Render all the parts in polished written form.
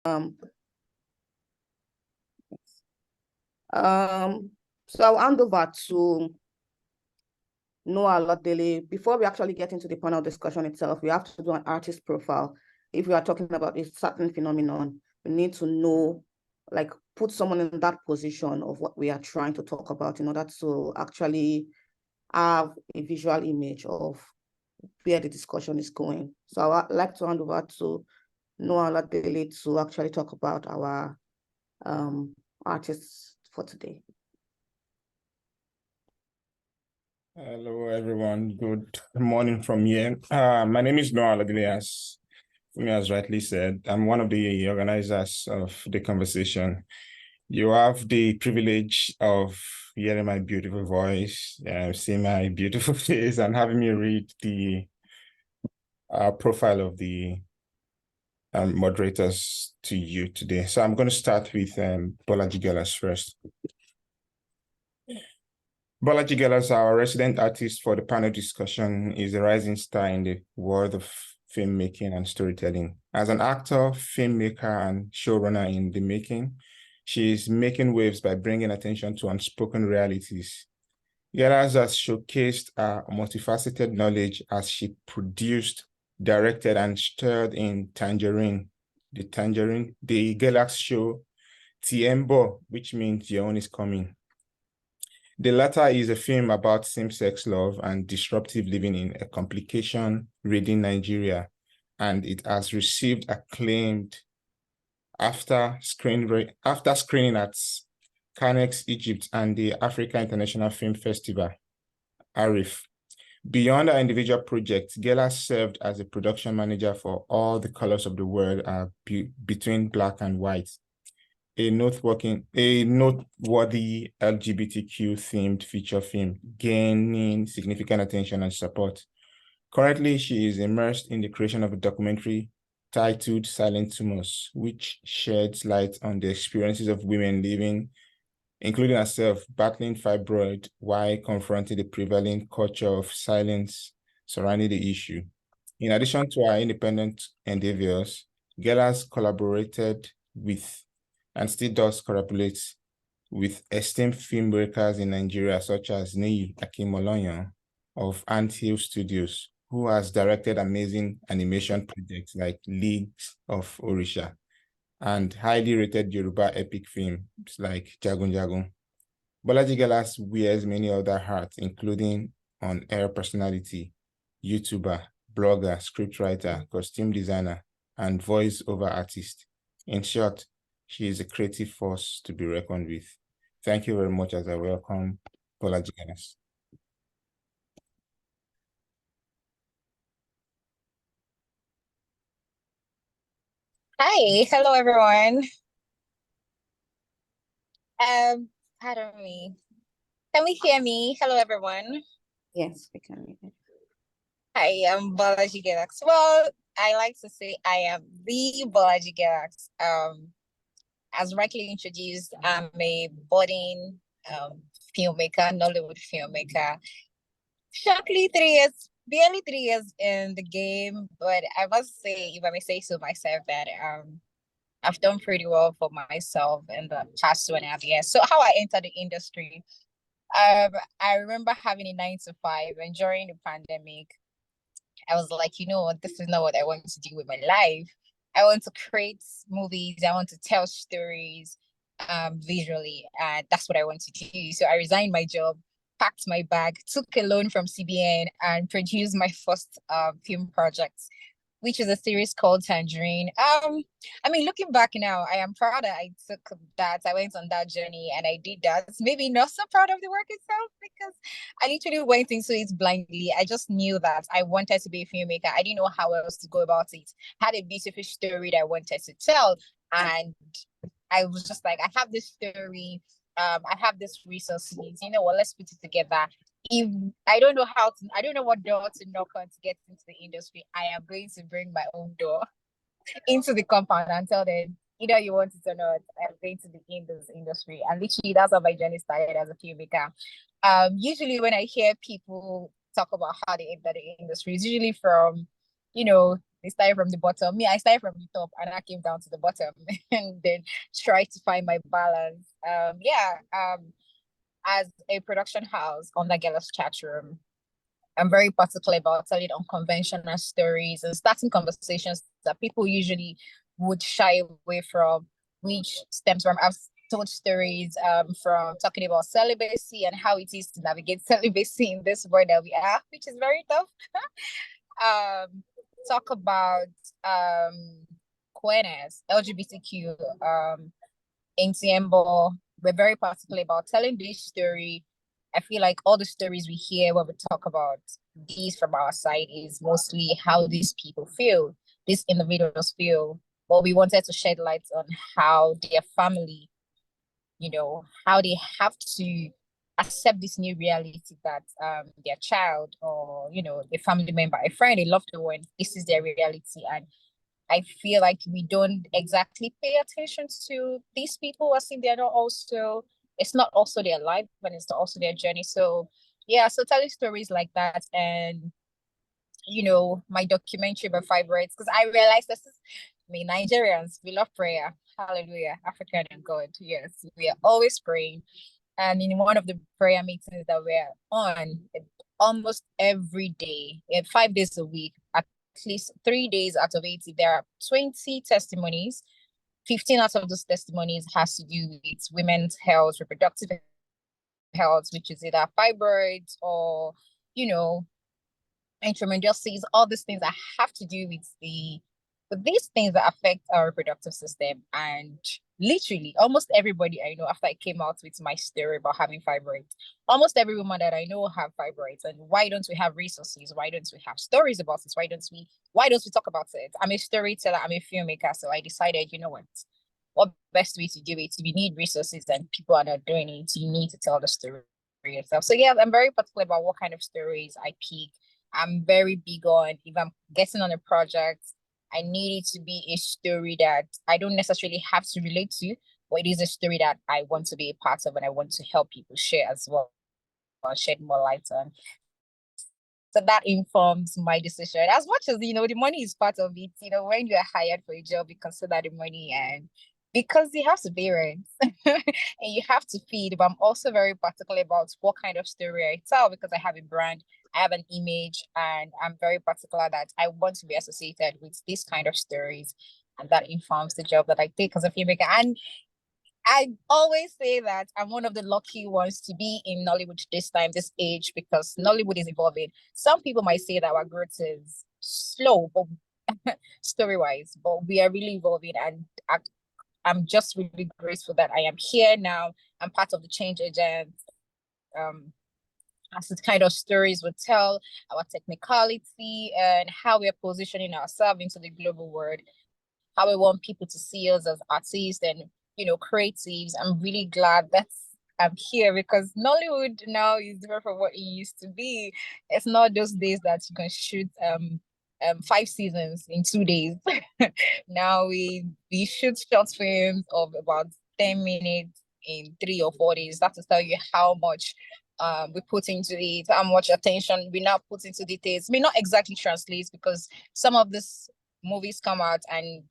So I'll hand over to Noah Lodele. Before we actually get into the panel discussion itself, we have to do an artist profile. If we are talking about a certain phenomenon, we need to know, like, put someone in that position of what we are trying to talk about in order to actually have a visual image of where the discussion is going. So I'd like to hand over to Noah Lodele to actually talk about our artists for today. Hello, everyone. Good morning from here. My name is Noah Lodele, as Funmi has rightly said. I'm one of the organizers of the conversation. You have the privilege of hearing my beautiful voice, seeing my beautiful face, and having me read the profile of the moderators to you today. So I'm going to start with Bolaji Gellas first. Bolaji Gellas, our resident artist for the panel discussion, is a rising star in the world of filmmaking and storytelling. As an actor, filmmaker, and showrunner in the making, she is making waves by bringing attention to unspoken realities. Gellas has showcased her multifaceted knowledge as she produced, directed, and starred in the Gellas show Tiembo, which means Your Own is Coming. The latter is a film about same-sex love and disruptive living in a complication-ridden Nigeria, and it has received acclaim after screening at Cannes, Egypt, and the Africa International Film Festival, ARIF. Beyond her individual projects, Gellas served as a production manager for All the Colors of the World Between Black and White, a noteworthy LGBTQ-themed feature film, gaining significant attention and support. Currently, she is immersed in the creation of a documentary titled Silent Tumors, which sheds light on the experiences of women living, including herself, battling fibroid while confronting the prevailing culture of silence surrounding the issue. In addition to her independent endeavors, Gellas collaborated with and still does collaborate with esteemed filmmakers in Nigeria, such as Neyi Akimoloyan of Ant Hill Studios, who has directed amazing animation projects like Leagues of Orisha and highly rated Yoruba epic films like Jagun Jagun. Bolaji Gellas wears many other hats, including on-air personality, YouTuber, blogger, scriptwriter, costume designer, and voice-over artist. In short, she is a creative force to be reckoned with. Thank you very much as I welcome Bolaji Gellas. Hi, hello everyone. Pardon me. Can we hear me? Hello everyone. Yes, we can. Hi, I'm Bolaji Gellas. Well, I like to say I am the Bolaji Gellas. As rightly introduced, I'm a budding filmmaker, Nollywood filmmaker. Shortly 3 years, barely 3 years in the game, but I must say, if I may say so myself, that I've done pretty well for myself in the past 2.5 years. So how I entered the industry, I remember having a 9 to 5, and during the pandemic, I was like, this is not what I want to do with my life. I want to create movies. I want to tell stories visually. And that's what I want to do. So I resigned my job, packed my bag, took a loan from CBN, and produced my first film project, which is a series called Tangerine. Looking back now, I am proud that I took that. I went on that journey and I did that. Maybe not so proud of the work itself because I literally went into it blindly. I just knew that I wanted to be a filmmaker. I didn't know how else to go about it. I had a beautiful story that I wanted to tell. And I was just like, I have this story. I have this resources. You know what? Let's put it together. If I don't know what door to knock on to get into the industry, I am going to bring my own door into the compound and tell them either you want it or not, I'm going to be in this industry. And literally that's how my journey started as a filmmaker. Usually when I hear people talk about how they enter the industry, it's usually from, They started from the bottom. Me, I started from the top and I came down to the bottom and then tried to find my balance. As a production house on the Girls chat room, I'm very particular about telling unconventional stories and starting conversations that people usually would shy away from, which stems from I've told stories from talking about celibacy and how it is to navigate celibacy in this world that we are, which is very tough. Talk about queerness, LGBTQ, in Tiembo. We're very particular about telling this story. I feel like all the stories we hear when we talk about these from our side is mostly how these people feel, these individuals feel. But we wanted to shed light on how their family, how they have to accept this new reality that their child or a family member, a friend, a loved one, this is their reality. And I feel like we don't exactly pay attention to these people as if they're not also, it's not also their life, but it's also their journey. So yeah, so telling stories like that and my documentary about fibroids, because I realized Nigerians, we love prayer. Hallelujah. African and God. Yes, we are always praying. And in one of the prayer meetings that we're on, almost every day, 5 days a week, at least 3 days out of 80, there are 20 testimonies. 15 out of those testimonies has to do with women's health, reproductive health, which is either fibroids or, endometriosis, all these things that have to do with these things that affect our reproductive system. And literally almost everybody I know, after I came out with my story about having fibroids, almost every woman that I know have fibroids. And why don't we have resources? Why don't we have stories about this? Why don't we talk about it? I'm a storyteller, I'm a filmmaker, so I decided, what best way to do it? If you need resources and people are not doing it, you need to tell the story yourself. So yeah, I'm very particular about what kind of stories I pick. I'm very big on, if I'm getting on a project, I need it to be a story that I don't necessarily have to relate to, but it is a story that I want to be a part of and I want to help people share as well, or shed more light on. So that informs my decision. As much as, the money is part of it, when you are hired for a job, you consider the money, and because you have to pay rent and you have to feed. But I'm also very particular about what kind of story I tell, because I have a brand, I have an image, and I'm very particular that I want to be associated with this kind of stories. And that informs the job that I take as a filmmaker. And I always say that I'm one of the lucky ones to be in Nollywood this time, this age, because Nollywood is evolving. Some people might say that our growth is slow, but story-wise, but we are really evolving, and I'm just really grateful that I am here now. I'm part of the change agent. As the kind of stories we tell, our technicality, and how we're positioning ourselves into the global world, how we want people to see us as artists and creatives. I'm really glad that I'm here, because Nollywood now is different from what it used to be. It's not those days that you can shoot 5 seasons in 2 days. Now we shoot short films of about 10 minutes in 3 or 4 days. That to tell you how much we put into it, how much attention we now put into details. May not exactly translate, because some of these movies come out and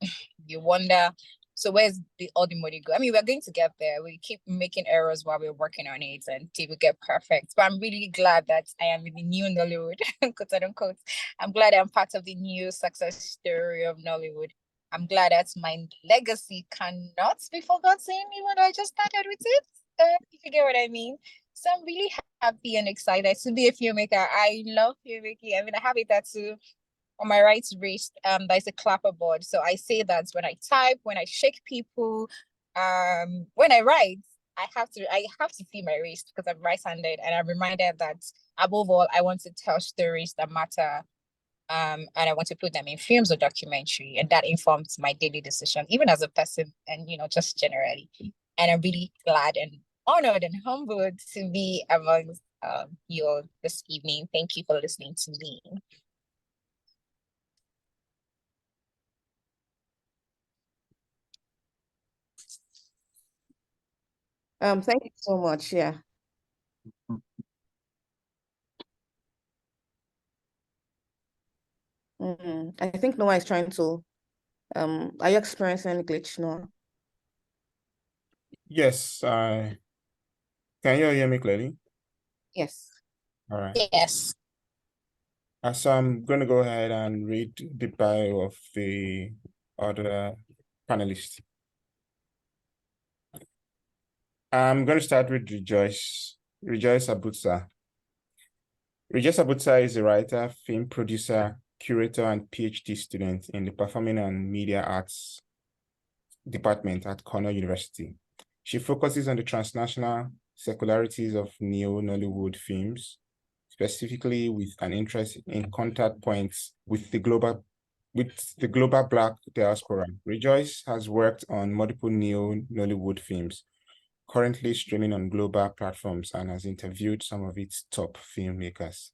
you wonder, so where's all the money go? I mean, we're going to get there. We keep making errors while we're working on it until we get perfect. But I'm really glad that I am in the new Nollywood, quote unquote. I'm glad I'm part of the new success story of Nollywood. I'm glad that my legacy cannot be forgotten, even though I just started with it. If you get what I mean. So I'm really happy and excited to be a filmmaker. I love filmmaking. I mean, I have a tattoo on my right wrist. There's a clapperboard. So I say that when I type, when I shake people, when I write, I have to see my wrist, because I'm right-handed, and I'm reminded that above all, I want to tell stories that matter. And I want to put them in films or documentary, and that informs my daily decision, even as a person, and just generally. And I'm really glad and honored and humbled to be amongst you all this evening. Thank you for listening to me. Thank you so much. Yeah. I think Noah is trying to, are you experiencing any glitch, Noah? Yes, can you hear me clearly? Yes. All right. Yes. So I'm going to go ahead and read the bio of the other panelists. I'm going to start with Rejoice Abutsa. Rejoice Abutsa is a writer, film producer, curator, and PhD student in the Performing and Media Arts department at Cornell University. She focuses on the transnational secularities of neo-Nollywood films, specifically with an interest in contact points with the global Black diaspora. Rejoice has worked on multiple neo-Nollywood films, currently streaming on global platforms, and has interviewed some of its top filmmakers.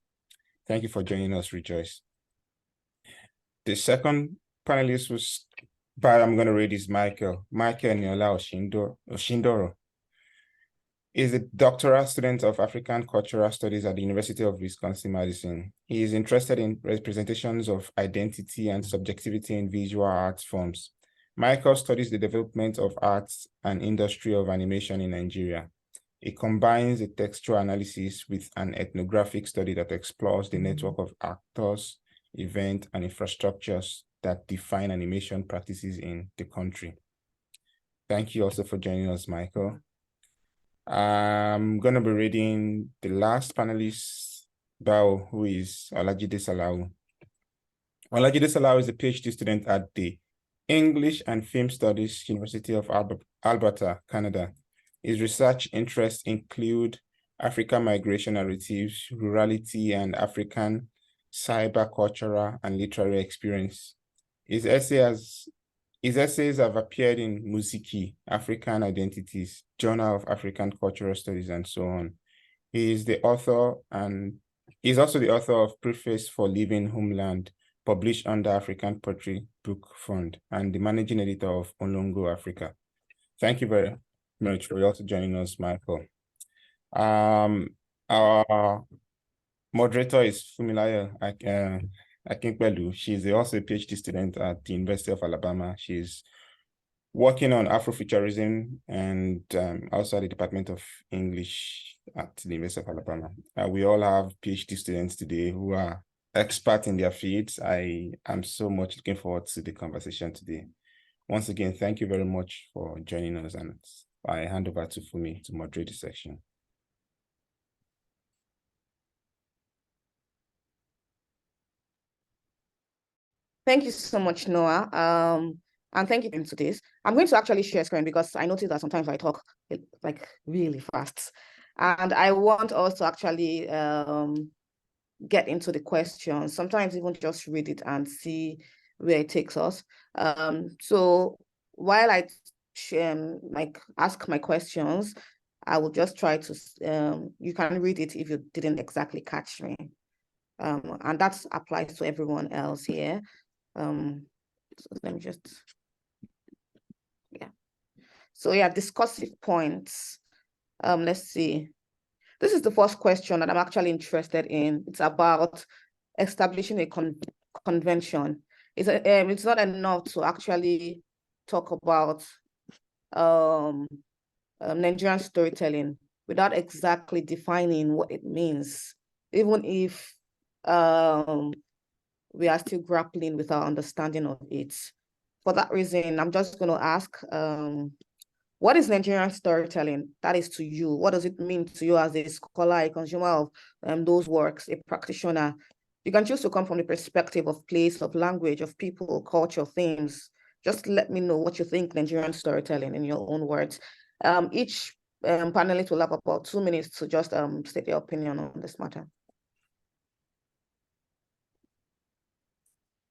Thank you for joining us, Rejoice. The second panelist whose bio I'm going to read is Michael Niola Oshindoro. Is a doctoral student of African Cultural Studies at the University of Wisconsin-Madison. He is interested in representations of identity and subjectivity in visual arts forms. Michael studies the development of arts and industry of animation in Nigeria. It combines a textual analysis with an ethnographic study that explores the network of actors, events, and infrastructures that define animation practices in the country. Thank you also for joining us, Michael. I'm going to be reading the last panelist, Bao, who is Olajide Salau. Olajide Salau is a PhD student at the English and Film Studies University of Alberta, Canada. His research interests include African migration narratives, rurality, and African cyber-cultural and literary experience. His essays have appeared in Musiki, African Identities, Journal of African Cultural Studies, and so on. He is the author and he's also the author of Preface for Living Homeland, published under African Poetry Book Fund, and the managing editor of Olongo Africa. Thank you very much for also joining us, Michael. Our moderator is Funmi Omo. She's also a PhD student at the University of Alabama. She's working on Afrofuturism and also at the Department of English at the University of Alabama. We all have PhD students today who are experts in their fields. I am so much looking forward to the conversation today. Once again, thank you very much for joining us, and I hand over to Funmi to moderate the section. Thank you so much, Noah. And thank you into this. I'm going to actually share screen because I noticed that sometimes I talk like really fast. And I want us to actually get into the questions, sometimes even just read it and see where it takes us. So while I like ask my questions, I will just try to, you can read it if you didn't exactly catch me. And that applies to everyone else here. So let me just, yeah. So yeah, discussive points. Let's see. This is the first question that I'm actually interested in. It's about establishing a convention. It's not enough to actually talk about Nigerian storytelling without exactly defining what it means, even if we are still grappling with our understanding of it. For that reason, I'm just going to ask, what is Nigerian storytelling? That is to you. What does it mean to you as a scholar, a consumer of those works, a practitioner? You can choose to come from the perspective of place, of language, of people, culture, themes. Just let me know what you think Nigerian storytelling in your own words. Each panelist will have about 2 minutes to just state their opinion on this matter.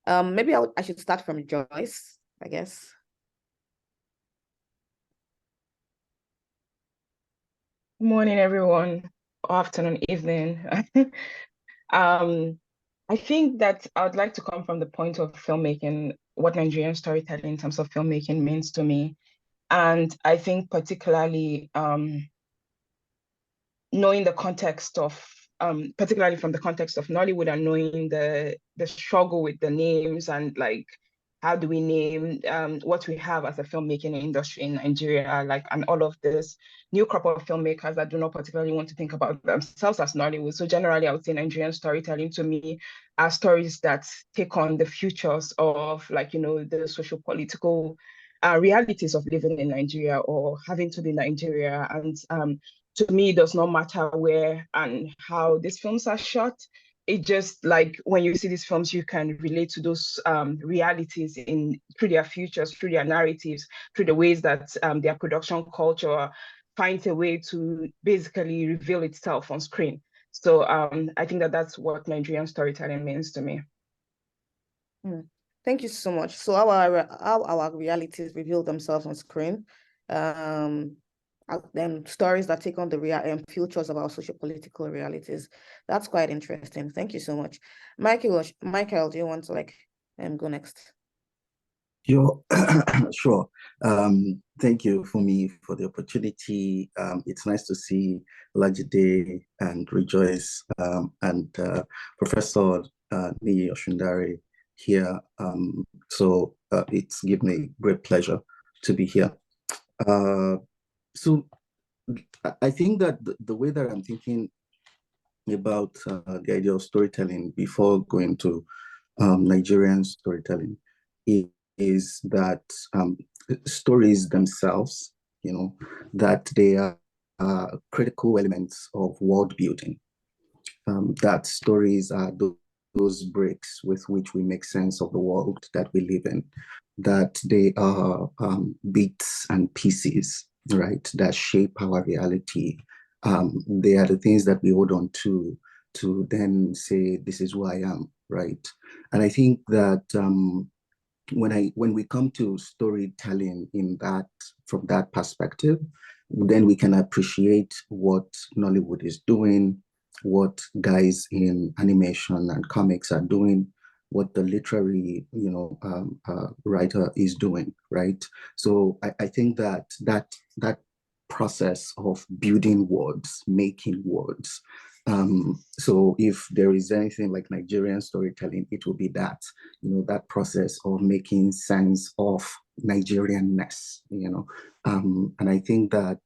Maybe I should start from Joyce, I guess. Good morning, everyone. Afternoon, evening. I think that I would like to come from the point of filmmaking, what Nigerian storytelling in terms of filmmaking means to me. And I think particularly knowing the context of particularly from the context of Nollywood and knowing the struggle with the names and like, how do we name what we have as a filmmaking industry in Nigeria, like, and all of this new crop of filmmakers that do not particularly want to think about themselves as Nollywood. So generally, I would say Nigerian storytelling to me are stories that take on the futures of, like, you know, the social political realities of living in Nigeria or having to be Nigeria. And to me, it does not matter where and how these films are shot. It just, like, when you see these films, you can relate to those realities through their futures, through their narratives, through the ways that their production culture finds a way to basically reveal itself on screen. So I think that that's what Nigerian storytelling means to me. Thank you so much. So how our realities reveal themselves on screen. Then stories that take on the futures of our social-political realities. That's quite interesting. Thank you so much. Michael, do you want to go next? Sure. Thank you, Funmi, for the opportunity. It's nice to see Olajide and Rejoice and Professor Niyi Oshundare here. So it's given me great pleasure to be here. So I think that the way that I'm thinking about the idea of storytelling before going to Nigerian storytelling is that stories themselves, you know, that they are critical elements of world building. That stories are those bricks with which we make sense of the world that we live in, that they are bits and pieces, right, that shape our reality. They are the things that we hold on to then say, this is who I am, right? And I think that when we come to storytelling from that perspective, then we can appreciate what Nollywood is doing, what guys in animation and comics are doing, what the literary writer is doing, right? So I think that process of building words, making words. So if there is anything like Nigerian storytelling, it will be that, that process of making sense of Nigerianness, and I think that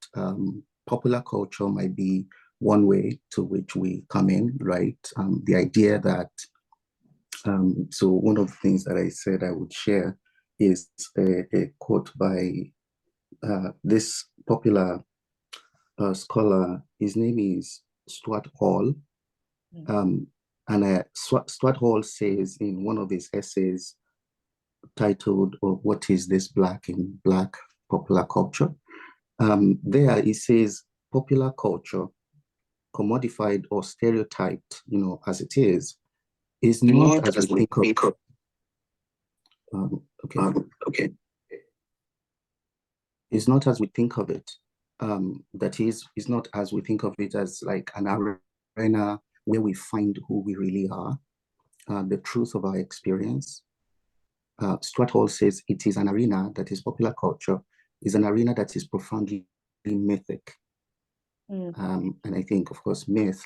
popular culture might be one way to which we come in, right? The idea that, so one of the things that I said I would share is a quote by this popular scholar. His name is Stuart Hall. And Stuart Hall says in one of his essays titled, What is this Black in Black Popular Culture? There he says, popular culture, commodified or stereotyped, as it is not as we think of. Okay. It's not as we think of it. That is not as we think of it as like an arena where we find who we really are, the truth of our experience. Stuart Hall says it is an arena that is popular culture, is an arena that is profoundly mythic. And I think, of course, myth,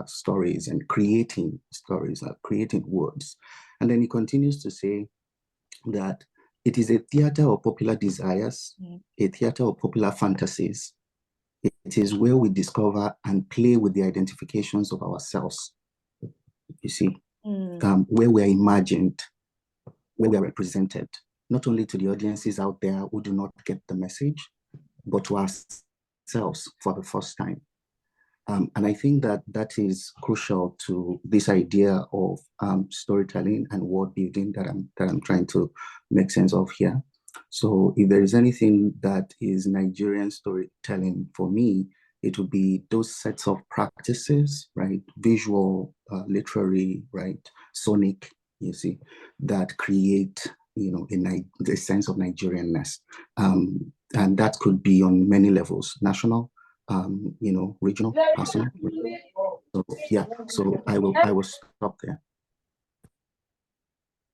stories and creating stories, creating words. And then he continues to say that it is a theater of popular desires, a theater of popular fantasies. It is where we discover and play with the identifications of ourselves, you see, where we are imagined, where we are represented, not only to the audiences out there who do not get the message, but to ourselves for the first time. And I think that that is crucial to this idea of storytelling and world building that I'm trying to make sense of here. So if there is anything that is Nigerian storytelling for me, it would be those sets of practices, right? Visual, literary, right? Sonic, you see, that create, the sense of Nigerianness. And that could be on many levels, national, regional, personal. So yeah, so I will stop there.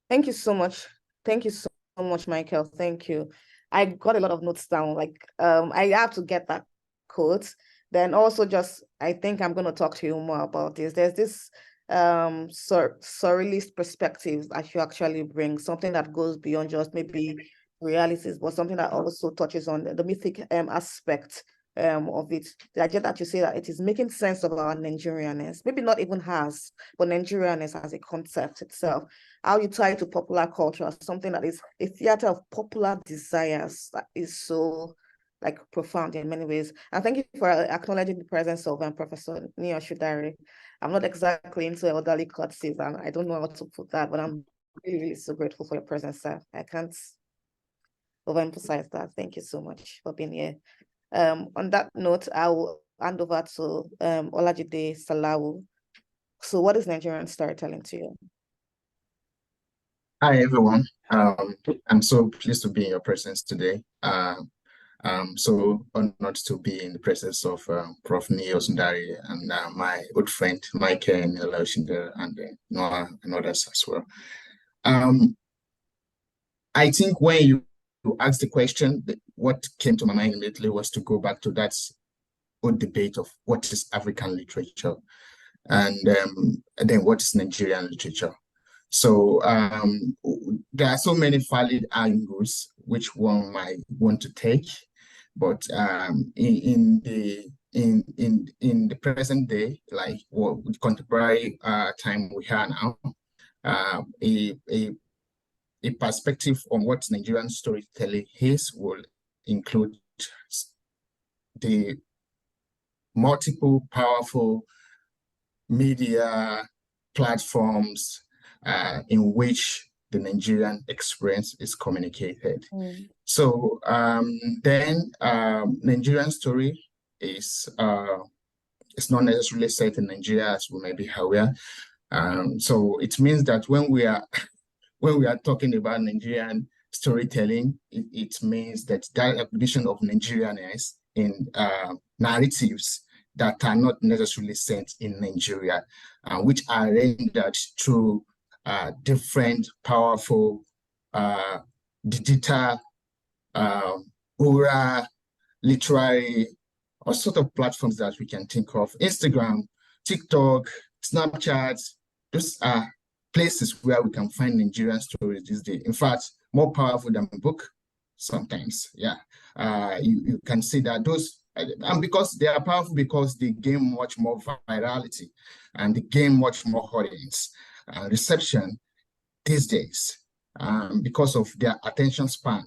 Thank you so much. Thank you so much, Michael. Thank you. I got a lot of notes down. I have to get that quote. Then also just, I think I'm going to talk to you more about this. There's this surrealist perspective that you actually bring, something that goes beyond just maybe realities, but something that also touches on the mythic aspect of it. The idea that you say that it is making sense of our Nigerianness, maybe not even has, but Nigerianness as a concept itself. How you tie it to popular culture, something that is a theater of popular desires that is so like profound in many ways. And thank you for acknowledging the presence of Professor Neo-Nollywood. I'm not exactly into elderly courtesies, and I don't know how to put that, but I'm really, really so grateful for your presence, sir. I can't overemphasize that. Thank you so much for being here. On that note, I will hand over to Olajide Salawu. So what is Nigerian storytelling to you? Hi, everyone. I'm so pleased to be in your presence today. I'm so honored to be in the presence of Prof. Neo-Nollywood and my old friend, Michael and Noah and others as well. I think when you asked the question, what came to my mind immediately was to go back to that old debate of what is African literature and then what is Nigerian literature. So there are so many valid angles which one might want to take, but in the present day, like with contemporary time we have now, a perspective on what Nigerian storytelling is will include the multiple powerful media platforms in which the Nigerian experience is communicated. So then Nigerian story is it's not necessarily set in Nigeria, as we may be aware. So it means that when we are talking about Nigerian storytelling, it means that recognition of Nigerianness in narratives that are not necessarily set in Nigeria, which are rendered through different powerful digital, oral, literary, all sort of platforms that we can think of. Instagram, TikTok, Snapchat, those are places where we can find Nigerian stories these days. In fact, more powerful than a book sometimes. Yeah, you can see that those, and because they are powerful because they gain much more virality and they gain much more audience reception these days because of their attention span,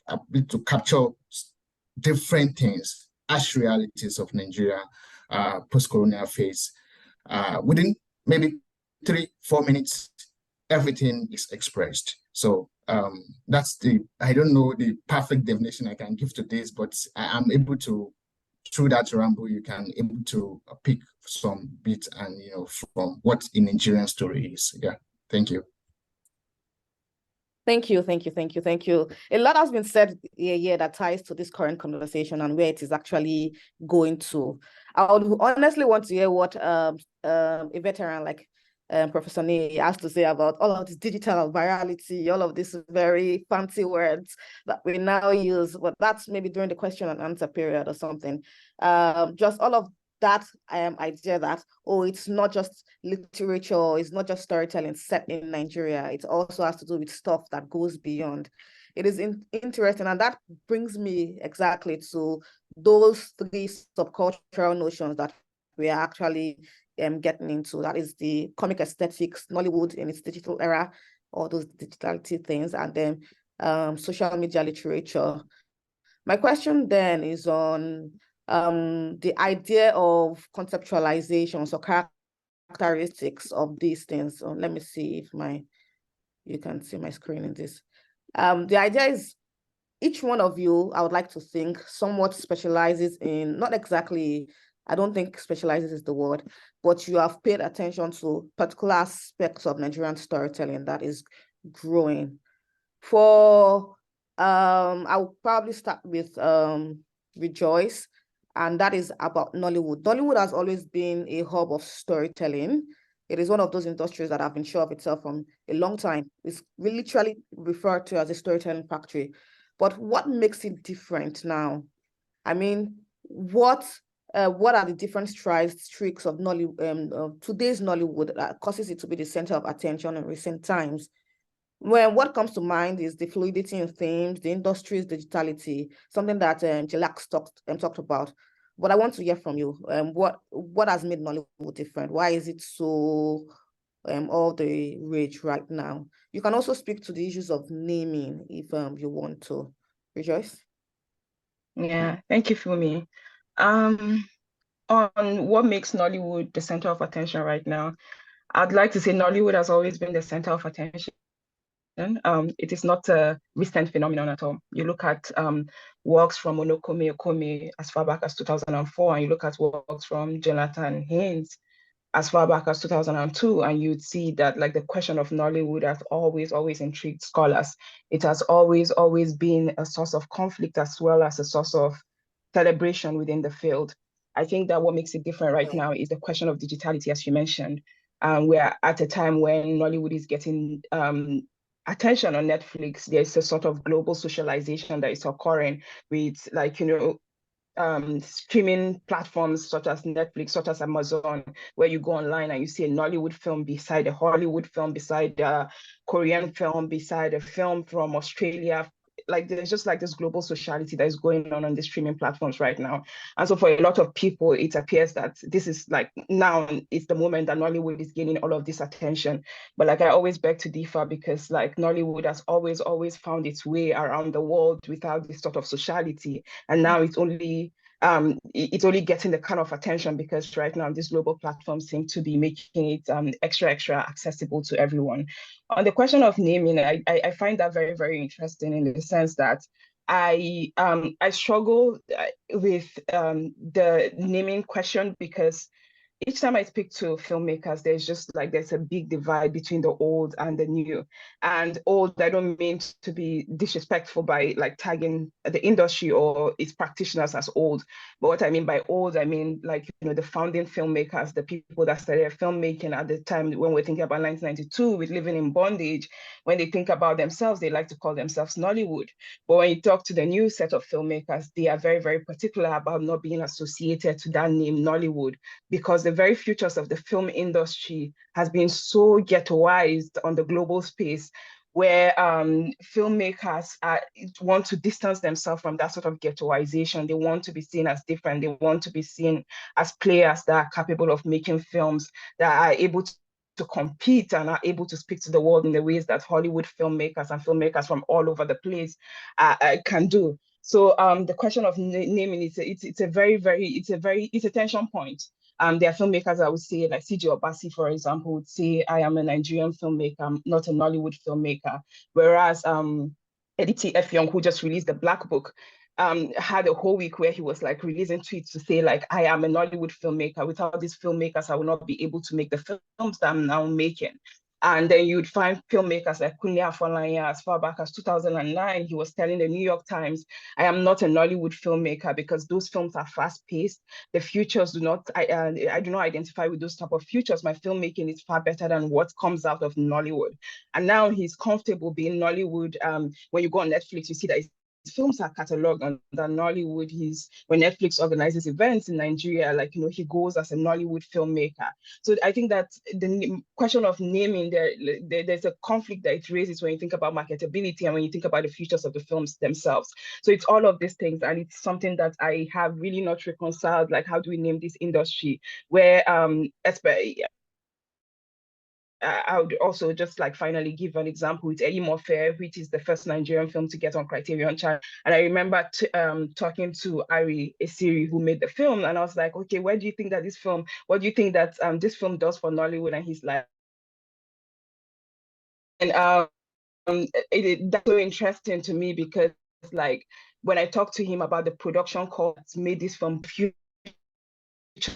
ability to capture different things, harsh realities of Nigeria post-colonial phase. Within maybe 3-4 minutes, everything is expressed. So that's I don't know the perfect definition I can give to this, but I'm able to, through that ramble, you can able to pick some bits and, from what a Nigerian story is. Yeah, thank you. Thank you. A lot has been said here that ties to this current conversation and where it is actually going to. I would honestly want to hear what a veteran like Professor Nee has to say about all of this digital virality, all of these very fancy words that we now use, but that's maybe during the question and answer period or something. Just all of that idea that, oh, it's not just literature, it's not just storytelling set in Nigeria, it also has to do with stuff that goes beyond. It is interesting, and that brings me exactly to those 3 subcultural notions that we are actually getting into. That is the comic aesthetics, Nollywood in its digital era, all those digitality things, and then social media literature. My question then is on the idea of conceptualizations or characteristics of these things. So let me see if you can see my screen in this. The idea is each one of you, I would like to think, somewhat specializes in, not exactly, I don't think specializes is the word, but you have paid attention to particular aspects of Nigerian storytelling that is growing. For I'll probably start with Rejoice, and that is about Nollywood. Nollywood has always been a hub of storytelling. It is one of those industries that have been sure of itself from a long time. It's literally referred to as a storytelling factory. But what makes it different now? I mean, what what are the different strides, tricks of today's Nollywood that causes it to be the center of attention in recent times? Well, what comes to mind is the fluidity in themes, the industry's digitality, something that Chilax talked about. But I want to hear from you. What has made Nollywood different? Why is it so all the rage right now? You can also speak to the issues of naming if you want to. Rejoice? Yeah, thank you, Funmi. On what makes Nollywood the center of attention right now, I'd like to say Nollywood has always been the center of attention. It is not a recent phenomenon at all. You look at works from Okome as far back as 2004, and you look at works from Jonathan Haynes as far back as 2002, and you'd see that like the question of Nollywood has always intrigued scholars. It has always been a source of conflict as well as a source of celebration within the field. I think that what makes it different right now is the question of digitality, as you mentioned. We're at a time when Nollywood is getting attention on Netflix. There's a sort of global socialization that is occurring with, like, streaming platforms such as Netflix, such as Amazon, where you go online and you see a Nollywood film beside a Hollywood film, beside a Korean film, beside a film from Australia. Like there's just like this global sociality that is going on the streaming platforms right now. And so for a lot of people, it appears that this is like, now it's the moment that Nollywood is gaining all of this attention. But like I always beg to differ, because like Nollywood has always found its way around the world without this sort of sociality. And now it's only getting the kind of attention because right now these global platforms seem to be making it extra accessible to everyone. On the question of naming, I find that very, very interesting in the sense that I struggle with the naming question, because each time I speak to filmmakers, there's a big divide between the old and the new. And old, I don't mean to be disrespectful by like tagging the industry or its practitioners as old. But what I mean by old, I mean like, the founding filmmakers, the people that started filmmaking at the time when we're thinking about 1992 with Living in Bondage. When they think about themselves, they like to call themselves Nollywood. But when you talk to the new set of filmmakers, they are very, very particular about not being associated to that name Nollywood, because the very futures of the film industry has been so ghettoized on the global space, where filmmakers want to distance themselves from that sort of ghettoization. They want to be seen as different. They want to be seen as players that are capable of making films that are able to compete and are able to speak to the world in the ways that Hollywood filmmakers and filmmakers from all over the place can do. So the question of naming, it's a tension point. There are filmmakers that would say, like C.J. Obasi, for example, would say, I am a Nigerian filmmaker, I'm not a Nollywood filmmaker. Whereas Editi Effiong, who just released the Black Book, had a whole week where he was like releasing tweets to say like, I am a Nollywood filmmaker. Without these filmmakers, I will not be able to make the films that I'm now making. And then you'd find filmmakers like Kunle Afolayan as far back as 2009. He was telling the New York Times, I am not a Nollywood filmmaker because those films are fast-paced. The futures I do not identify with those type of futures. My filmmaking is far better than what comes out of Nollywood. And now he's comfortable being Nollywood. When you go on Netflix, you see that his films are catalogued on the Nollywood. When Netflix organizes events in Nigeria, like, he goes as a Nollywood filmmaker. So I think that the question of naming, there's a conflict that it raises when you think about marketability and when you think about the futures of the films themselves. So it's all of these things, and it's something that I have really not reconciled. Like, how do we name this industry? Where I would also just like finally give an example with Eyi Mofe, which is the first Nigerian film to get on Criterion Channel. And I remember talking to Ari Esiri, who made the film, and I was like, okay, what do you think that this film does for Nollywood? And he's like, and that's so interesting to me, because like when I talked to him about the production costs made this film,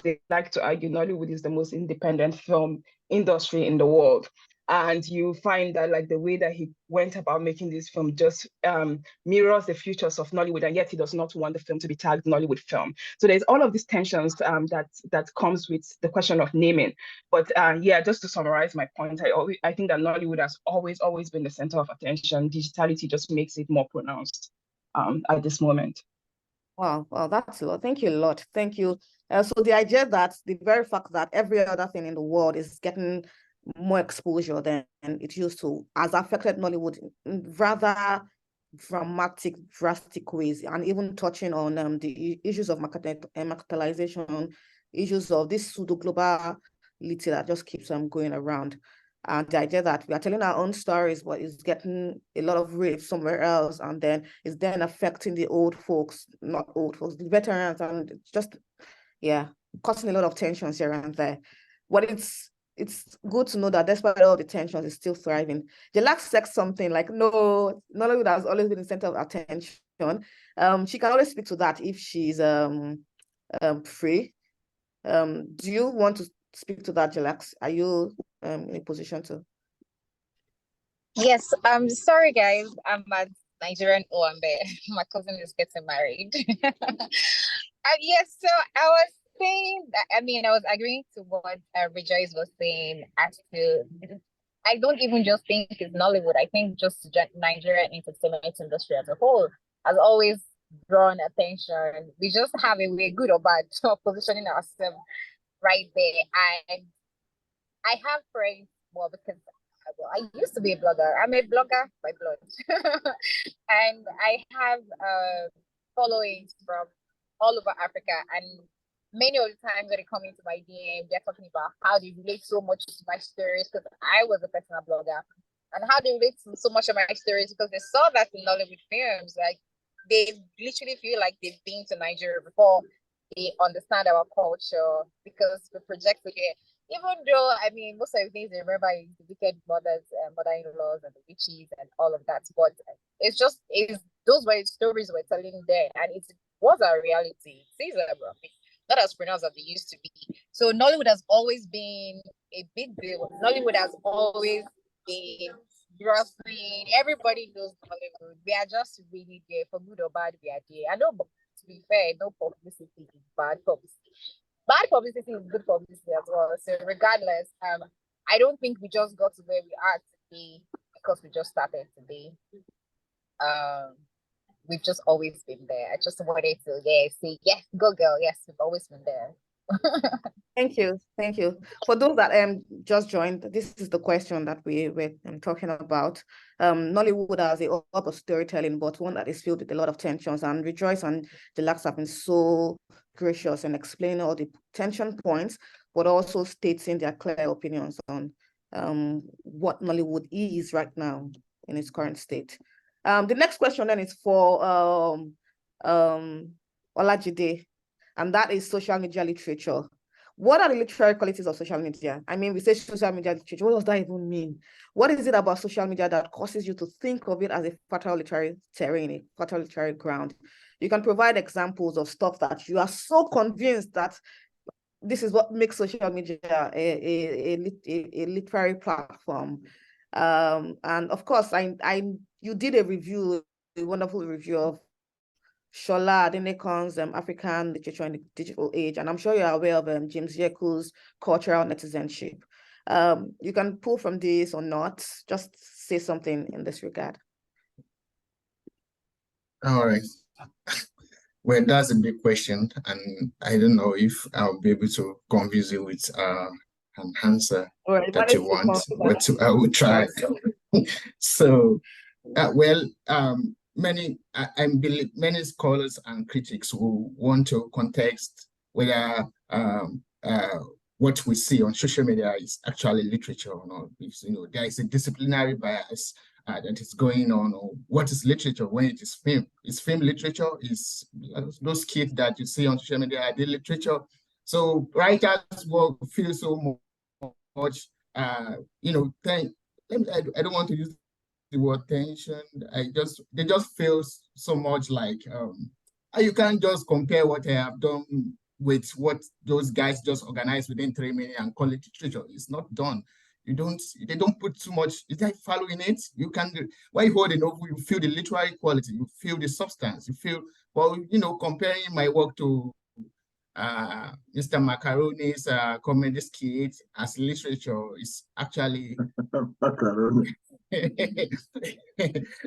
they like to argue Nollywood is the most independent film industry in the world. And you find that like the way that he went about making this film just mirrors the futures of Nollywood, and yet he does not want the film to be tagged Nollywood film. So there's all of these tensions that comes with the question of naming. But yeah, just to summarize my point, I think that Nollywood has always been the center of attention. Digitality just makes it more pronounced at this moment. Wow, that's a lot. Thank you a lot. Thank you. So the idea that the very fact that every other thing in the world is getting more exposure than it used to has affected Nollywood in rather dramatic, drastic ways, and even touching on the issues of marketalization, issues of this pseudo-globality that just keeps going around. And the idea that we are telling our own stories, but it's getting a lot of reach somewhere else, and then it's then affecting the old folks, not old folks, the veterans, and just, yeah, causing a lot of tensions here and there. But it's good to know that despite all the tensions, it's still thriving. Jelak said something like, no, Nollywood has always been the center of attention. She can always speak to that if she's free. Do you want to speak to that, Jelak? Are you in a position to? Yes, sorry guys, I'm at Nigerian Owambe. My cousin is getting married. Yes, so I was saying that, I mean, I was agreeing to what Rejoice was saying as to, I don't even just think it's Nollywood. I think just Nigerian entertainment industry as a whole has always drawn attention. We just have a way, good or bad, of positioning ourselves right there. And I have friends, well, because I used to be a blogger. I'm a blogger by blood. And I have followings from all over Africa. And many of the times when they come into my DM, they're talking about how they relate so much to my stories, because I was a personal blogger, and how they relate to so much of my stories because they saw that in Nollywood films. Like, they literally feel like they've been to Nigeria before they understand our culture, because we project here. Even though, I mean, most of the things they remember is the wicked mothers and mother-in-laws and the witches and all of that. But it's those were stories we're telling there, and it was our reality. These are not as pronounced as they used to be. So Nollywood has always been a big deal. Nollywood has always been wrestling. Everybody knows Nollywood. We are just really there, for good or bad. We are there. I know, but to be fair, no publicity is bad publicity. Bad publicity is good publicity as well. So regardless, I don't think we just got to where we are today because we just started today. We've just always been there. I just wanted to say yes, go girl. Yes, we've always been there. Thank you. For those that just joined, this is the question that we're talking about. Nollywood as a hub of storytelling, but one that is filled with a lot of tensions. And Rejoice and Deluxe have been so gracious in explaining all the tension points, but also stating their clear opinions on what Nollywood is right now in its current state. The next question then is for Olajide, and that is social media literature. What are the literary qualities of social media? I mean, we say social media literature. What does that even mean? What is it about social media that causes you to think of it as a fertile literary terrain, a fertile literary ground? You can provide examples of stuff that you are so convinced that this is what makes social media a literary platform. And of course, you did a wonderful review of Shola Adenekon's African Literature in the Digital Age, and I'm sure you're aware of James Yeku's Cultural Netizenship. You can pull from this or not, just say something in this regard. All right. Well, that's a big question, and I don't know if I'll be able to convince you with an answer that you want, but I will try. So, many I believe many scholars and critics who want to context whether what we see on social media is actually literature or not. If, there is a disciplinary bias that is going on, or what is literature when it is film? Is film literature? Is those kids that you see on social media, are they literature? So writers will feel so much, I don't want to use the word tension. They just feel so much like you can't just compare what I have done with what those guys just organized within 3 minutes and call it literature. It's not done. They don't put too much. Is that following it? You can, when you hold it over, you feel the literary quality, you feel the substance, you feel, well, comparing my work to Mr. Macaroni's comedy skit as literature is actually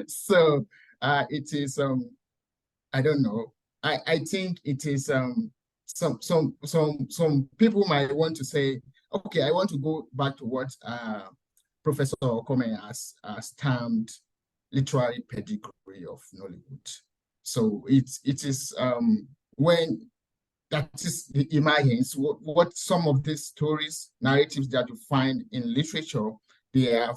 so it is I don't know. I think it is some people might want to say, okay, I want to go back to what Professor Okome has termed literary pedigree of Nollywood. So it is when that is the imagines what some of these stories, narratives that you find in literature, they have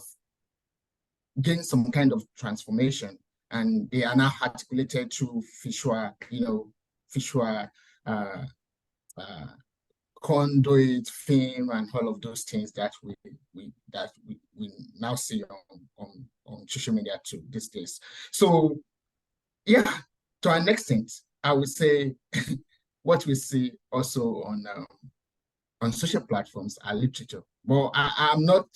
gained some kind of transformation, and they are now articulated through visual, visual conduit, film, and all of those things that we now see on social media too these days. So yeah, to an extent, I would say what we see also on social platforms are literature. But I'm not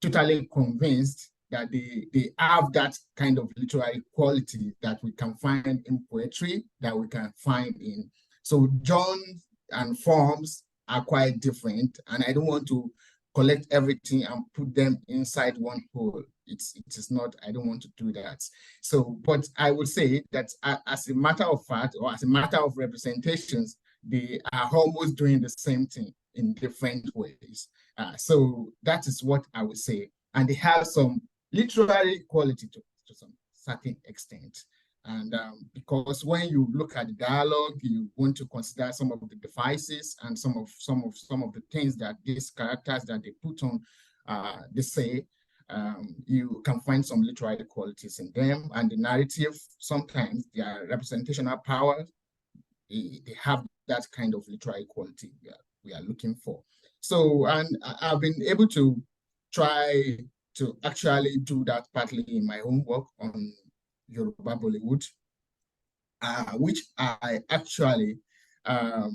totally convinced that they have that kind of literary quality that we can find in poetry, that we can find in. So genres and forms are quite different, and I don't want to collect everything and put them inside one hole. It is not, I don't want to do that. So, but I would say that as a matter of fact, or as a matter of representations, they are almost doing the same thing in different ways. So that is what I would say. And they have some literary quality to some certain extent. And because when you look at the dialogue, you want to consider some of the devices and some of the things that these characters that they put on, they say, you can find some literary qualities in them. And the narrative, sometimes their representational power, they have that kind of literary quality we are looking for. So, and I've been able to try to actually do that partly in my own work on Yoruba Bollywood, which I actually they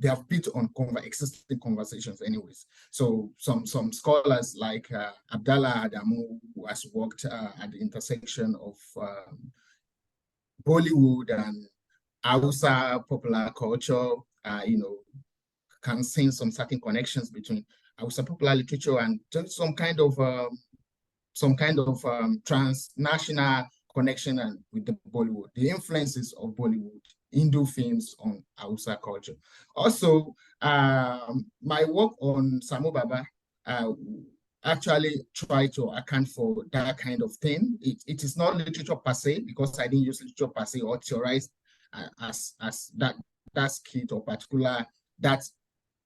have built on existing conversations anyways. So some scholars like Abdallah Adamu, who has worked at the intersection of Bollywood and Hausa popular culture, can see some certain connections between Hausa popular literature and some kind of transnational connection and with the Bollywood, the influences of Bollywood, Hindu films on Hausa culture. Also, my work on Samu Baba actually try to account for that kind of thing. It is not literature per se, because I didn't use literature per se or theorize as that skit or particular that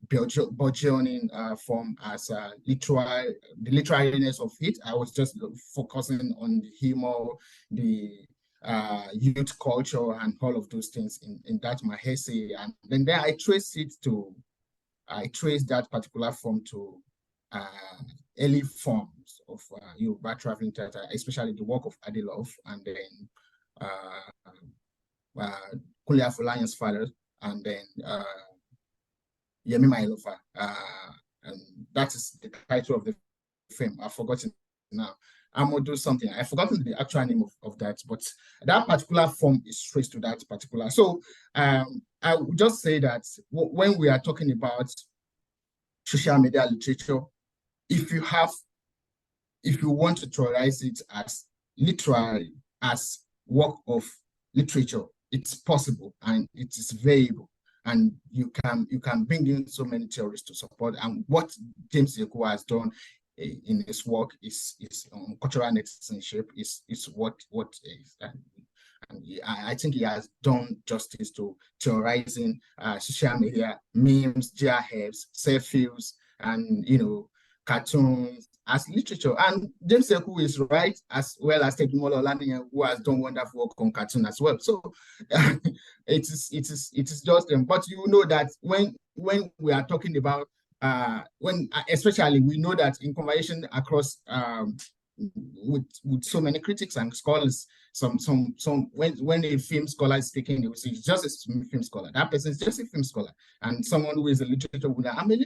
burgeoning form as the literariness of it. I was just focusing on the humor, the youth culture, and all of those things in that my essay. And then I traced that particular form to early forms of Yoruba traveling theater, especially the work of Adelov, and then Kunle Afolayan's father, and then Yemi Mailofa, and that is the title of the film. I've forgotten now. I'm gonna do something. I've forgotten the actual name of that, but that particular form is traced to that particular. So I would just say that when we are talking about social media literature, if you want to theorize it as literary, as work of literature, it's possible and it is variable. And you can bring in so many theories to support. And what James Yeko has done in his work is on cultural citizenship is what is that. And I think he has done justice to theorizing social media, memes, GIFs, selfies, and cartoons as literature. And James Yeko is right, as well as Tedumolo Olaniyan, who has done wonderful work on cartoon as well. So it is just them. But you know that when we are talking about especially we know that in conversation across with so many critics and scholars, when a film scholar is speaking, they will say it's just a film scholar. That person is just a film scholar. And someone who is a literature would I'm in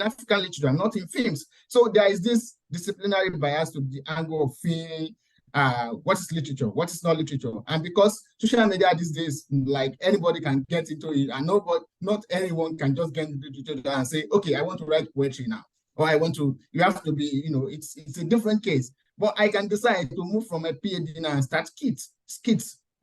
African literature, I'm not in films. So there is this disciplinary bias to the angle of film. What is literature? What is not literature? And because social media these days, like anybody can get into it, and not anyone can just get into literature and say, okay, I want to write poetry now. Or you have to be, it's a different case. But I can decide to move from a PhD now and start skits.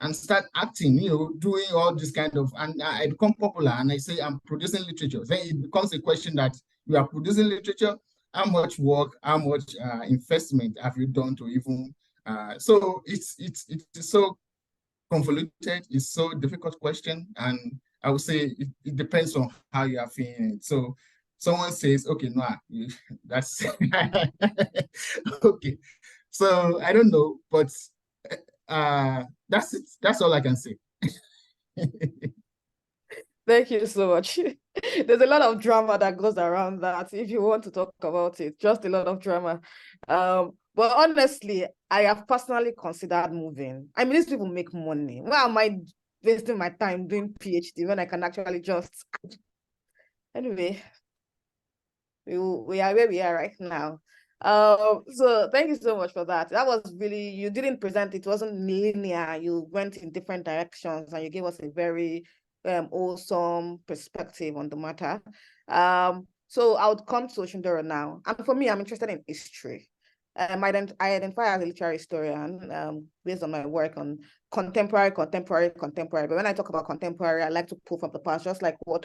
and start acting, doing all this kind of, and I become popular and I say I'm producing literature. Then it becomes a question that you are producing literature, how much work, how much investment have you done to even, so it's so convoluted, it's so difficult question. And I would say it depends on how you are feeling it. So someone says, okay, no, that's, okay. So I don't know, but that's it. That's all I can say. Thank you so much. There's a lot of drama that goes around that. If you want to talk about it, just a lot of drama. But honestly, I have personally considered moving. I mean, these people make money. Why am I wasting my time doing PhD when I can actually just... Anyway, we are where we are right now. So thank you so much for that. That was really, you didn't present, it wasn't linear. You went in different directions and you gave us a very awesome perspective on the matter. So I would come to Oshindoro now. And for me, I'm interested in history. I identify as a literary historian based on my work on contemporary. But when I talk about contemporary, I like to pull from the past, just like what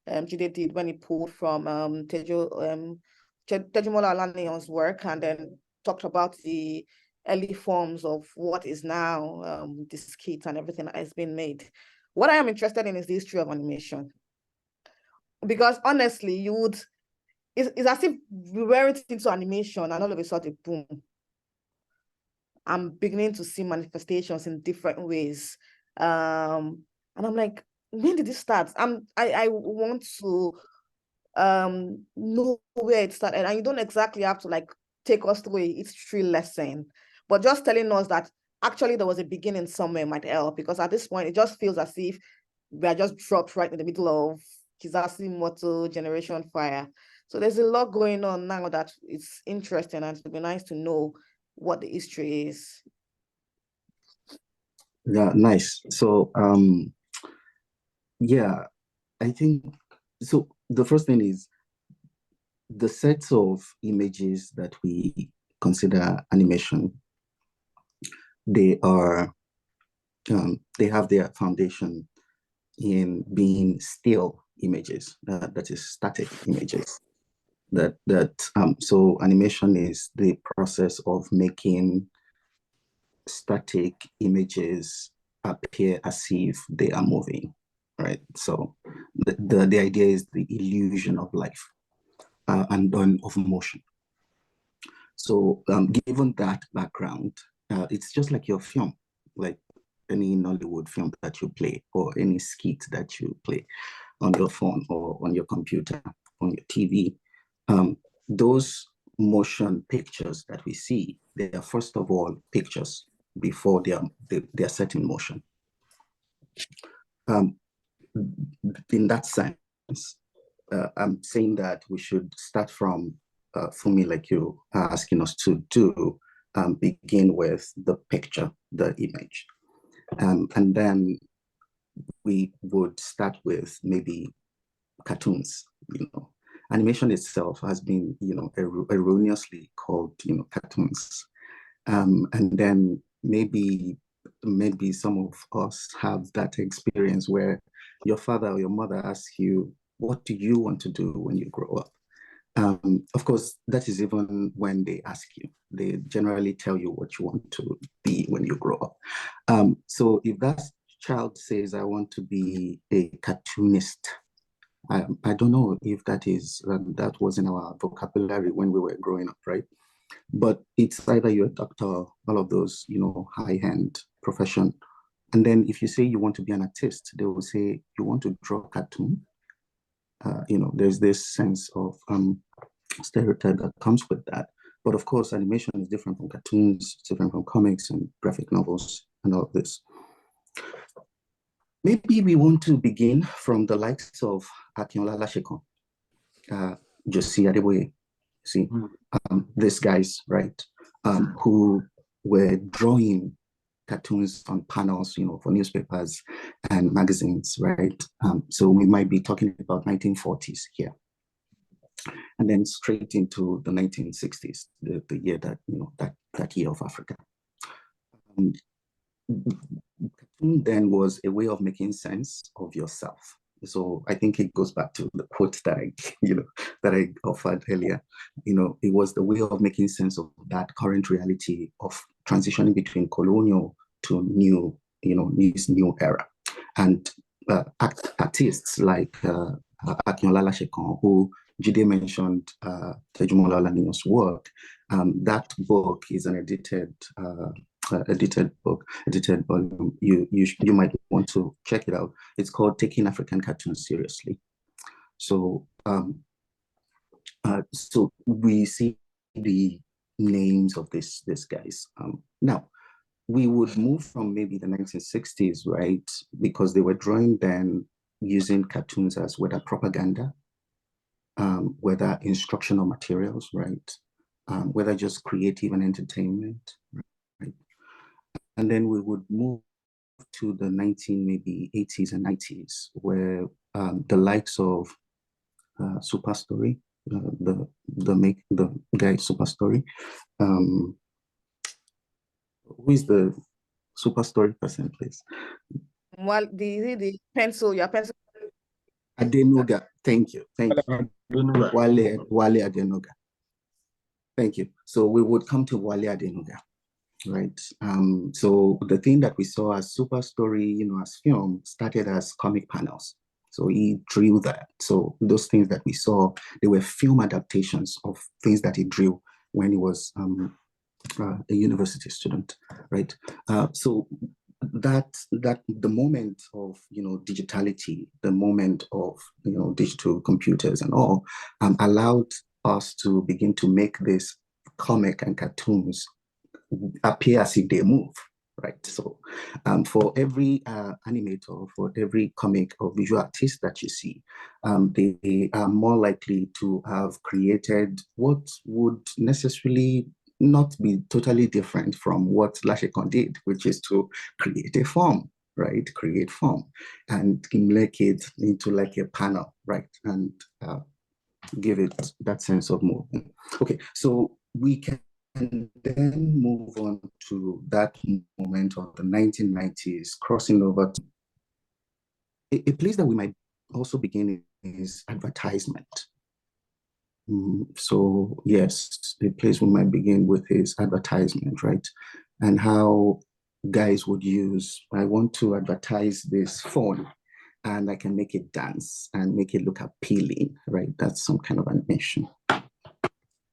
Jide did when he pulled from Tejumola Olaniyon's work and then talked about the early forms of what is now the skits and everything that has been made. What I am interested in is the history of animation. Because honestly, it's as if we weren't into animation and all of a sudden, boom. I'm beginning to see manifestations in different ways. And I'm like, when did this start? I want to know where it started. And you don't exactly have to like take us through a history lesson, but just telling us that actually there was a beginning somewhere might help, because at this point, it just feels as if we are just dropped right in the middle of Kizasi Moto Generation Fire. So there's a lot going on now that it's interesting, and it'd be nice to know what the history is. Yeah, nice. So yeah, I think so. The first thing is the sets of images that we consider animation. They have their foundation in being still images, that is static images. So animation is the process of making static images appear as if they are moving, right? So the idea is the illusion of life and of motion. So given that background, it's just like your film, like any Nollywood film that you play or any skit that you play on your phone or on your computer, on your TV. Those motion pictures that we see, they are first of all pictures before they are set in motion. In that sense, I'm saying that we should start from, Funmi, like you are asking us to do, begin with the picture, the image. And then we would start with maybe cartoons. Animation itself has been, erroneously called, cartoons. And then maybe some of us have that experience where your father or your mother asks you, what do you want to do when you grow up? Of course, that is even when they ask you. They generally tell you what you want to be when you grow up. So if that child says, I want to be a cartoonist, I don't know if that was in our vocabulary when we were growing up, right? But it's either you're a doctor, all of those, high-end profession. And then if you say you want to be an artist, they will say, you want to draw a cartoon? There's this sense of stereotype that comes with that. But of course, animation is different from cartoons, it's different from comics and graphic novels and all of this. Maybe we want to begin from the likes of Akinola Lasheko, Josie Adeboye, see, these guys, right, who were drawing cartoons on panels, for newspapers and magazines, right? So we might be talking about 1940s here. And then straight into the 1960s, the year that, that year of Africa. cartoon then was a way of making sense of yourself. So I think it goes back to the quote that I offered earlier. It was the way of making sense of that current reality of transitioning between colonial to new, this new era. And artists like Akinola Lasekon, who Jide mentioned, Tejumola Olaniyan's work. That book is an edited volume. You might want to check it out. It's called Taking African Cartoons Seriously. So so we see the names of these guys. Now we would move from maybe the 1960s, right? Because they were drawing then using cartoons as whether propaganda, whether instructional materials, right? Whether just creative and entertainment, right? And then we would move to the 80s and 90s, where the likes of Super Story, the guy Super Story, who is the Super Story person, please? Well, the pencil, your pencil. Adenoga, thank you. Wale Adenoga. Thank you. So we would come to Wale Adenoga, right? So the thing that we saw as Super Story, as film, started as comic panels. So he drew that. So those things that we saw, they were film adaptations of things that he drew when he was a university student, right? So that the moment of digitality, the moment of digital computers and all, allowed us to begin to make this comic and cartoons appear as if they move, right? So for every animator, for every comic or visual artist that you see, they are more likely to have created what would necessarily not be totally different from what Lasekon did, which is to create a form, right? Create form and make it into like a panel, right? And give it that sense of movement. Okay, so we can then move on to that moment of the 1990s, crossing over to a place that we might also begin is advertisement. So yes, the place we might begin with is advertisement, right? And how guys would use, I want to advertise this phone and I can make it dance and make it look appealing, right? That's some kind of animation.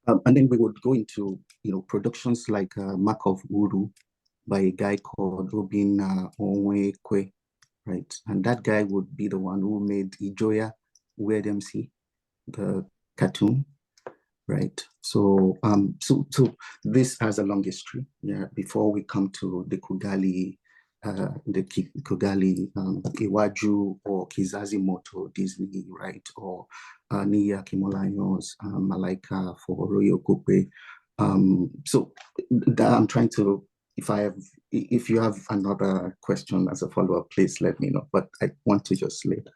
And then we would go into, productions like Mark of Uru by a guy called Robin Onwekwe, right? And that guy would be the one who made Ijoya Weird MC, the cartoon, right? So, so this has a long history. Yeah, before we come to the Kugali, Iwaju or Kizazi Moto Disney, right? Or Niya Kimolayos, Malaika for Royo Kupe. So that I'm trying to, if you have another question as a follow-up, please let me know. But I want to just lay that.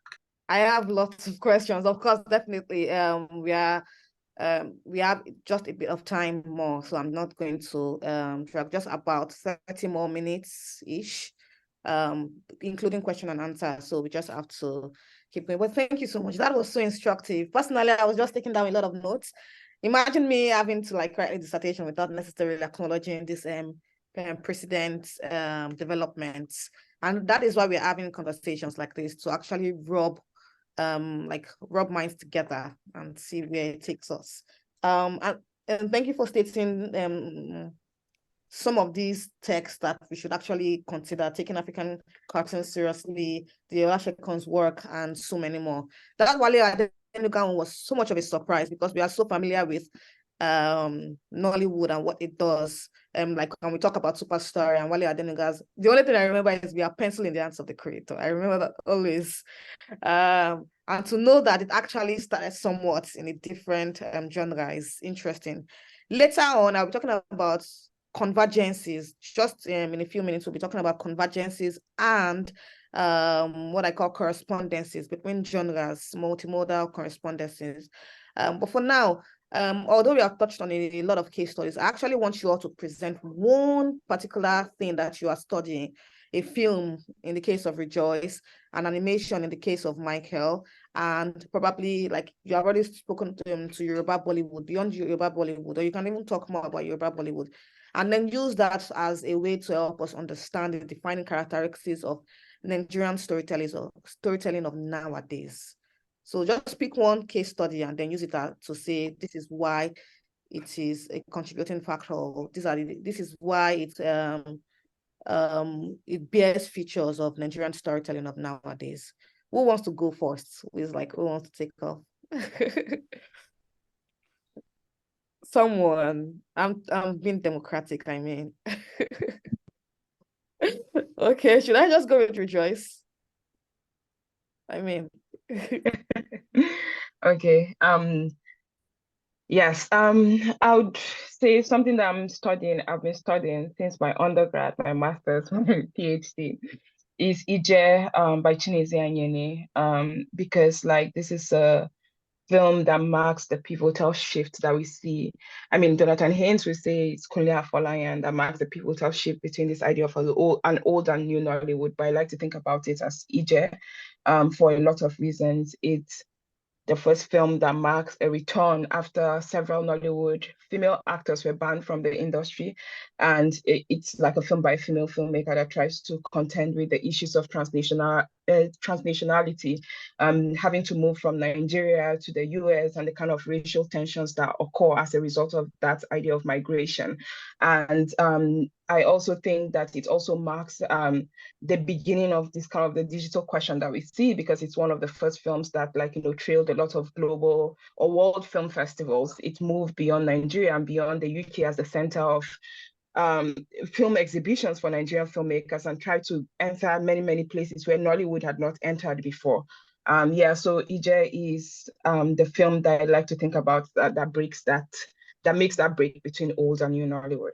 I have lots of questions, of course, definitely. We have just a bit of time more, so I'm not going to drag, just about 30 more minutes-ish, including question and answer. So we just have to keep going. But thank you so much. That was so instructive. Personally, I was just taking down a lot of notes. Imagine me having to write a dissertation without necessarily acknowledging this precedent developments. And that is why we're having conversations like this, to actually rub minds together and see where it takes us. And thank you for stating some of these texts that we should actually consider, taking African cartoons seriously, the Lasekon's work, and so many more. That Wale Adenuga was so much of a surprise because we are so familiar with Nollywood and what it does. Like when we talk about Superstar and Wale Adenuga's, the only thing I remember is we are pencil in the hands of the creator. I remember that always. And to know that it actually started somewhat in a different genre is interesting. Later on, I'll be talking about convergences. Just in a few minutes, we'll be talking about convergences and what I call correspondences between genres, multimodal correspondences. But for now, although we have touched on a lot of case studies, I actually want you all to present one particular thing that you are studying. a film in the case of Rejoice, an animation in the case of Michael, and probably like you have already spoken to Yoruba Bollywood, beyond Yoruba Bollywood, or you can even talk more about Yoruba Bollywood, and then use that as a way to help us understand the defining characteristics of Nigerian storytelling of nowadays. So just pick one case study and then use it to say this is why it is a contributing factor. This is why it bears features of Nigerian storytelling of nowadays. Who wants to go first? Who wants to take off? Someone. I'm being democratic, I mean. Okay, should I just go with Rejoice? I mean. Okay. Yes. I would say something that I've been studying since my undergrad, my master's, my PhD, is Ije by Chinese Anyene. Because like this is a film that marks the pivotal shift that we see. I mean, Jonathan Haynes will say it's Kunle Afolayan that marks the pivotal shift between this idea of an old and new Nollywood, but I like to think about it as Ije for a lot of reasons. It's the first film that marks a return after several Nollywood female actors were banned from the industry. And it's like a film by a female filmmaker that tries to contend with the issues of transnationality, having to move from Nigeria to the US and the kind of racial tensions that occur as a result of that idea of migration. And I also think that it also marks the beginning of this kind of the digital question that we see, because it's one of the first films that trailed a lot of global or world film festivals. It moved beyond Nigeria and beyond the UK as the center of film exhibitions for Nigerian filmmakers and tried to enter many, many places where Nollywood had not entered before. So Ije is the film that I like to think about that makes that break between old and new Nollywood.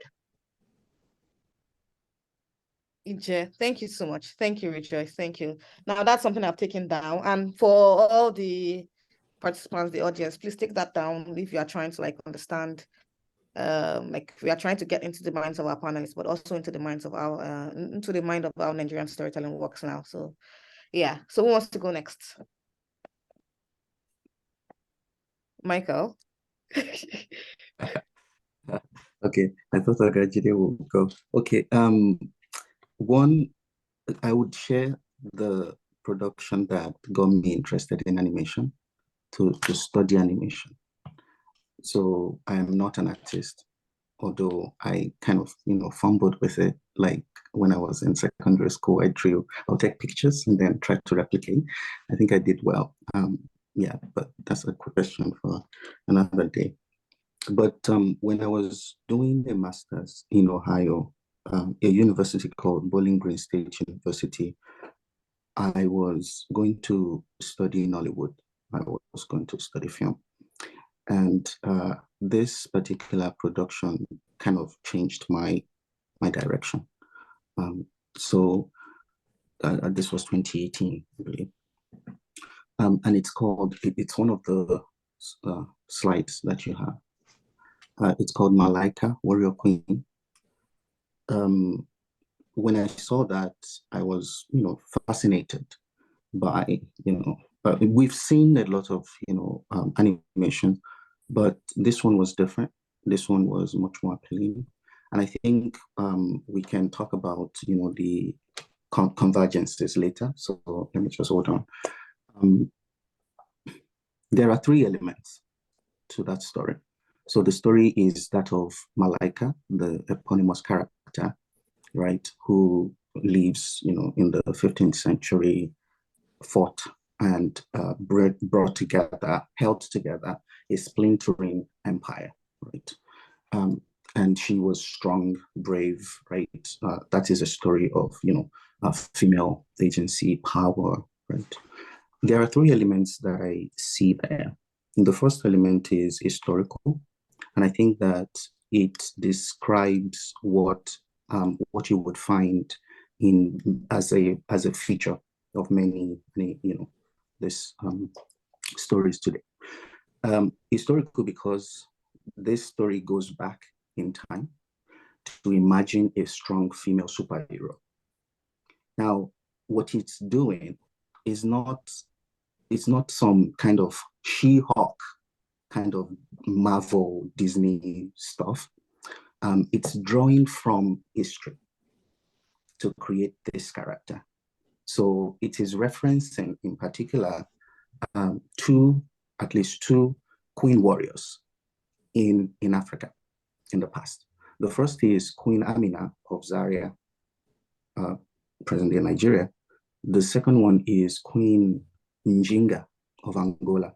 Ije, thank you so much. Thank you, Rejoice. Thank you. Now that's something I've taken down. And for all the participants, the audience, please take that down if you are trying to understand. We are trying to get into the minds of our panelists, but also into the mind of how Nigerian storytelling works now. So yeah. So who wants to go next? Michael. Okay, I thought Agajide would go. Okay, one, I would share the production that got me interested in animation, to study animation. So I am not an artist, although I kind of, fumbled with it. Like when I was in secondary school, I'll take pictures and then try to replicate. I think I did well. Yeah, but that's a question for another day. But when I was doing a master's in Ohio, a university called Bowling Green State University, I was going to study Nollywood. I was going to study film. And this particular production kind of changed my direction. So this was 2018, I believe. And it's one of the slides that you have. It's called Malaika, Warrior Queen. When I saw that, I was, fascinated by, we've seen a lot of, animation, but this one was different. This one was much more appealing. And I think we can talk about, the convergences later. So let me just hold on. There are three elements to that story. So the story is that of Malaika, the eponymous character, right, who lives, in the 15th century, fought and held together a splintering empire, right? And she was strong, brave, right? That is a story of, female agency, power, right? There are three elements that I see there. The first element is historical, and I think that it describes what you would find as a feature of many this stories today. Historical because this story goes back in time to imagine a strong female superhero, Now, what it's doing is it's not some kind of She-Hulk kind of Marvel Disney stuff. It's drawing from history to create this character. So it is referencing in particular at least two queen warriors in Africa in the past. The first is Queen Amina of Zaria, present-day Nigeria. The second one is Queen Njinga of Angola,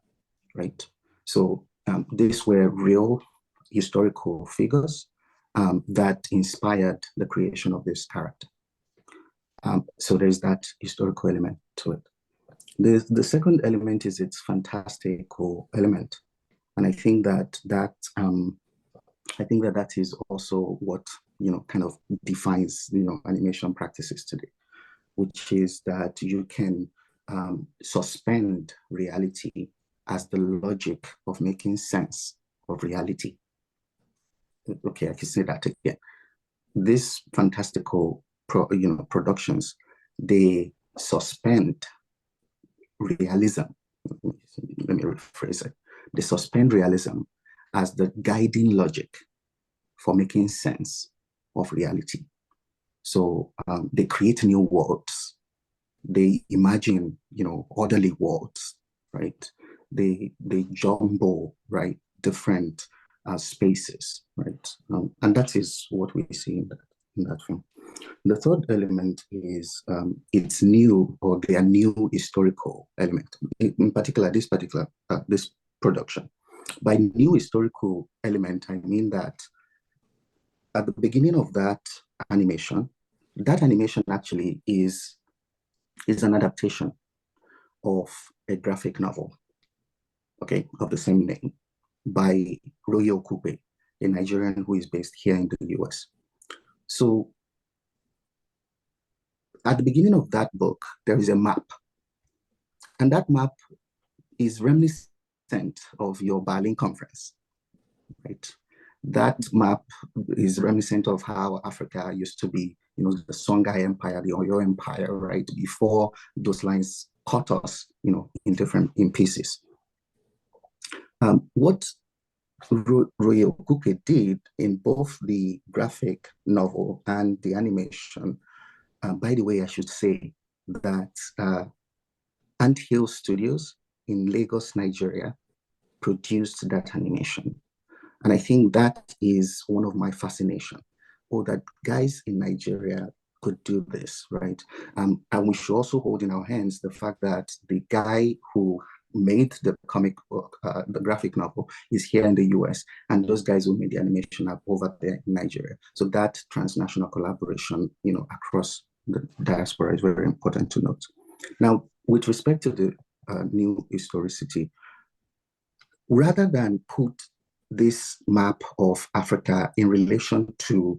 right? So these were real historical figures that inspired the creation of this character. So there's that historical element to it. The second element is its fantastical element, and I think that that is also what kind of defines animation practices today, which is that you can suspend reality as the logic of making sense of reality. Okay, I can say that again. These fantastical productions, they suspend realism. Let me rephrase it. They suspend realism as the guiding logic for making sense of reality. So they create new worlds. They imagine, orderly worlds, right? They jumble, right, different spaces, right? And that is what we see in that film. The third element is its new, or their new historical element. In particular, this production. By new historical element, I mean that at the beginning of that animation actually is an adaptation of a graphic novel, okay, of the same name, by Royo Okupe, a Nigerian who is based here in the US. So at the beginning of that book, there is a map. And that map is reminiscent of your Berlin Conference, right? That map is reminiscent of how Africa used to be, the Songhai Empire, the Oyo Empire, right? Before those lines cut us, in pieces. What Royo Okupe did in both the graphic novel and the animation, by the way, I should say that Ant Hill Studios in Lagos, Nigeria, produced that animation. And I think that is one of my fascination. Oh, that guys in Nigeria could do this, right? And we should also hold in our hands the fact that the guy who made the comic book, the graphic novel, is here in the US, and those guys who made the animation are over there in Nigeria. So that transnational collaboration, across the diaspora is very important to note. Now, with respect to the new historicity, rather than put this map of Africa in relation to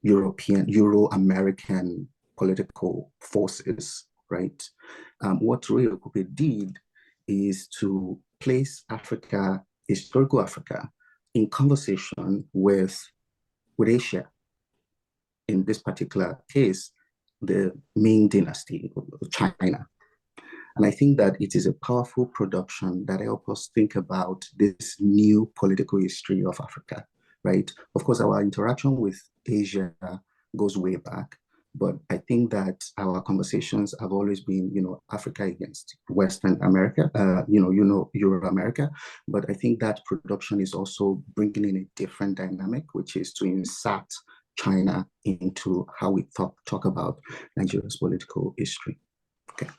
Euro-American political forces, right? What Royo Okupe did is to place Africa, historical Africa, in conversation with Asia. In this particular case, the Ming Dynasty of China. And I think that it is a powerful production that helps us think about this new political history of Africa, right? Of course, our interaction with Asia goes way back, but I think that our conversations have always been, Africa against Western America, Euro-America. But I think that production is also bringing in a different dynamic, which is to insert China into how we talk about Nigeria's political history. Okay.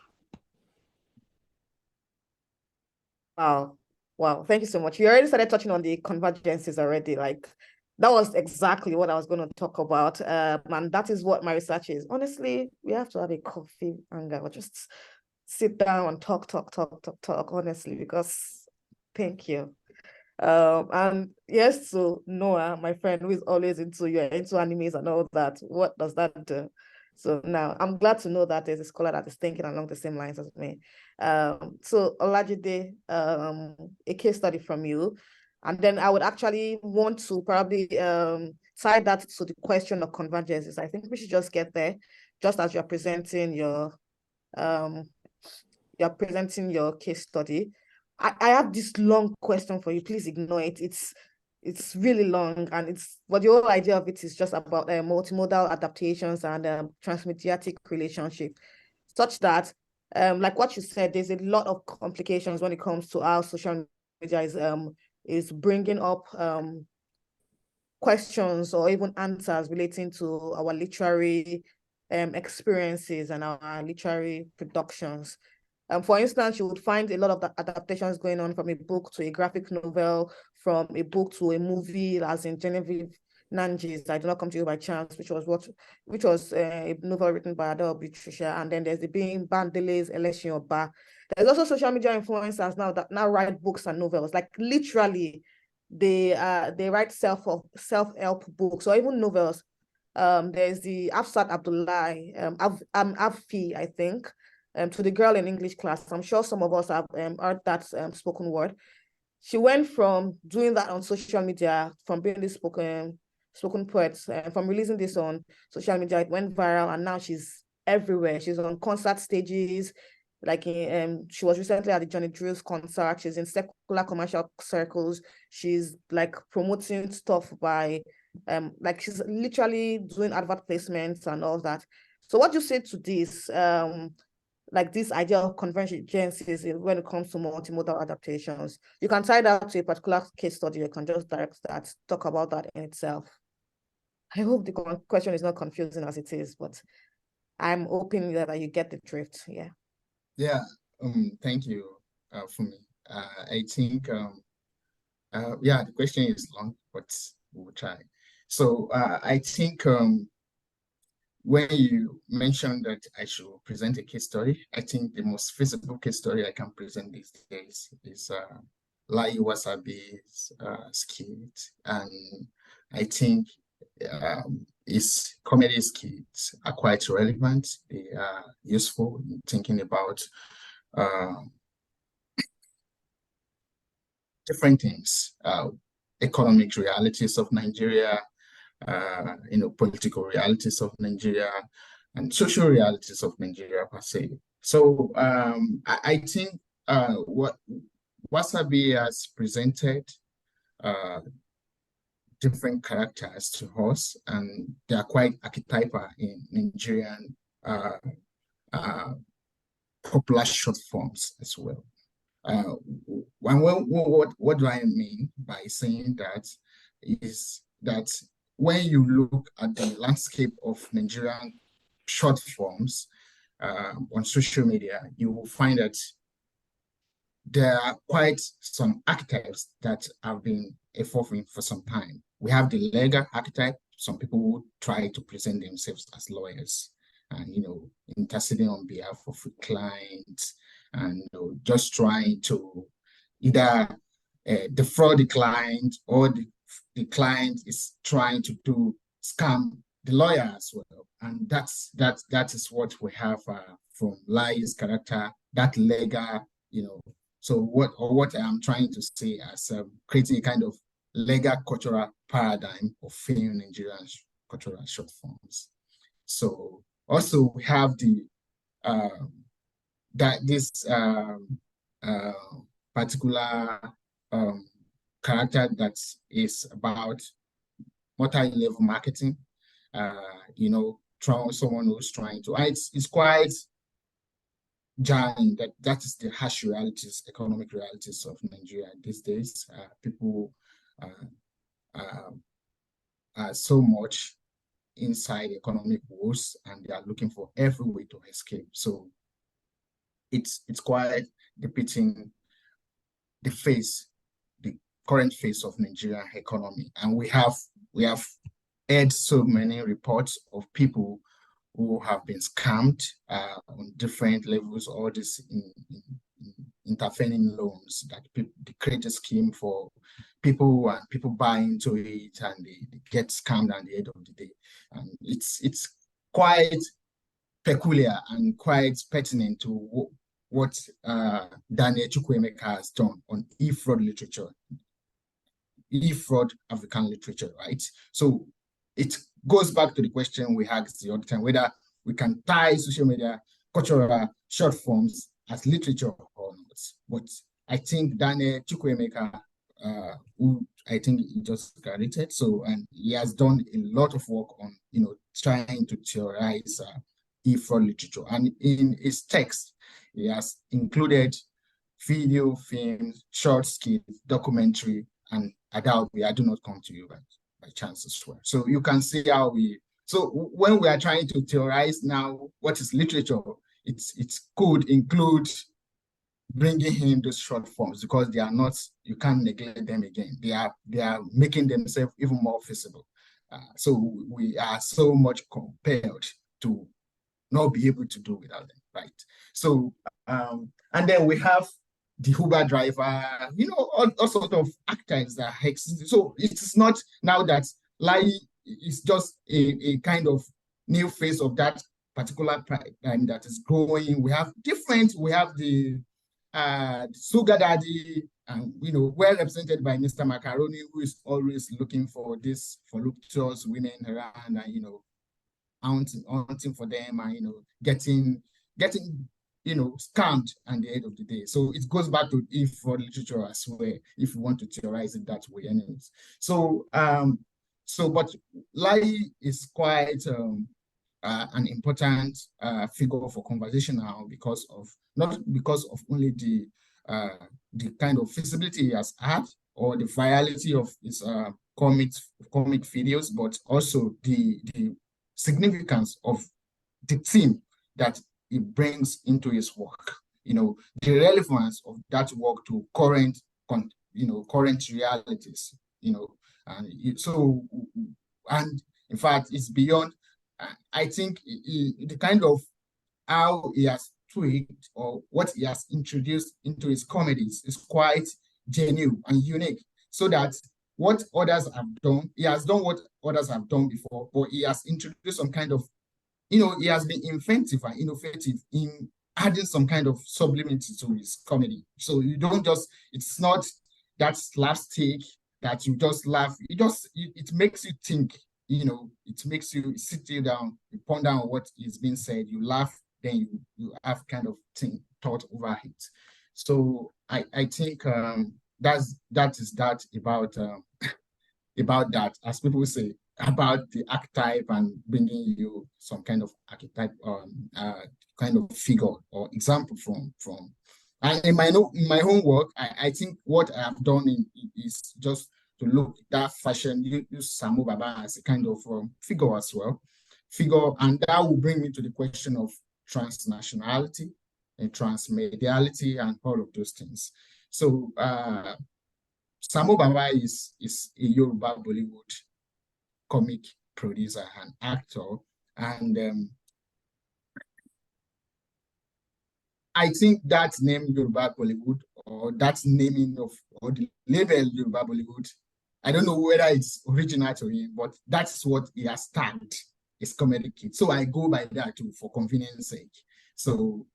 Wow. Thank you so much. You already started touching on the convergences already. Like, that was exactly what I was going to talk about. And that is what my research is. Honestly, we have to have a coffee and or just sit down and talk, honestly, because thank you. And yes, so Noah, my friend, who is always into animes and all that, what does that do? So now I'm glad to know that there's a scholar that is thinking along the same lines as me. So Olajide, a case study from you, and then I would actually want to probably tie that to the question of convergences. I think we should just get there. just as you're presenting your case study. I have this long question for you. Please ignore it. It's really long, and but the whole idea of it is just about multimodal adaptations and transmediatic relationship, such that like what you said, there's a lot of complications when it comes to how social media is bringing up questions or even answers relating to our literary experiences and our literary productions. For instance, you would find a lot of the adaptations going on from a book to a graphic novel, from a book to a movie, as in Genevieve Nanji's I Do Not Come to You by Chance, which was a novel written by Adele Patricia. And then there's the being Bandele's Election Oba. There's also social media influencers now that now write books and novels, like literally they write self-help books or even novels. There's the Afsat Abdullahi, Afi, I think, to the girl in English class. I'm sure some of us have heard that spoken word. She went from doing that on social media, from being this spoken poet, from releasing this on social media, it went viral, and now she's everywhere. She's on concert stages, like she was recently at the Johnny Drill's concert. She's in secular commercial circles. She's like promoting stuff by like she's literally doing advert placements and all that. So what do you say to this like this idea of convergences when it comes to multimodal adaptations? You can tie that to a particular case study. You can just direct that, talk about that in itself. I hope the question is not confusing as it is, but I'm hoping that you get the drift. Yeah. Yeah. Thank you, Funmi. I think yeah, the question is long, but we'll try. So I think when you mentioned that I should present a case study, I think the most feasible case story I can present these days is Lai Wasabi's skit. And I think his comedy skits are quite relevant. They are useful in thinking about different things, economic realities of Nigeria, political realities of Nigeria, and social realities of Nigeria per se. So I think what Wasabi has presented different characters to us, and they are quite archetypal in Nigerian popular short forms as well. What do I mean by saying that is that when you look at the landscape of Nigerian short forms on social media, you will find that there are quite some archetypes that have been evolving for some time. We have the legal archetype, some people who try to present themselves as lawyers and, interceding on behalf of a client and just trying to either defraud the client, or the client is trying to scam the lawyer as well. And that is what we have from Lai's character, that legal, So what I'm trying to say as creating a kind of legal cultural paradigm of film Nigerian cultural short forms. So also we have the this particular character that is about multi-level marketing. Someone who's trying to. It's quite jarring that is the harsh realities, economic realities of Nigeria these days. People are so much inside economic woes, and they are looking for every way to escape. So it's quite depicting the current phase of Nigerian economy. And we have heard so many reports of people who have been scammed on different levels, all this intervening loans that they create a scheme for people, and people buy into it, and they get scammed at the end of the day. And it's quite peculiar and quite pertinent to what Daniel Chukwuemeka has done on e-fraud literature, e-fraud African literature, right? So it goes back to the question we had the other time, whether we can tie social media, cultural short forms as literature or not. But I think Daniel Chukwuemeka, who I think he just graduated, so, and he has done a lot of work on, trying to theorize Afro literature. And in his text, he has included video, films, short skits, documentary, and adult. I do not come to you by chance as well. So you can see how so when we are trying to theorize now what is literature, it could include bringing in those short forms, because they are not, you can't neglect them again. They are making themselves even more visible. So we are so much compelled to not be able to do without them, right? So, and then we have the Uber driver, all sorts of archetypes that exist. So it's not now that Lai is just a kind of new face of that particular paradigm that is growing. We have the sugar daddy, and well represented by Mr. Macaroni, who is always looking for this voluptuous women around, and hunting for them, and getting scammed at the end of the day. So it goes back to Afro literature as well, if you want to theorize it that way, anyways. So but Lai is quite an important figure for conversation now, not because of only the kind of visibility he has had or the virality of his comic videos, but also the significance of the theme that he brings into his work. The relevance of that work to current realities. And in fact, it's beyond. I think the kind of how he has tweaked or what he has introduced into his comedies is quite genuine and unique, so that what others have done, he has done what others have done before, but he has introduced some kind of, he has been inventive and innovative in adding some kind of sublimity to his comedy. So you don't just, it's not that slapstick that you just laugh. It makes you think, it makes you sit you down, you ponder on what is being said, you laugh, then you have kind of thought over it. So I think that is about about that, as people say, about the archetype and bringing you some kind of archetype, kind of figure or example from. And in my own work, I think what I have done is just to look at that fashion, use Samu Baba as a kind of figure as well. And that will bring me to the question of transnationality and transmediality and all of those things. So Samu Baba is a Yoruba Bollywood comic producer and actor, and I think that name Yoruba Bollywood, or that naming of, or the label Yoruba Bollywood, I don't know whether it's original to him, but that's what he has tagged his comedy kit. So I go by that too, for convenience sake. So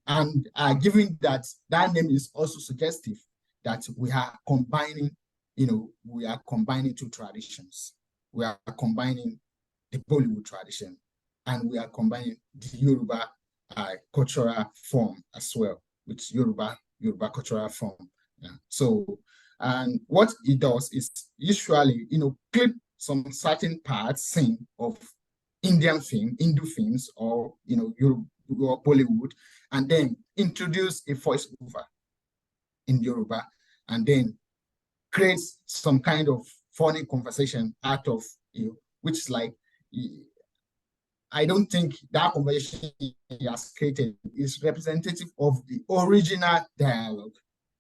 and given that name is also suggestive that we are combining, two traditions. We are combining the Bollywood tradition, and we are combining the Yoruba cultural form as well, with Yoruba cultural form. Yeah. So, and what he does is usually, clip some certain parts, scene of Indian film, Hindu films, or Yoruba or Bollywood, and then introduce a voiceover in Yoruba, and then creates some kind of funny conversation out of which is like, I don't think that conversation he has created is representative of the original dialogue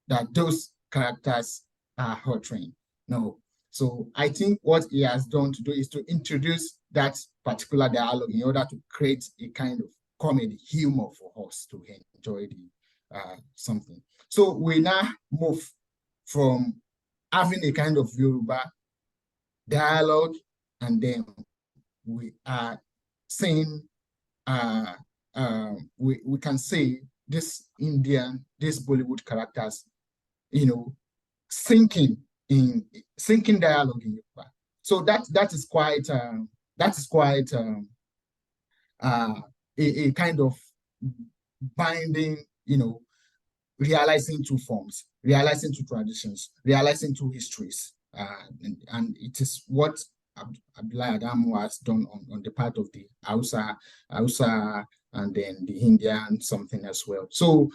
that those characters are uttering. No. So I think what he has done to do is to introduce that particular dialogue in order to create a kind of comedy humor for us to enjoy the something. So we now move from having a kind of Yoruba dialogue, and then we are saying, we can say this Bollywood characters, sinking dialogue in Yoruba. So that is quite a kind of binding, realizing two forms, realizing two traditions, realizing two histories. And it is what Abdullahi Adamu has done on the part of the Hausa, and then the Indian something as well. So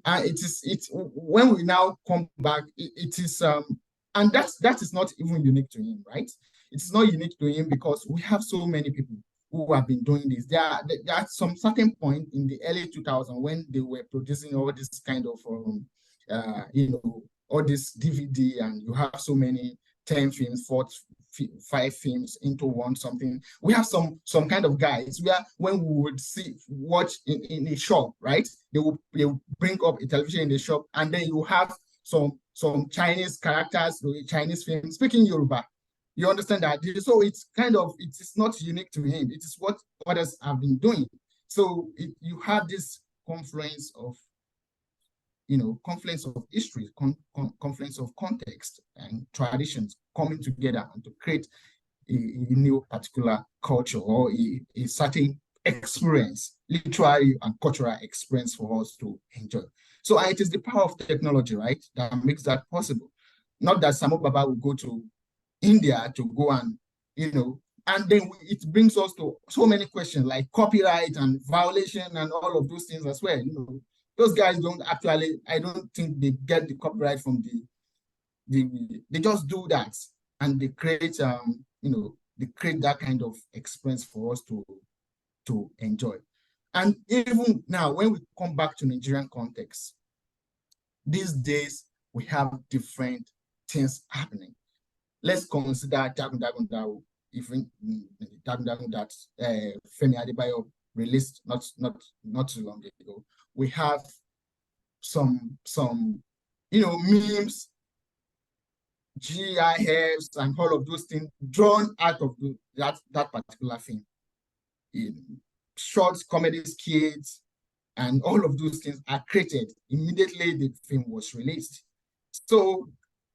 it's when we now come back, it is and that is not even unique to him, right? It's not unique to him because we have so many people who have been doing this. There are some certain point in the early 2000s when they were producing all this kind of all this DVD, and you have so many 10 films, 5 films into one something. We have some kind of guys where when we would watch in a shop, right? They will bring up a television in the shop, and then you have some Chinese characters, Chinese films speaking Yoruba. You understand that? So it's it's not unique to him. It is what others have been doing. So you have this confluence of history, confluence of context and traditions coming together and to create a new particular culture or a certain experience, literary and cultural experience for us to enjoy. So it is the power of technology, right, that makes that possible. Not that Samo Baba will go to India to go and, and then it brings us to so many questions like copyright and violation and all of those things as well. Those guys don't actually, I don't think they get the copyright from they just do that and they create, they create that kind of experience for us to enjoy. And even now, when we come back to Nigerian context, these days we have different things happening. Let's consider Dagundagun even Dagundagun that Femi Adebayo released not too long ago. We have some memes, GIFs, and all of those things drawn out of that particular thing. Short comedy skits and all of those things are created immediately the film was released. So,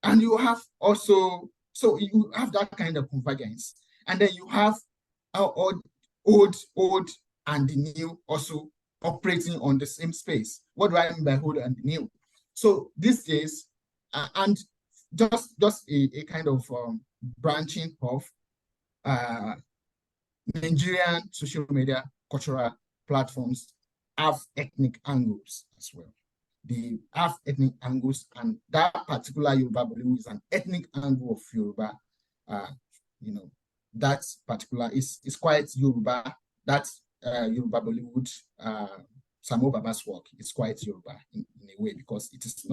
and you have also, so you have that kind of convergence, and then you have old and the new also operating on the same space. What do I mean by old and the new? So these days, and just a kind of branching of Nigerian social media cultural platforms have ethnic angles as well. They have ethnic angles, and that particular Yoruba Bollywood is an ethnic angle of Yoruba. That particular is quite Yoruba. That's Yoruba Bollywood. Samo Baba's work is quite Yoruba in a way because it's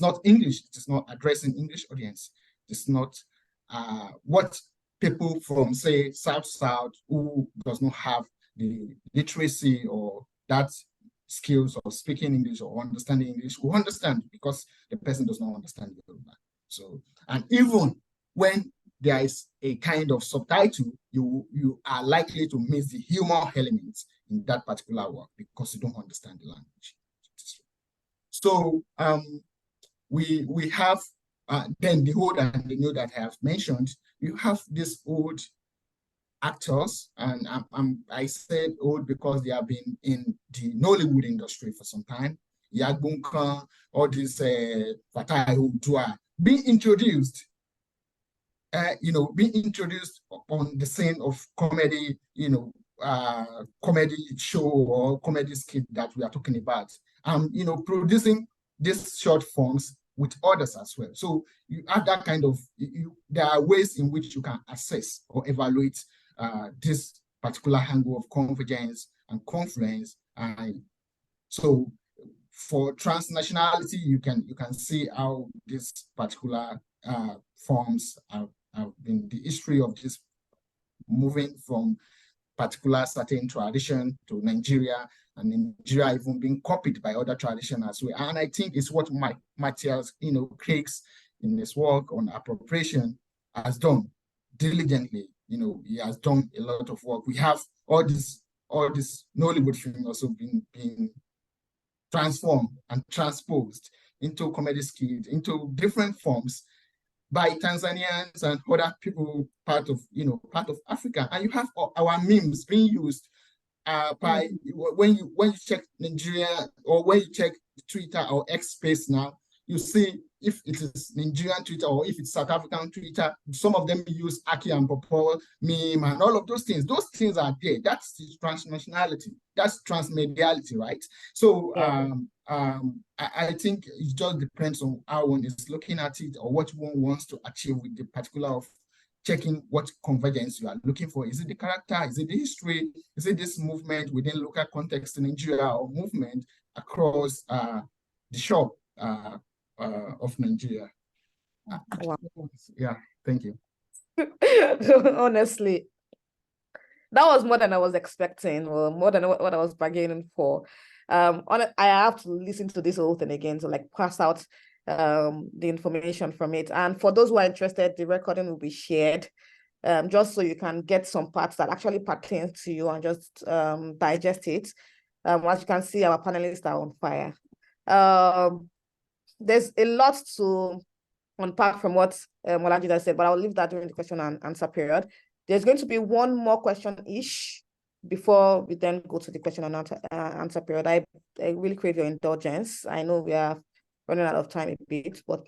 not English. It is not addressing English audience. It's not what people from say South who does not have the literacy or that skills of speaking English or understanding English will understand because the person does not understand Yoruba. So, and even when there is a kind of subtitle, you are likely to miss the humor elements in that particular work because you don't understand the language. So we have then the old and the new that I have mentioned. You have these old actors, and I said old because they have been in the Nollywood industry for some time. Yagbunka, all these Fatai Udua, being introduced on the scene of comedy, comedy show or comedy skit that we are talking about. Producing these short forms with others as well. So you have that kind of, there are ways in which you can assess or evaluate this particular angle of convergence and confluence. And so for transnationality, you can see how this particular forms have been the history of this moving from particular certain tradition to Nigeria, and Nigeria even being copied by other traditions as well. And I think it's what Matthias, Craig's in his work on appropriation has done diligently. He has done a lot of work. We have all this Nollywood film also being transformed and transposed into comedy skits, into different forms, by Tanzanians and other people part of Africa, and you have our memes being used by when you check Nigeria, or when you check Twitter or X space now, you see if it is Nigerian Twitter or if it's South African Twitter. Some of them use Aki and Popo meme and all of those things. Those things are there. That's transnationality. That's transmediality, right? So I think it just depends on how one is looking at it or what one wants to achieve with the particular of checking what convergence you are looking for. Is it the character? Is it the history? Is it this movement within local context in Nigeria, or movement across the shop of Nigeria? Wow. Yeah, thank you. Honestly, that was more than I was expecting, or more than what I was bargaining for. I have to listen to this whole thing again to like pass out the information from it. And for those who are interested, the recording will be shared, just so you can get some parts that actually pertain to you and just digest it. As you can see, our panelists are on fire. There's a lot to unpack from what Olajide said, but I'll leave that during the question and answer period. There's going to be one more question-ish before we then go to the question and answer period. I really crave your indulgence. I know we are running out of time a bit, but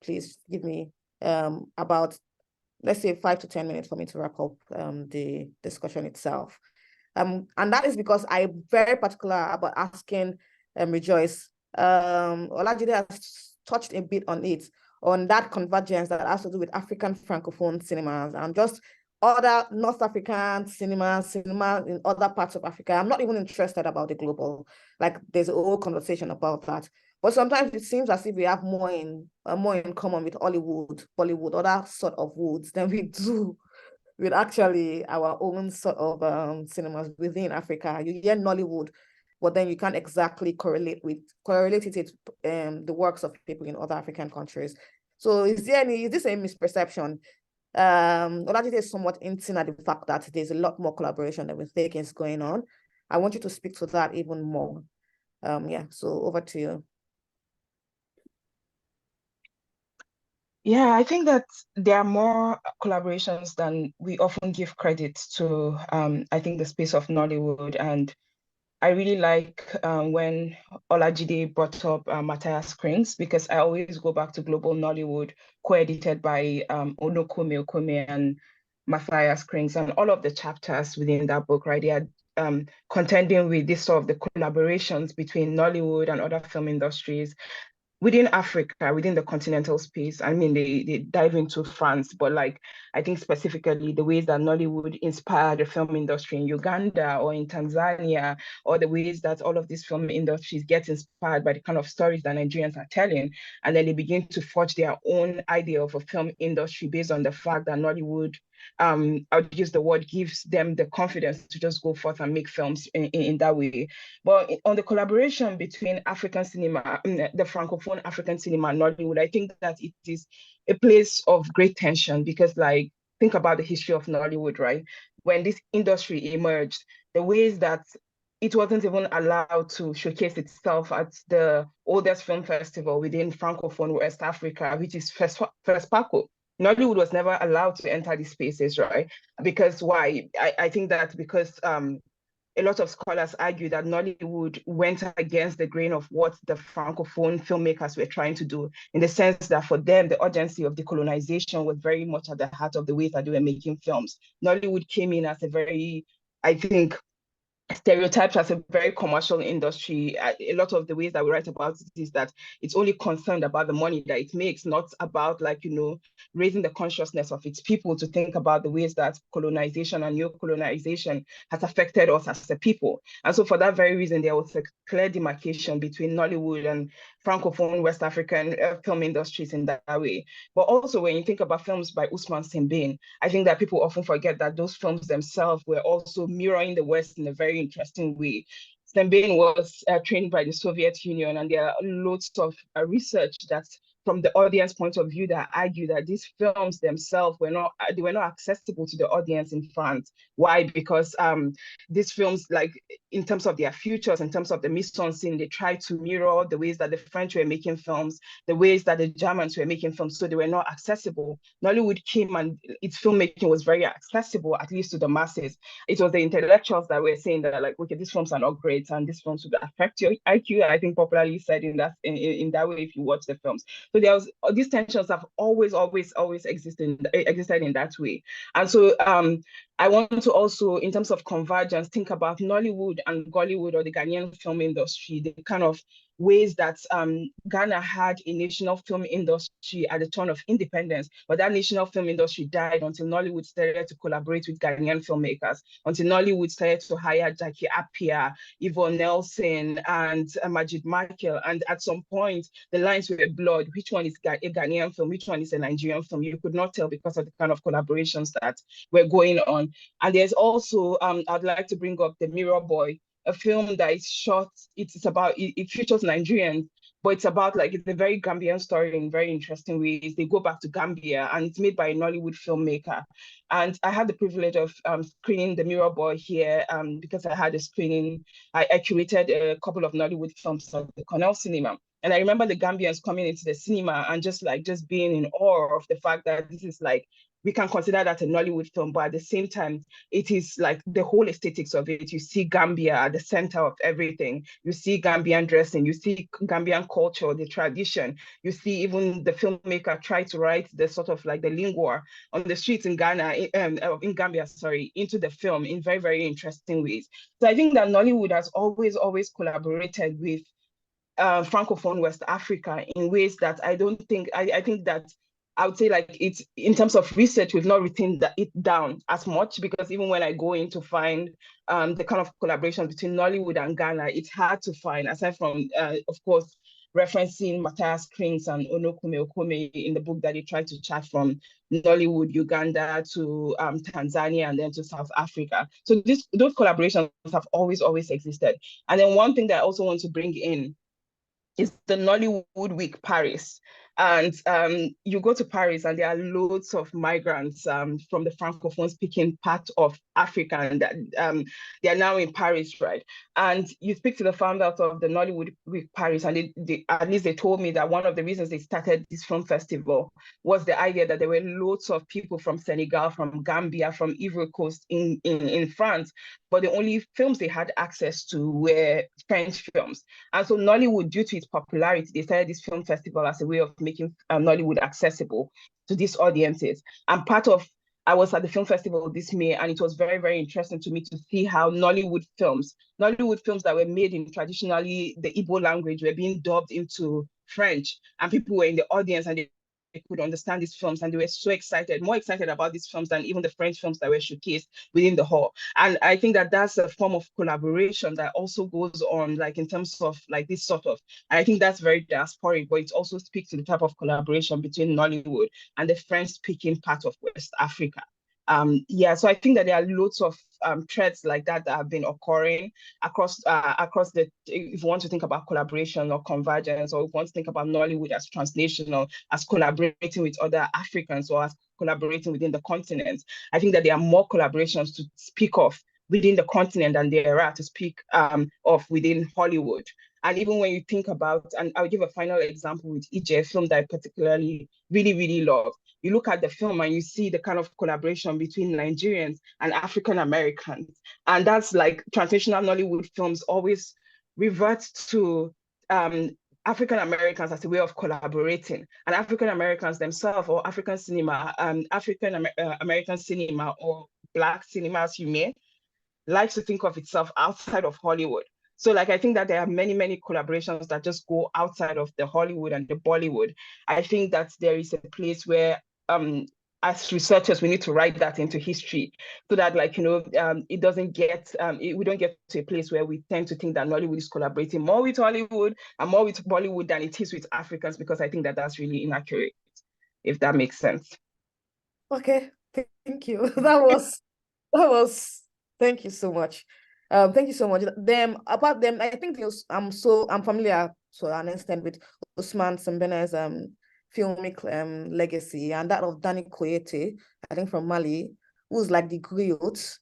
please give me about, let's say, 5 to 10 minutes for me to wrap up the discussion itself. And that is because I'm very particular about asking Rejoice. Olajide has touched a bit on it, on that convergence that has to do with African Francophone cinemas and just other North African cinemas in other parts of Africa. I'm not even interested about the global, like there's a whole conversation about that. But sometimes it seems as if we have more in common with Hollywood, Bollywood, other sort of woods than we do with actually our own sort of cinemas within Africa. You hear Nollywood, but then you can't exactly correlate it to the works of people in other African countries. So is this a misperception? Olajide is somewhat hinting at the fact that there's a lot more collaboration that we think is going on. I want you to speak to that even more. Yeah, so over to you. Yeah, I think that there are more collaborations than we often give credit to. I think the space of Nollywood, and I really like when Olajide brought up Matthias Krings, because I always go back to Global Nollywood, co-edited by Onokome Okome and Matthias Krings, and all of the chapters within that book, right? They are contending with this sort of the collaborations between Nollywood and other film industries within Africa, within the continental space. I mean, they dive into France, but like, I think specifically the ways that Nollywood inspired the film industry in Uganda or in Tanzania, or the ways that all of these film industries get inspired by the kind of stories that Nigerians are telling. And then they begin to forge their own idea of a film industry based on the fact that Nollywood, I would use the word, gives them the confidence to just go forth and make films in that way. But on the collaboration between African cinema, the Francophone African cinema and Nollywood, I think that it is a place of great tension, because like, think about the history of Nollywood, right? When this industry emerged, the ways that it wasn't even allowed to showcase itself at the oldest film festival within Francophone West Africa, which is FESPACO. Nollywood was never allowed to enter these spaces, right? Because why? I think that because a lot of scholars argue that Nollywood went against the grain of what the Francophone filmmakers were trying to do, in the sense that for them, the urgency of decolonization was very much at the heart of the way that they were making films. Nollywood came in as a very, I think, stereotyped as a very commercial industry. A lot of the ways that we write about it is that it's only concerned about the money that it makes, not about, like, you know, raising the consciousness of its people to think about the ways that colonization and neo-colonization has affected us as a people. And so for that very reason, there was a clear demarcation between Nollywood and Francophone West African film industries in that way. But also when you think about films by Usman Sembène, I think that people often forget that those films themselves were also mirroring the West in a very interesting way. Sembène was trained by the Soviet Union, and there are loads of research that from the audience point of view that argue that these films themselves were not accessible to the audience in France. Why? Because these films, like in terms of their futures, in terms of the mise-en-scene, they tried to mirror the ways that the French were making films, the ways that the Germans were making films, so they were not accessible. Nollywood came and its filmmaking was very accessible, at least to the masses. It was the intellectuals that were saying that, like, okay, these films are not great and these films would affect your IQ. I think popularly said in that way if you watch the films. So there was these tensions have always existed in that way. And so I want to also, in terms of convergence, think about Nollywood and Bollywood, or the Ghanaian film industry, the kind of ways that Ghana had a national film industry at the turn of independence, but that national film industry died until Nollywood started to collaborate with Ghanaian filmmakers, until Nollywood started to hire Jackie Appiah, Yvonne Nelson, and Majid Michael. And at some point, the lines were blurred. Which one is a Ghanaian film? Which one is a Nigerian film? You could not tell because of the kind of collaborations that were going on. And there's also, I'd like to bring up The Mirror Boy, a film that is short. It's about, it features Nigerians, but it's about, like, it's a very Gambian story in very interesting ways. They go back to Gambia, and it's made by a Nollywood filmmaker. And I had the privilege of screening The Mirror Boy here because I had a screening. I curated a couple of Nollywood films at the Cornell Cinema. And I remember the Gambians coming into the cinema and just being in awe of the fact that this is, like, we can consider that a Nollywood film, but at the same time, it is like the whole aesthetics of it. You see Gambia at the center of everything. You see Gambian dressing, you see Gambian culture, the tradition. You see even the filmmaker try to write the sort of like the lingua on the streets in Ghana, in Gambia, sorry, into the film in very, very interesting ways. So I think that Nollywood has always collaborated with Francophone West Africa in ways that I think that I would say, like, it's in terms of research, we've not written it down as much, because even when I go in to find the kind of collaboration between Nollywood and Ghana, it's hard to find, aside from, of course, referencing Matthias Krings and Onokume Okome in the book that they tried to chart from Nollywood, Uganda to Tanzania, and then to South Africa. So those collaborations have always existed. And then one thing that I also want to bring in is the Nollywood Week Paris. And you go to Paris and there are loads of migrants from the Francophone speaking part of Africa, and they are now in Paris, right? And you speak to the founders of the Nollywood Week Paris, and they at least they told me that one of the reasons they started this film festival was the idea that there were loads of people from Senegal, from Gambia, from Ivory Coast in France, but the only films they had access to were French films. And so Nollywood, due to its popularity, they started this film festival as a way of making Nollywood accessible to these audiences. And I was at the film festival this May, and it was very, very interesting to me to see how Nollywood films that were made in traditionally the Igbo language were being dubbed into French, and people were in the audience and they could understand these films, and they were so excited, more excited about these films than even the French films that were showcased within the hall. And I think that that's a form of collaboration that also goes on, like, in terms of like this sort of, and I think that's very diasporic, but it also speaks to the type of collaboration between Nollywood and the French-speaking part of West Africa. So I think that there are loads of threads like that have been occurring across the, if you want to think about collaboration or convergence, or if you want to think about Nollywood as transnational, as collaborating with other Africans, or as collaborating within the continent. I think that there are more collaborations to speak of within the continent than there are to speak of within Hollywood. And even when you think about, and I'll give a final example with Ije, a film that I particularly really, really love. You look at the film and you see the kind of collaboration between Nigerians and African Americans. And that's like transnational Nollywood films always revert to African Americans as a way of collaborating. And African Americans themselves, or African cinema, American cinema, or Black cinema, as you may, likes to think of itself outside of Hollywood. So, like, I think that there are many, many collaborations that just go outside of the Hollywood and the Bollywood. I think that there is a place where, as researchers, we need to write that into history, so that, like, it doesn't get, we don't get to a place where we tend to think that Nollywood is collaborating more with Hollywood and more with Bollywood than it is with Africans, because I think that that's really inaccurate, if that makes sense. Okay, thank you. That was. Thank you so much. Thank you so much. About them, I think I'm familiar to an extent with Usman Sembene's filmic legacy, and that of Danny Koyete, I think from Mali, who's like the griot,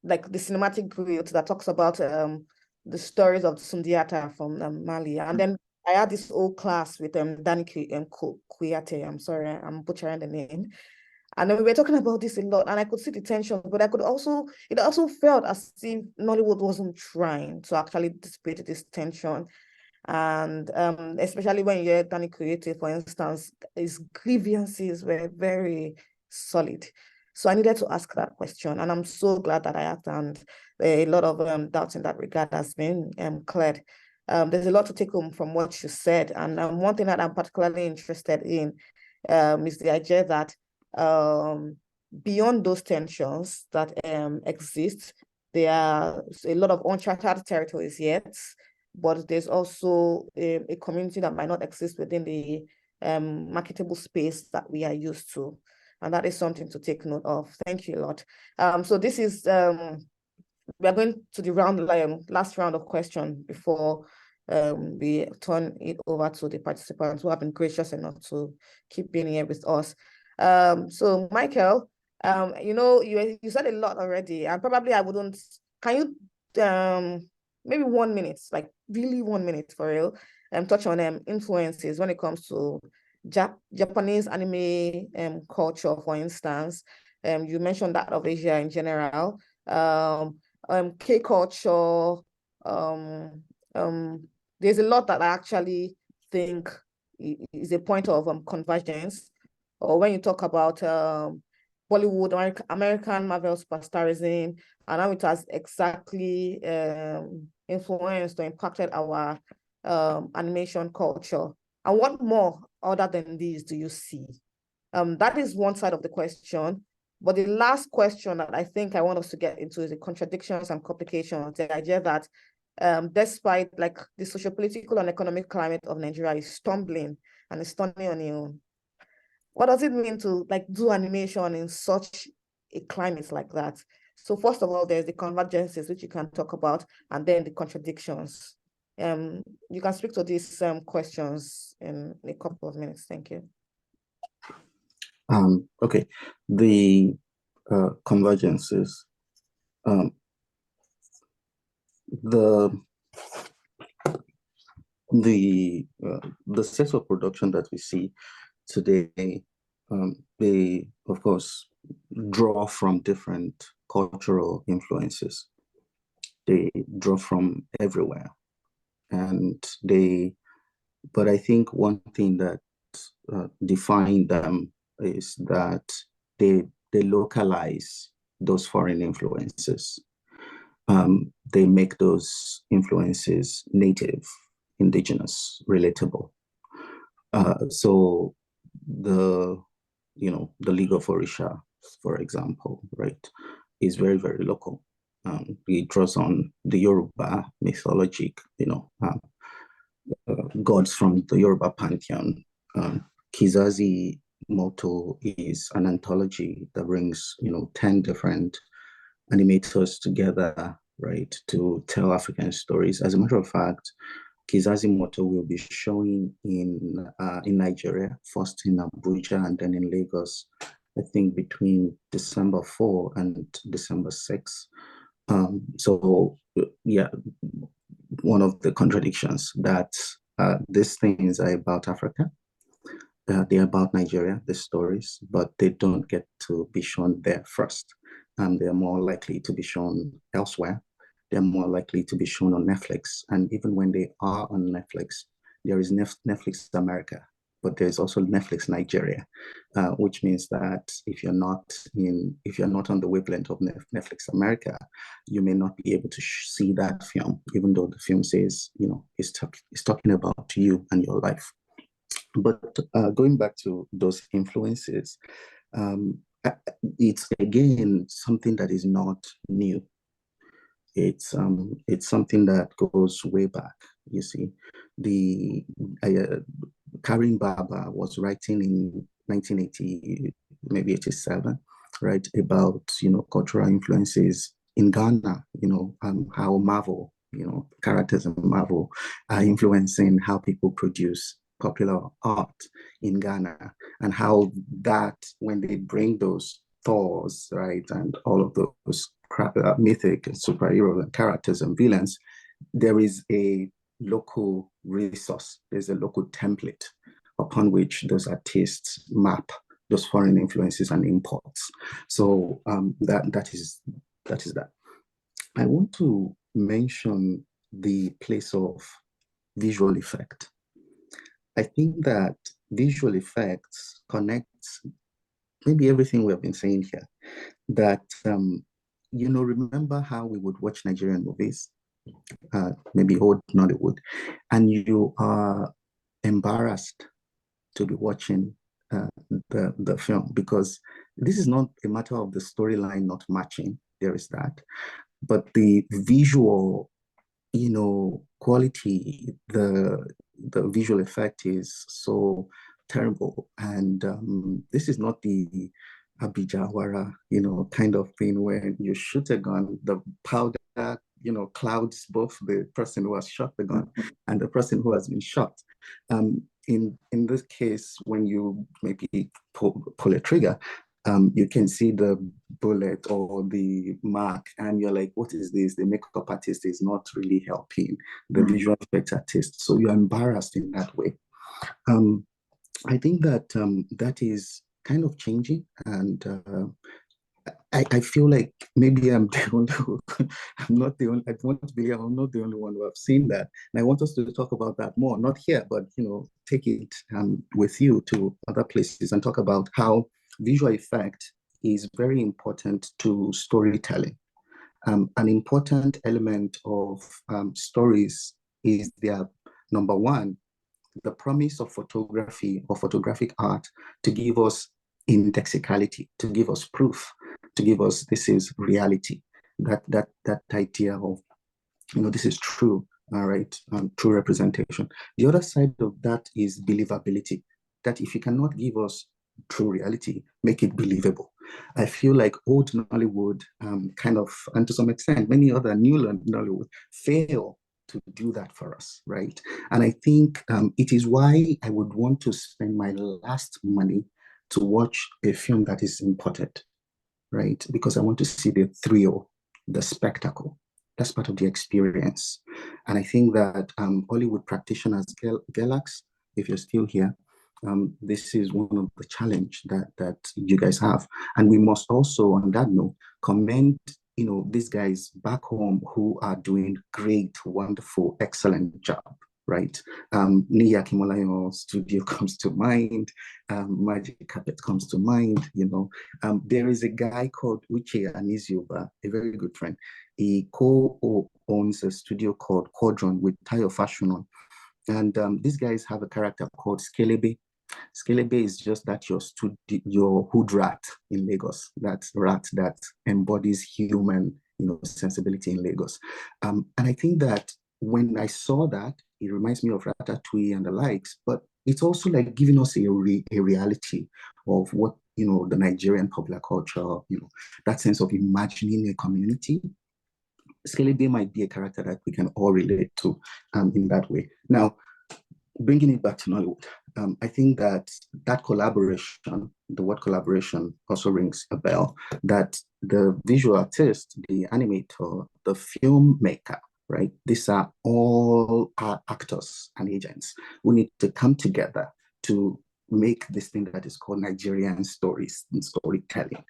like the cinematic griot that talks about the stories of Sundiata from Mali. And then I had this whole class with Danny Koyete. I'm sorry, I'm butchering the name. And then we were talking about this a lot, and I could see the tension, but it also felt as if Nollywood wasn't trying to actually dissipate this tension. And especially when you hear Danny Koyete, for instance, his grievances were very solid. So I needed to ask that question, and I'm so glad that I asked, and a lot of doubts in that regard has been cleared. There's a lot to take home from what you said, and one thing that I'm particularly interested in is the idea that beyond those tensions that exist, there are a lot of uncharted territories yet, but there's also a community that might not exist within the marketable space that we are used to. And that is something to take note of. Thank you a lot. So this is, we are going to the last round of questions before we turn it over to the participants who have been gracious enough to keep being here with us. So Michael, you said a lot already, and probably I wouldn't, can you maybe 1 minute, like really 1 minute for real, touch on influences when it comes to Japanese anime culture, for instance. You mentioned that of Asia in general, K culture. There's a lot that I actually think is a point of convergence. Or when you talk about Bollywood, American Marvel superstarism, and how it has exactly influenced or impacted our animation culture. And what more other than these do you see? That is one side of the question. But the last question that I think I want us to get into is the contradictions and complications, the idea that despite like the socio-political and economic climate of Nigeria is stumbling and is turning on its own, what does it mean to like do animation in such a climate like that? So first of all, there's the convergences, which you can talk about, and then the contradictions. You can speak to these questions in a couple of minutes. Thank you. Okay, the convergences. The sets of production that we see today, they of course draw from different cultural influences. They draw from everywhere, and but I think one thing that define them is that they localize those foreign influences. They make those influences native, indigenous, relatable. So the League of Orisha, for example, right, is very, very local. It draws on the Yoruba mythology, gods from the Yoruba pantheon. Kizazi Moto is an anthology that brings 10 different animators together, right, to tell African stories. As a matter of fact, Kizazi Moto will be showing in Nigeria, first in Abuja and then in Lagos, I think between December 4 and December 6. So yeah, one of the contradictions that these things are about Africa. They're about Nigeria, the stories, but they don't get to be shown there first. They're more likely to be shown elsewhere. They're more likely to be shown on Netflix. And even when they are on Netflix, there is Netflix America, but there's also Netflix Nigeria, which means that if you're not on the wavelength of Netflix America, you may not be able to see that film, even though the film says, it's talking about you and your life. But going back to those influences, it's again something that is not new. It's something that goes way back. You see, Karim Baba was writing in 1980, maybe 87, right, about cultural influences in Ghana. How Marvel, characters in Marvel are influencing how people produce popular art in Ghana, and how that, when they bring those Thors, right, and all of those mythic superheroes and characters and villains, there is a local resource, there's a local template upon which those artists map those foreign influences and imports. So that is that. I want to mention the place of visual effect. I think that visual effects connects maybe everything we have been saying here. That remember how we would watch Nigerian movies, maybe old Nollywood, and you are embarrassed to be watching the film, because this is not a matter of the storyline not matching. There is that, but the visual, quality, the visual effect is so terrible, and this is not the Abijawara, kind of thing where you shoot a gun, the powder, clouds both the person who has shot the gun and the person who has been shot. In this case, when you maybe pull a trigger, you can see the bullet or the mark, and you're like, what is this? The makeup artist is not really helping the visual effects artist. So you're embarrassed in that way. I think that that is kind of changing, and I feel like maybe I'm the only I'm not the only, I want to believe I'm not the only one who have seen that. And I want us to talk about that more, not here, but, take it with you to other places and talk about how visual effect is very important to storytelling. An important element of stories is their, number one, the promise of photography or photographic art to give us indexicality, to give us proof, to give us this is reality. That idea of, this is true, all right, true representation. The other side of that is believability. That if you cannot give us true reality, make it believable. I feel like old Nollywood kind of, and to some extent, many other new Nollywood fail to do that for us, right? And I think it is why I would want to spend my last money to watch a film that is imported, right? Because I want to see the thrill, the spectacle. That's part of the experience. And I think that Hollywood practitioners, Galax, if you're still here, this is one of the challenge that you guys have. And we must also, on that note, commend these guys back home who are doing great, wonderful, excellent job, right? Nia Kimolayo studio comes to mind, Magic Carpet comes to mind, there is a guy called Uche Anizuba, a very good friend. He co-owns a studio called Quadron with Tayo Fashion. And these guys have a character called Skelebe. Skelebe is just that your hood rat in Lagos, that rat that embodies human, sensibility in Lagos. And I think that when I saw that, it reminds me of Ratatouille and the likes, but it's also like giving us a reality of what, the Nigerian popular culture, that sense of imagining a community. Skelebe might be a character that we can all relate to in that way. Now, bringing it back to Nollywood, I think that collaboration, the word collaboration also rings a bell, that the visual artist, the animator, the filmmaker, right? These are all our actors and agents who need to come together to make this thing that is called Nigerian stories and storytelling.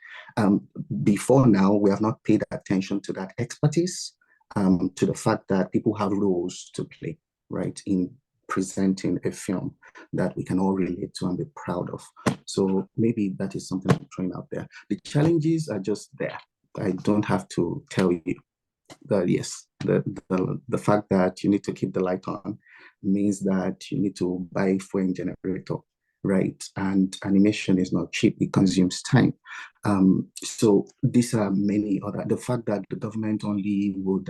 Before now, we have not paid attention to that expertise, to the fact that people have roles to play, right, in presenting a film that we can all relate to and be proud of. So maybe that is something I'm throwing out there. The challenges are just there. I don't have to tell you that, yes, the fact that you need to keep the light on means that you need to buy a fuel generator, right? And animation is not cheap, it consumes time. So these are many other, the fact that the government only would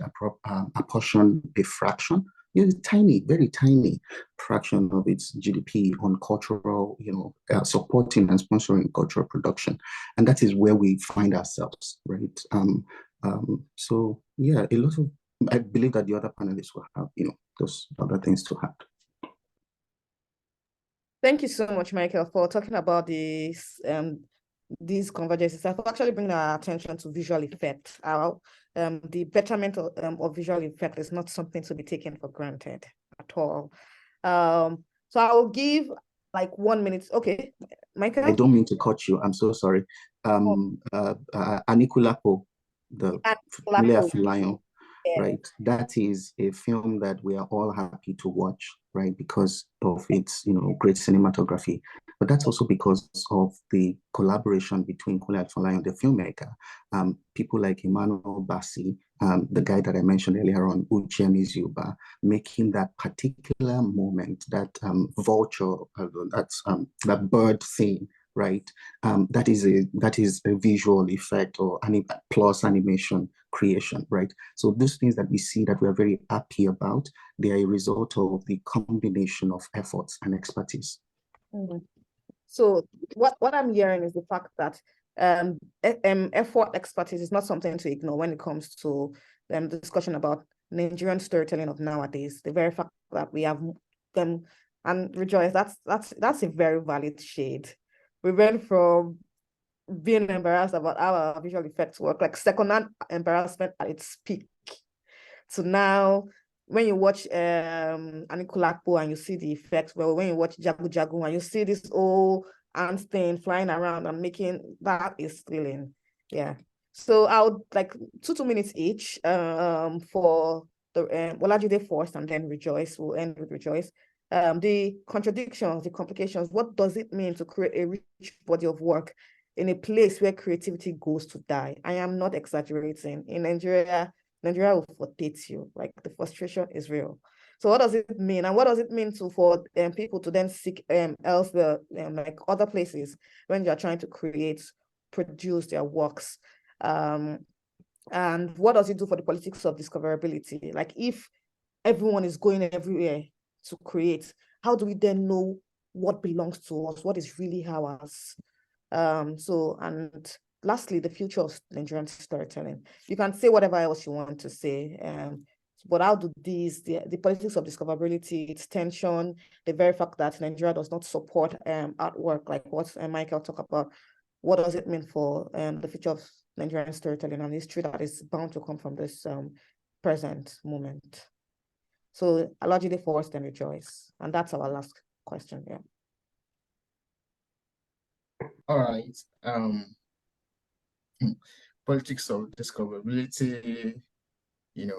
apportion a fraction, tiny, very tiny fraction of its GDP on cultural, supporting and sponsoring cultural production. And that is where we find ourselves, right? So yeah, a lot of, I believe that the other panelists will have, those other things to add. Thank you so much, Michael, for talking about these convergences. I've actually bring our attention to visual effect. How the betterment of visual effect is not something to be taken for granted at all. So I will give like 1 minute. Okay, Michael. I don't mean to cut you. I'm so sorry. Anikulapo, the Lion. Yeah. Right, that is a film that we are all happy to watch, right, because of its great cinematography, but that's also because of the collaboration between Kunle Afolayan, the filmmaker, people like Emmanuel Bassi, the guy that I mentioned earlier on, Uchem Izuba, making that particular moment, that vulture, that bird scene, right? That is a visual effect or plus animation creation, right? So those things that we see that we are very happy about, they are a result of the combination of efforts and expertise. Mm-hmm. So what I'm hearing is the fact that effort expertise is not something to ignore when it comes to the discussion about Nigerian storytelling of nowadays. The very fact that we have them and Rejoice, that's a very valid shade. We went from being embarrassed about how our visual effects work, like second-hand embarrassment at its peak, to now when you watch Anikulapo and you see the effects, well, when you watch Jagu Jagu and you see this old ant thing flying around and making, that is thrilling. Yeah. So I would like 2 minutes each for the Olajide first and then Rejoice. We'll end with Rejoice. The contradictions, the complications, what does it mean to create a rich body of work in a place where creativity goes to die? I am not exaggerating. In Nigeria will frustrate you. Like, the frustration is real. So what does it mean? And what does it mean for people to then seek elsewhere, like other places, when you're trying to produce their works? And what does it do for the politics of discoverability? Like, if everyone is going everywhere to create, how do we then know what belongs to us, what is really ours? And lastly, the future of Nigerian storytelling. You can say whatever else you want to say, but how do the politics of discoverability, its tension, the very fact that Nigeria does not support artwork, like what Michael talked about, what does it mean for the future of Nigerian storytelling and history that is bound to come from this present moment? So Alajide first, then Rejoice, and that's our last question. Yeah. All right. Politics of discoverability,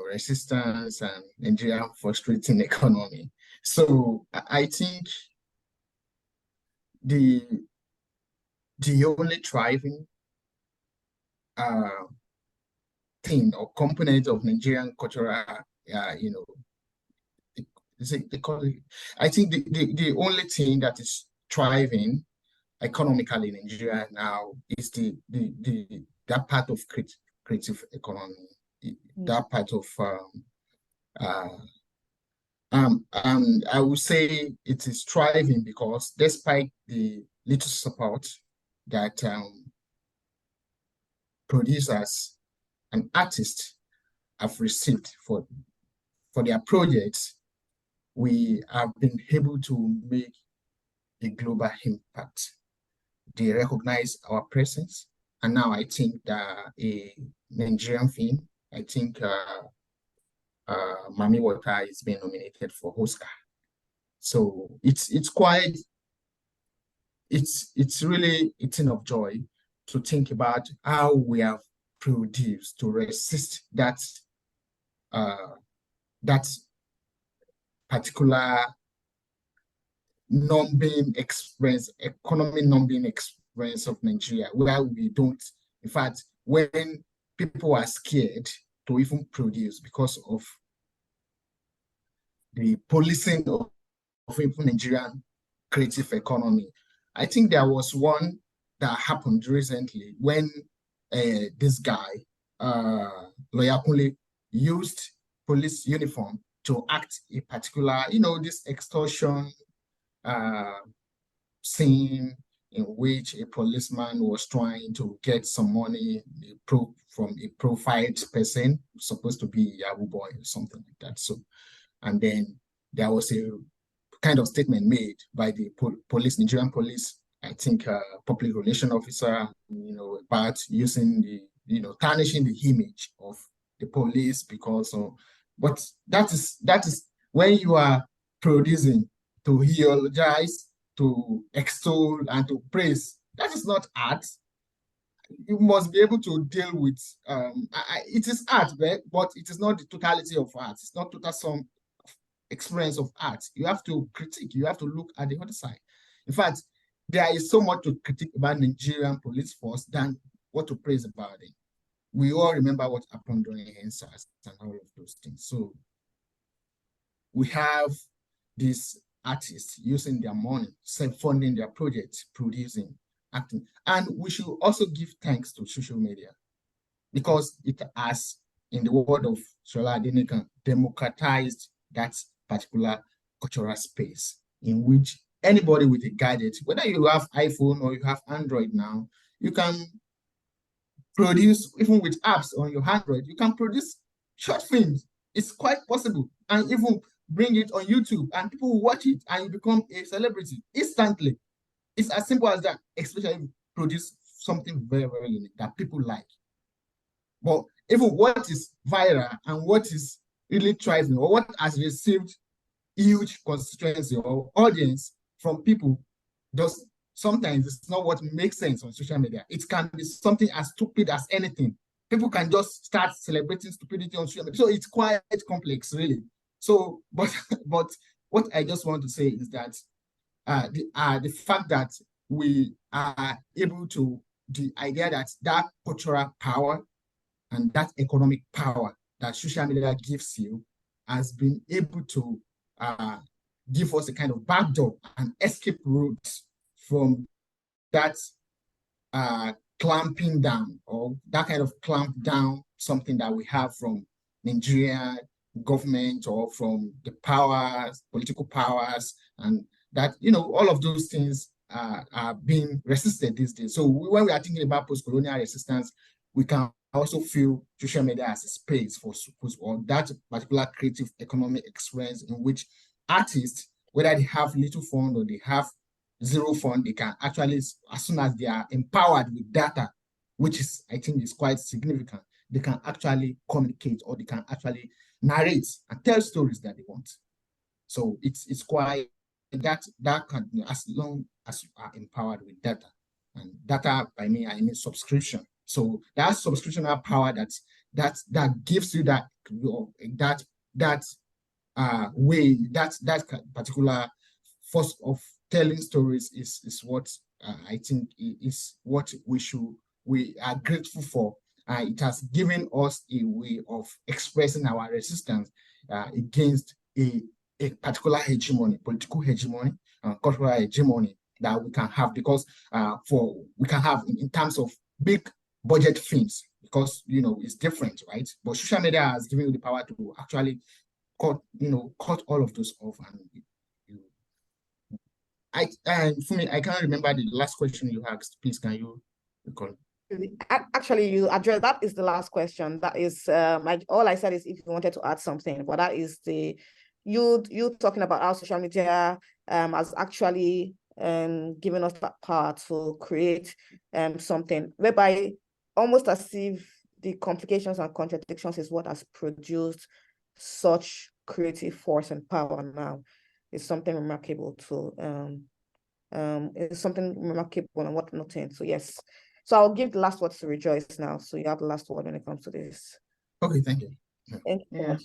resistance, and Nigerian frustrating economy. So I think the only thriving thing or component of Nigerian cultural, they call it, I think the only thing that is thriving economically in Nigeria now is that part of creative economy, that part of and I would say it is thriving because despite the little support that producers and artists have received for their projects, we have been able to make a global impact. They recognize our presence, and now I think that a Nigerian film, I think Mami Water is being nominated for Oscar. So it's really a thing of joy to think about how we have produced to resist that particular numbing experience, economic numbing experience of Nigeria, where we don't, in fact, when people are scared to even produce because of the policing of Nigerian creative economy. I think there was one that happened recently when this guy, Lawyer Kunle, used police uniform to act a particular, this extortion scene in which a policeman was trying to get some money from a profiled person, supposed to be a Yahoo boy or something like that. So, and then there was a kind of statement made by the police, Nigerian police, I think public relation officer, about using the, tarnishing the image of the police because of, but that is when you are producing to eulogize, to extol, and to praise. That is not art. You must be able to deal with, it is art, but it is not the totality of art. It's not total some experience of art. You have to critique, you have to look at the other side. In fact, there is so much to critique about Nigerian police force than what to praise about it. We all remember what happened during NSAS and all of those things. So we have these artists using their money, self-funding their projects, producing, acting. And we should also give thanks to social media because it has, in the word of Shola Adenekan, democratized that particular cultural space in which anybody with a gadget, whether you have iPhone or you have Android now, you can produce, even with apps on your Android, you can produce short films. It's quite possible. And even bring it on YouTube and people will watch it and you become a celebrity instantly. It's as simple as that, especially if you produce something very, very unique that people like. But even what is viral and what is really thriving or what has received huge constituency or audience from people, does sometimes it's not what makes sense on social media. It can be something as stupid as anything. People can just start celebrating stupidity on social media. So it's quite complex, really. So, but what I just want to say is that the fact that we are able to, the idea that that cultural power and that economic power that social media gives you has been able to give us a kind of backdoor and escape route from that clamping down, or that kind of clamp down, something that we have from Nigerian government or from the powers, political powers, and that, all of those things are being resisted these days. So when we are thinking about post-colonial resistance, we can also feel social media as a space for or that particular creative economic experience in which artists, whether they have little fund or they have zero fund, they can actually, as soon as they are empowered with data, which is, I think, is quite significant, they can actually communicate or they can actually narrate and tell stories that they want. So it's quite that can, as long as you are empowered with data, and data by me I mean subscription. So that subscriptional power that gives you that way, that particular force of telling stories is what I think is what we are grateful for. It has given us a way of expressing our resistance against a particular hegemony, political hegemony, cultural hegemony that we can have, because we can have in terms of big budget films, because it's different, right? But social media has given you the power to actually cut all of those off. And Funmi, I can't remember the last question you asked. Please, can you recall? Actually, you addressed, that is the last question. That is all I said is if you wanted to add something, but that is you talking about how social media has actually given us that power to create something whereby almost as if the complications and contradictions is what has produced such creative force and power now. It's something remarkable it's something remarkable and what nothing. So yes. So I'll give the last word to Rejoice now. So you have the last word when it comes to this. Okay, thank you. Thank you so much.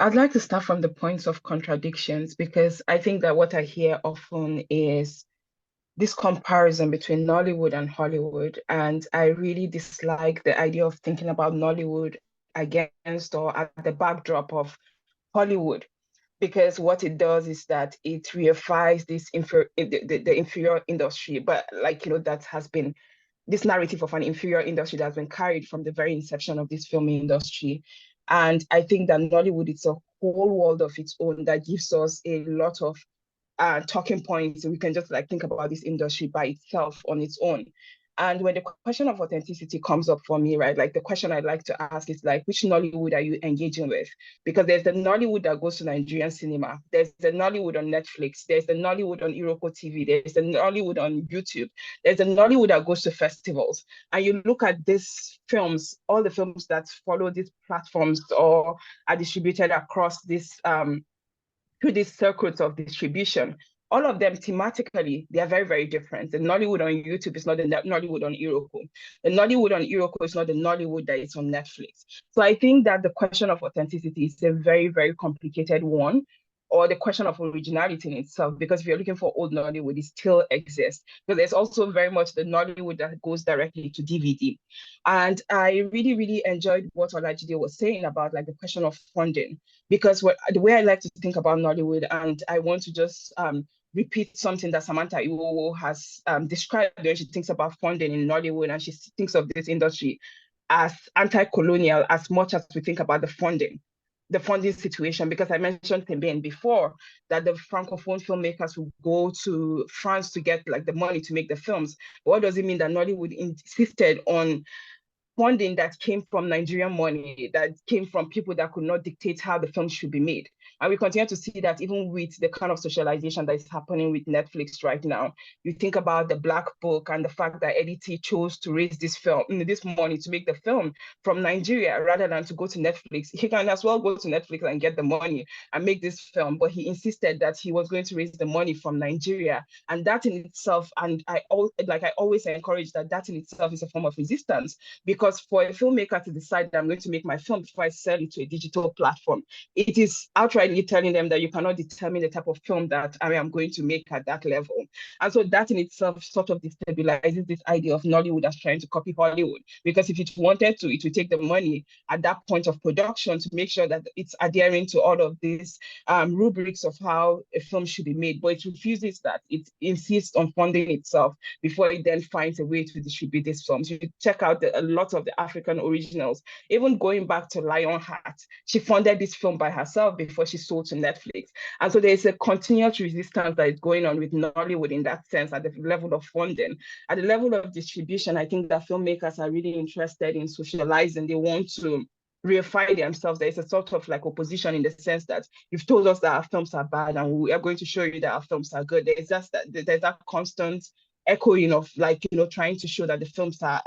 I'd like to start from the points of contradictions, because I think that what I hear often is this comparison between Nollywood and Hollywood. And I really dislike the idea of thinking about Nollywood against or at the backdrop of Hollywood, because what it does is that it reifies the inferior industry. But that has been this narrative of an inferior industry that has been carried from the very inception of this film industry. And I think that Nollywood is a whole world of its own that gives us a lot of talking points. We can just think about this industry by itself on its own. And when the question of authenticity comes up for me, right, like the question I'd like to ask is like, which Nollywood are you engaging with? Because there's the Nollywood that goes to Nigerian cinema. There's the Nollywood on Netflix. There's the Nollywood on Iroko TV. There's the Nollywood on YouTube. There's the Nollywood that goes to festivals. And you look at these films, all the films that follow these platforms or are distributed across this through these circuits of distribution, all of them thematically, they are very, very different. The Nollywood on YouTube is not the Nollywood on Iroko. The Nollywood on Iroko is not the Nollywood that is on Netflix. So I think that the question of authenticity is a very, very complicated one, or the question of originality in itself, because if you're looking for old Nollywood, it still exists. But there's also very much the Nollywood that goes directly to DVD. And I really, really enjoyed what Olajide was saying about like the question of funding, because the way I like to think about Nollywood, and I want to just repeat something that Samantha Iwowo has described when she thinks about funding in Nollywood, and she thinks of this industry as anti-colonial as much as we think about the funding situation, because I mentioned Tembien before, that the Francophone filmmakers will go to France to get like the money to make the films. But what does it mean that Nollywood insisted on funding that came from Nigerian money, that came from people that could not dictate how the film should be made? And we continue to see that even with the kind of socialization that is happening with Netflix right now. You think about the Black Book and the fact that Eddie T chose to raise this money to make the film from Nigeria rather than to go to Netflix. He can as well go to Netflix and get the money and make this film, but he insisted that he was going to raise the money from Nigeria. And that in itself, and I always encourage that in itself is a form of resistance, because for a filmmaker to decide that I'm going to make my film before I sell it to a digital platform, it is outrightly telling them that you cannot determine the type of film that I am going to make at that level. And so that in itself sort of destabilizes this idea of Nollywood as trying to copy Hollywood, because if it wanted to, it would take the money at that point of production to make sure that it's adhering to all of these rubrics of how a film should be made, but it refuses that. It insists on funding itself before it then finds a way to distribute these films. You check out a lot of the African originals, even going back to Lionheart. She funded this film by herself before she sold to Netflix. And so there's a continuous resistance that is going on with Nollywood in that sense at the level of funding. At the level of distribution, I think that filmmakers are really interested in socializing. They want to reify themselves. There's a sort of like opposition in the sense that you've told us that our films are bad and we are going to show you that our films are good. There's that constant echoing of like, trying to show that the films are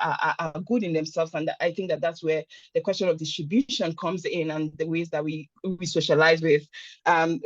good in themselves. And I think that that's where the question of distribution comes in, and the ways that we socialize with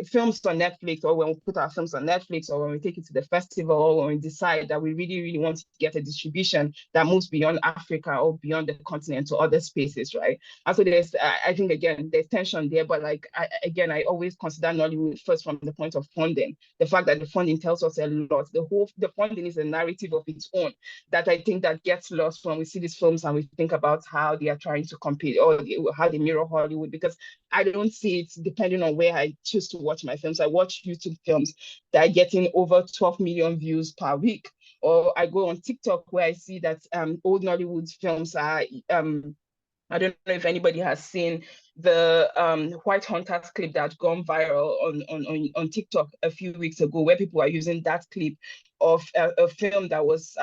films on Netflix, or when we put our films on Netflix, or when we take it to the festival, or when we decide that we really, really want to get a distribution that moves beyond Africa or beyond the continent to other spaces, right? And so there's, I think, again, there's tension there, but like, I always consider Nollywood first from the point of funding. The fact that the funding tells us a lot. The funding is a narrative of its own that I think that gets lost when we see these films and we think about how they are trying to compete or how they mirror Hollywood, because I don't see it depending on where I choose to watch my films. I watch YouTube films that are getting over 12 million views per week, or I go on TikTok where I see that old Nollywood films are I don't know if anybody has seen the White Hunters clip that gone viral on TikTok a few weeks ago, where people are using that clip of a film that was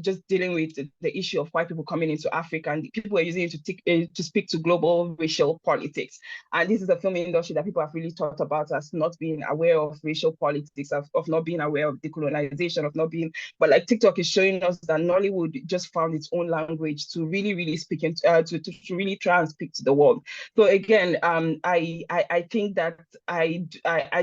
just dealing with the issue of white people coming into Africa, and people were using it to speak to global racial politics. And this is a film industry that people have really talked about as not being aware of racial politics, of not being aware of decolonization, of not being, but like TikTok is showing us that Nollywood just found its own language to really, really speak into, to really try and speak to the world. So again, I think that I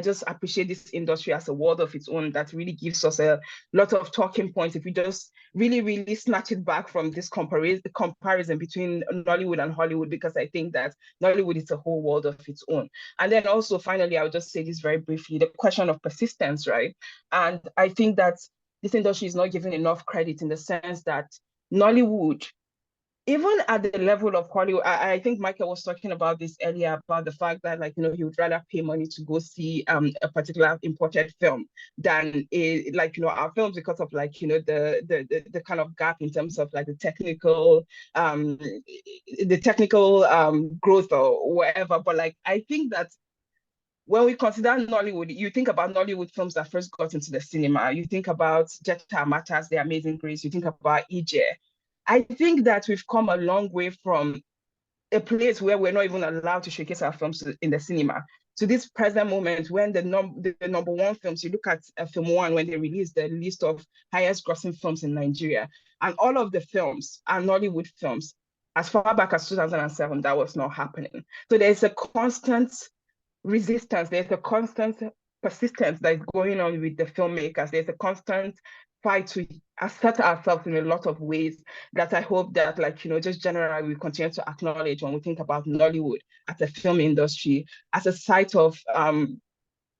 just appreciate this industry as a world of its own that really gives us a lot of talking points if we just really, really snatch it back from this comparison between Nollywood and Hollywood, because I think that Nollywood is a whole world of its own. And then also, finally, I'll just say this very briefly, the question of persistence, right? And I think that this industry is not given enough credit in the sense that Nollywood, even at the level of Hollywood, I think Michael was talking about this earlier, about the fact that, like, he would rather pay money to go see a particular imported film than our films, because of the kind of gap in terms of like the technical growth or whatever. But like, I think that when we consider Nollywood, you think about Nollywood films that first got into the cinema. You think about Jetta Matters, The Amazing Grace. You think about Ije. I think that we've come a long way from a place where we're not even allowed to showcase our films in the cinema to this present moment when the number one films, you look at Film One when they released the list of highest grossing films in Nigeria, and all of the films are Nollywood films. As far back as 2007, that was not happening. So there's a constant resistance, there's a constant persistence that is going on with the filmmakers. There's a constant fight to assert ourselves in a lot of ways that I hope that, like, just generally we continue to acknowledge when we think about Nollywood as a film industry, as a site of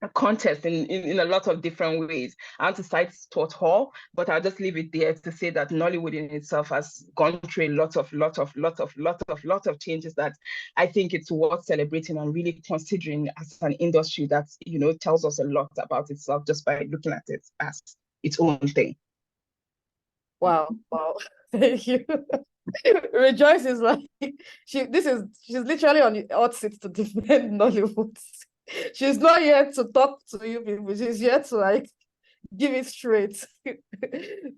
a contest in a lot of different ways. I want to cite Stuart Hall, but I'll just leave it there to say that Nollywood in itself has gone through a lot of changes that I think it's worth celebrating and really considering as an industry that, tells us a lot about itself just by looking at it as its own thing. Wow, thank you. Rejoice is like, she's literally on the hot seat to defend Nollywood. She's not here to talk to you people. She's here to like give it straight.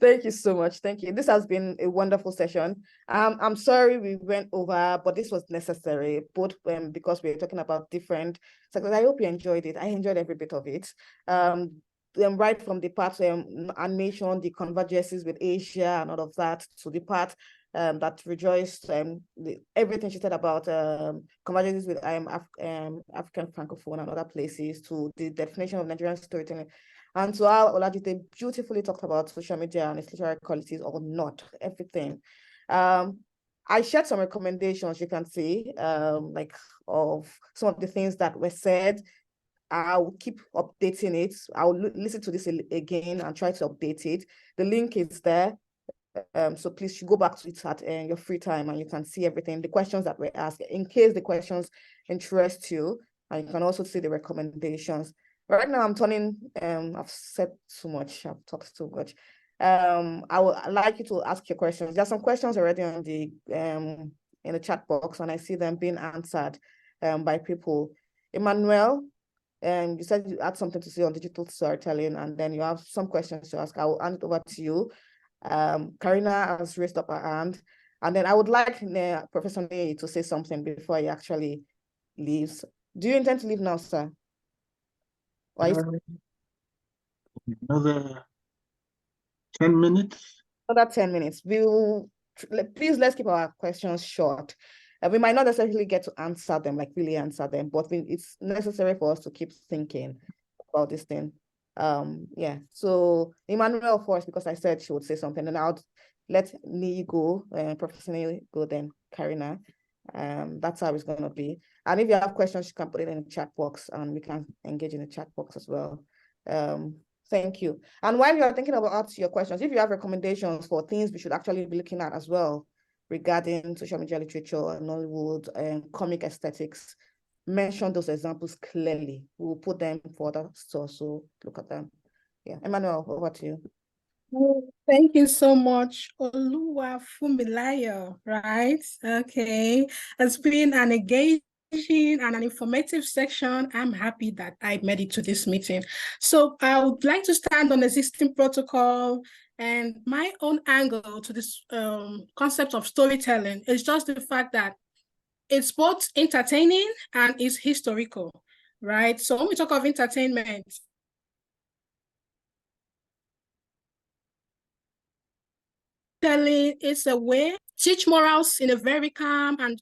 Thank you so much. Thank you. This has been a wonderful session. I'm sorry we went over, but this was necessary, both because we're talking about different sectors. I hope you enjoyed it. I enjoyed every bit of it. Right from the part animation, the convergences with Asia and all of that, to the part that rejoiced everything she said about convergences with African Francophone and other places, to the definition of Nigerian storytelling, and to how Olajide beautifully talked about social media and its literary qualities or not, everything. I shared some recommendations, you can see, like of some of the things that were said. I'll keep updating it. I'll listen to this again and try to update it. The link is there. So please go back to it at your free time and you can see everything, the questions that were asked, in case the questions interest you, and you can also see the recommendations. Right now I'm turning, I've said too much, I've talked too much. I would like you to ask your questions. There's some questions already on the in the chat box, and I see them being answered by people. Emmanuel, you said you had something to say on digital storytelling, and then you have some questions to ask. I will hand it over to you. Karina has raised up her hand, and then I would like Professor Ney to say something before he actually leaves. Do you intend to leave now, sir? Another 10 minutes? Another 10 minutes. Please, let's keep our questions short. We might not necessarily get to answer them, like really answer them, but it's necessary for us to keep thinking about this thing. Yeah, so Emmanuel first, because I said she would say something, and I'll let Nii go, Professor Nii go, then Karina. That's how it's going to be. And if you have questions, you can put it in the chat box and we can engage in the chat box as well. Thank you. And while you're thinking about your questions, if you have recommendations for things we should actually be looking at as well regarding social media literature, Nollywood, and comic aesthetics, mention those examples clearly. We'll put them for the store, so look at them. Yeah, Emmanuel, over to you. Thank you so much, Oluwa Fumilayo, right? Okay, it's been an engaging and an informative section. I'm happy that I made it to this meeting. So I would like to stand on existing protocol, and my own angle to this concept of storytelling is just the fact that it's both entertaining and it's historical, right? So when we talk of entertainment, telling is a way to teach morals in a very calm and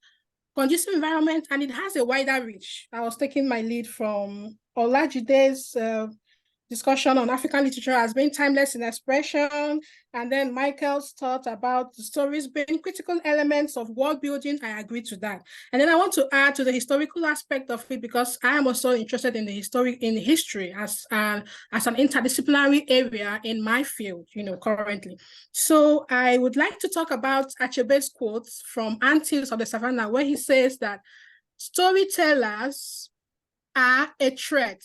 conducive environment, and it has a wider reach. I was taking my lead from Olajide's discussion on African literature as being timeless in expression, and then Michael's thought about the stories being critical elements of world building. I agree to that. And then I want to add to the historical aspect of it, because I am also interested in the history as an interdisciplinary area in my field, currently. So I would like to talk about Achebe's quotes from Antilles of the Savannah, where he says that storytellers are a threat.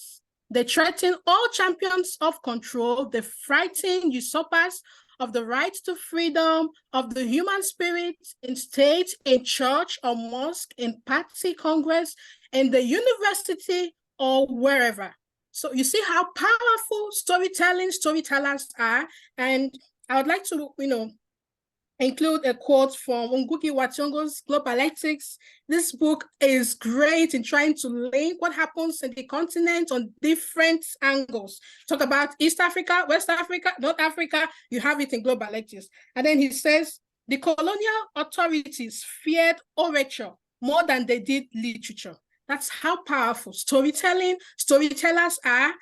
They threaten all champions of control. They frighten usurpers of the right to freedom of the human spirit in state, in church or mosque, in party, congress, in the university, or wherever. So you see how powerful storytellers are. And I would like to, include a quote from Ngugi wa Thiong'o's Globalytics. This book is great in trying to link what happens in the continent on different angles. Talk about East Africa, West Africa, North Africa, you have it in Globalytics. And then he says, the colonial authorities feared orature more than they did literature. That's how powerful storytellers are,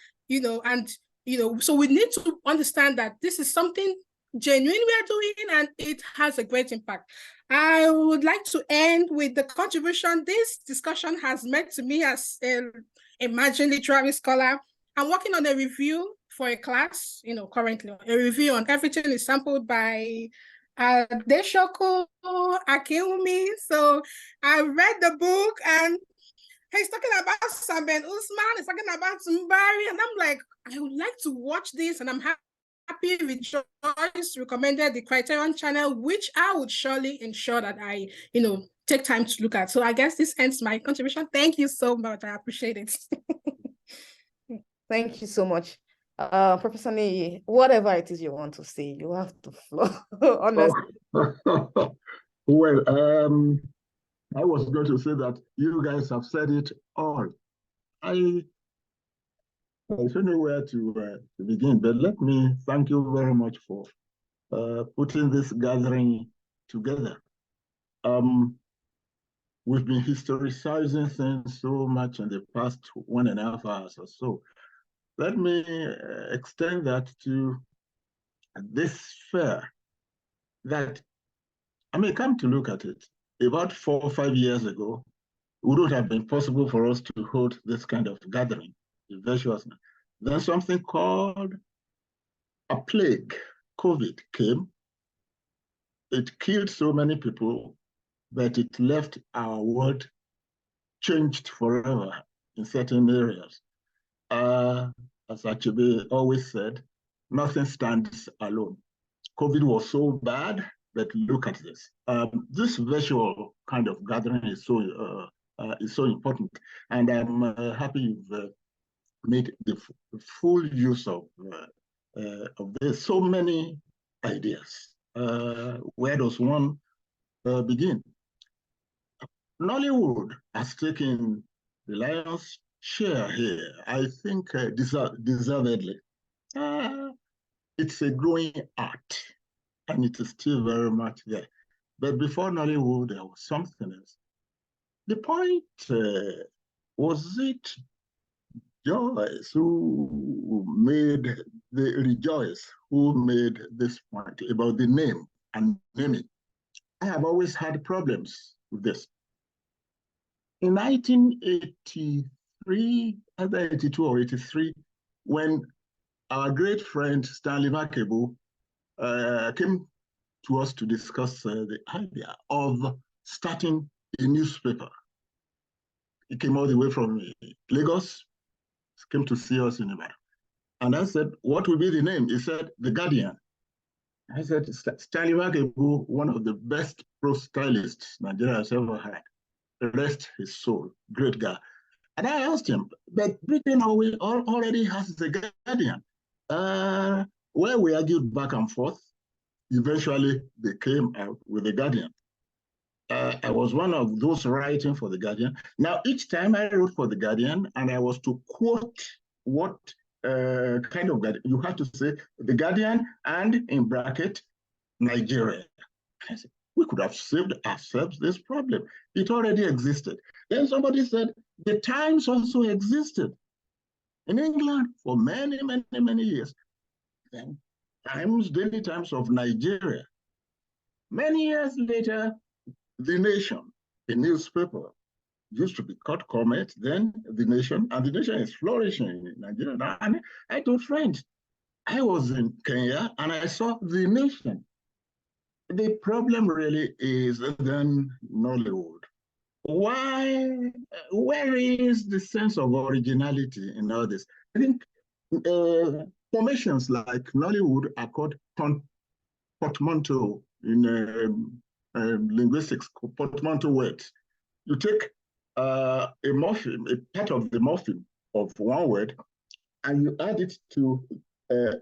so we need to understand that this is something genuine we are doing, and it has a great impact. I would like to end with the contribution this discussion has made to me as an emerging literary scholar. I'm working on a review for a class, currently, a review on Everything is Sampled by Deshoku Akiumi. So I read the book, and he's talking about Saben Usman, he's talking about Zumbari, and I'm like, I would like to watch this, and I'm happy Rejoice recommended the Criterion channel, which I would surely ensure that I, take time to look at. So I guess this ends my contribution. Thank you so much. I appreciate it. Thank you so much. Professor Niyi, whatever it is you want to say, you have to flow. Honestly. Well, I was going to say that you guys have said it all. I don't know where to begin, but let me thank you very much for putting this gathering together. We've been historicizing things so much in the past 1.5 hours or so. Let me extend that to this fair that, I may come to look at it, about 4 or 5 years ago, it wouldn't have been possible for us to hold this kind of gathering. Then something called a plague, COVID, came. It killed so many people that it left our world changed forever in certain areas. As Achebe always said, nothing stands alone. COVID was so bad, but look at this. This virtual kind of gathering is so important, and I'm happy you've made the full use of this. So many ideas. Where does one begin? Nollywood has taken the lion's share here, I think deservedly. It's a growing art, and it is still very much there. But before Nollywood, there was something else. The point, was it Joyce who made this point about the name and naming? I have always had problems with this. In 1983, either 82 or 83, when our great friend Stanley Makebo came to us to discuss the idea of starting a newspaper. He came all the way from Lagos, came to see us in Ibadan. And I said, what will be the name? He said, The Guardian. I said, Stanley Makebo, one of the best prose stylists Nigeria has ever had. Rest his soul, great guy. And I asked him, but Britain already has The Guardian. Where we argued back and forth, eventually they came out with The Guardian. I was one of those writing for The Guardian. Now, each time I wrote for The Guardian, and I was to quote what kind of Guardian, you had to say The Guardian and in bracket, Nigeria. I said, we could have saved ourselves this problem. It already existed. Then somebody said, the Times also existed in England for many, many, many years. Then Times, Daily Times of Nigeria. Many years later, The Nation, a newspaper, used to be called Comet, then The Nation, and The Nation is flourishing in Nigeria now. And I told friends, I was in Kenya and I saw The Nation. The problem really is then Nollywood. Why? Where is the sense of originality in all this? I think formations like Nollywood are called portmanteau in linguistics, portmanteau words. You take a morpheme, a part of the morpheme of one word, and you add it to a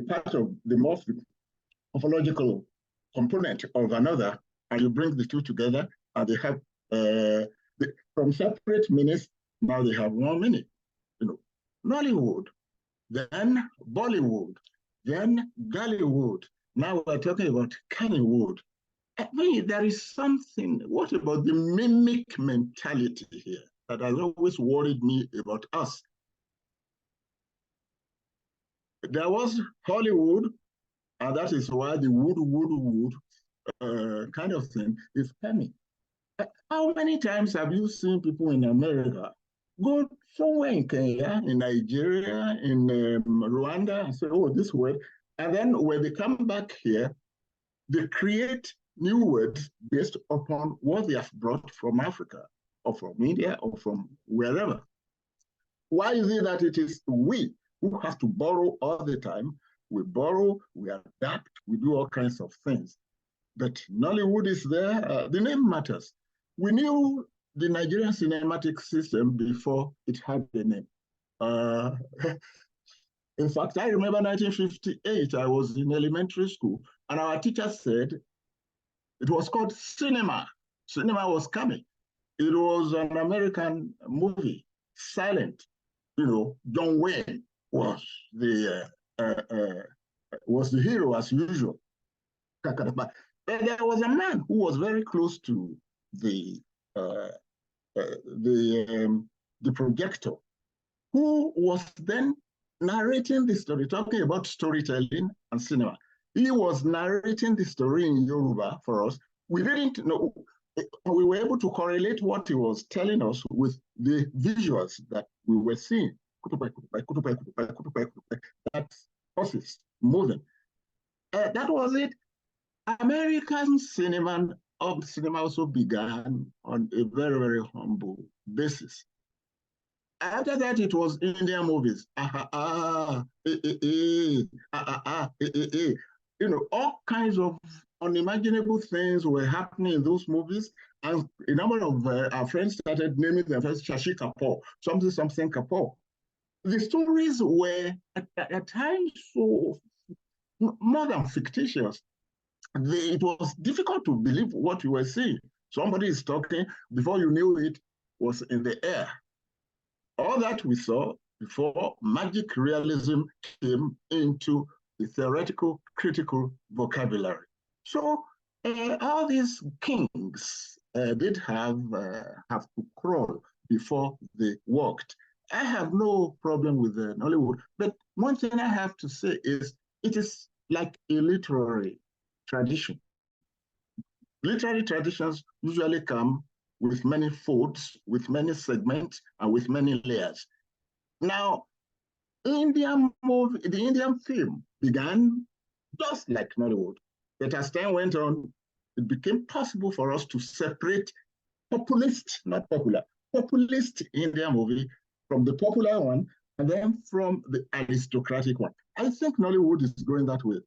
part of the morpheme, morphological component of another, and you bring the two together, and they have from separate minutes, now they have 1 minute. You know, Nollywood, then Bollywood, then Gollywood. Now we're talking about Kennywood. I mean, there is something. What about the mimic mentality here that has always worried me about us? There was Hollywood, and that is why the wood kind of thing is coming. How many times have you seen people in America go somewhere in Kenya, in Nigeria, in Rwanda, and say, oh, this word, and then when they come back here, they create new words based upon what they have brought from Africa, or from India, or from wherever. Why is it that it is we who have to borrow all the time? We borrow, we adapt, we do all kinds of things. But Nollywood is there, the name matters. We knew the Nigerian cinematic system before it had the name. In fact, I remember 1958, I was in elementary school, and our teacher said it was called cinema. Cinema was coming. It was an American movie, silent. You know, John Wayne was the hero as usual. But there was a man who was very close to the projector, who was then narrating the story, talking about storytelling and cinema. He was narrating the story in Yoruba for us. We didn't know, we were able to correlate what he was telling us with the visuals that we were seeing. That's horses moving. That was it. American cinema also began on a very, very humble basis. After that, it was Indian movies. You know, all kinds of unimaginable things were happening in those movies. And a number of our friends started naming them first Shashi Kapoor, something Kapoor. The stories were at times so more than fictitious. It was difficult to believe what you were seeing. Somebody is talking, before you knew it, was in the air. All that we saw before magic realism came into the theoretical, critical vocabulary. So all these kings did have to crawl before they walked. I have no problem with Nollywood, but one thing I have to say is it is like a literary tradition. Literary traditions usually come with many folds, with many segments, and with many layers. Now, the Indian film began just like Nollywood. But as time went on, it became possible for us to separate populist, not popular, populist Indian movie from the popular one, and then from the aristocratic one. I think Nollywood is going that way.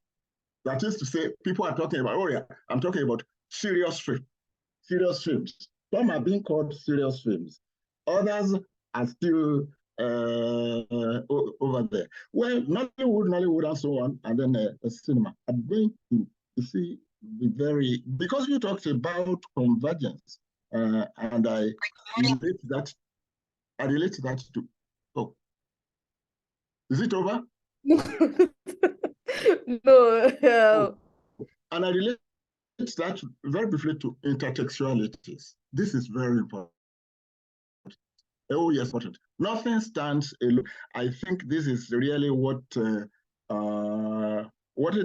That is to say, people are talking about, oh yeah, I'm talking about serious films. Some are being called serious films. Others are still over there. Well, Nollywood, and so on, and then cinema. I'm going to see the very, because you talked about convergence, and I relate that to, oh, is it over? No. And I relate that very briefly to intertextualities. This is very important. Oh, yes, important. Nothing stands alone. I think this is really what it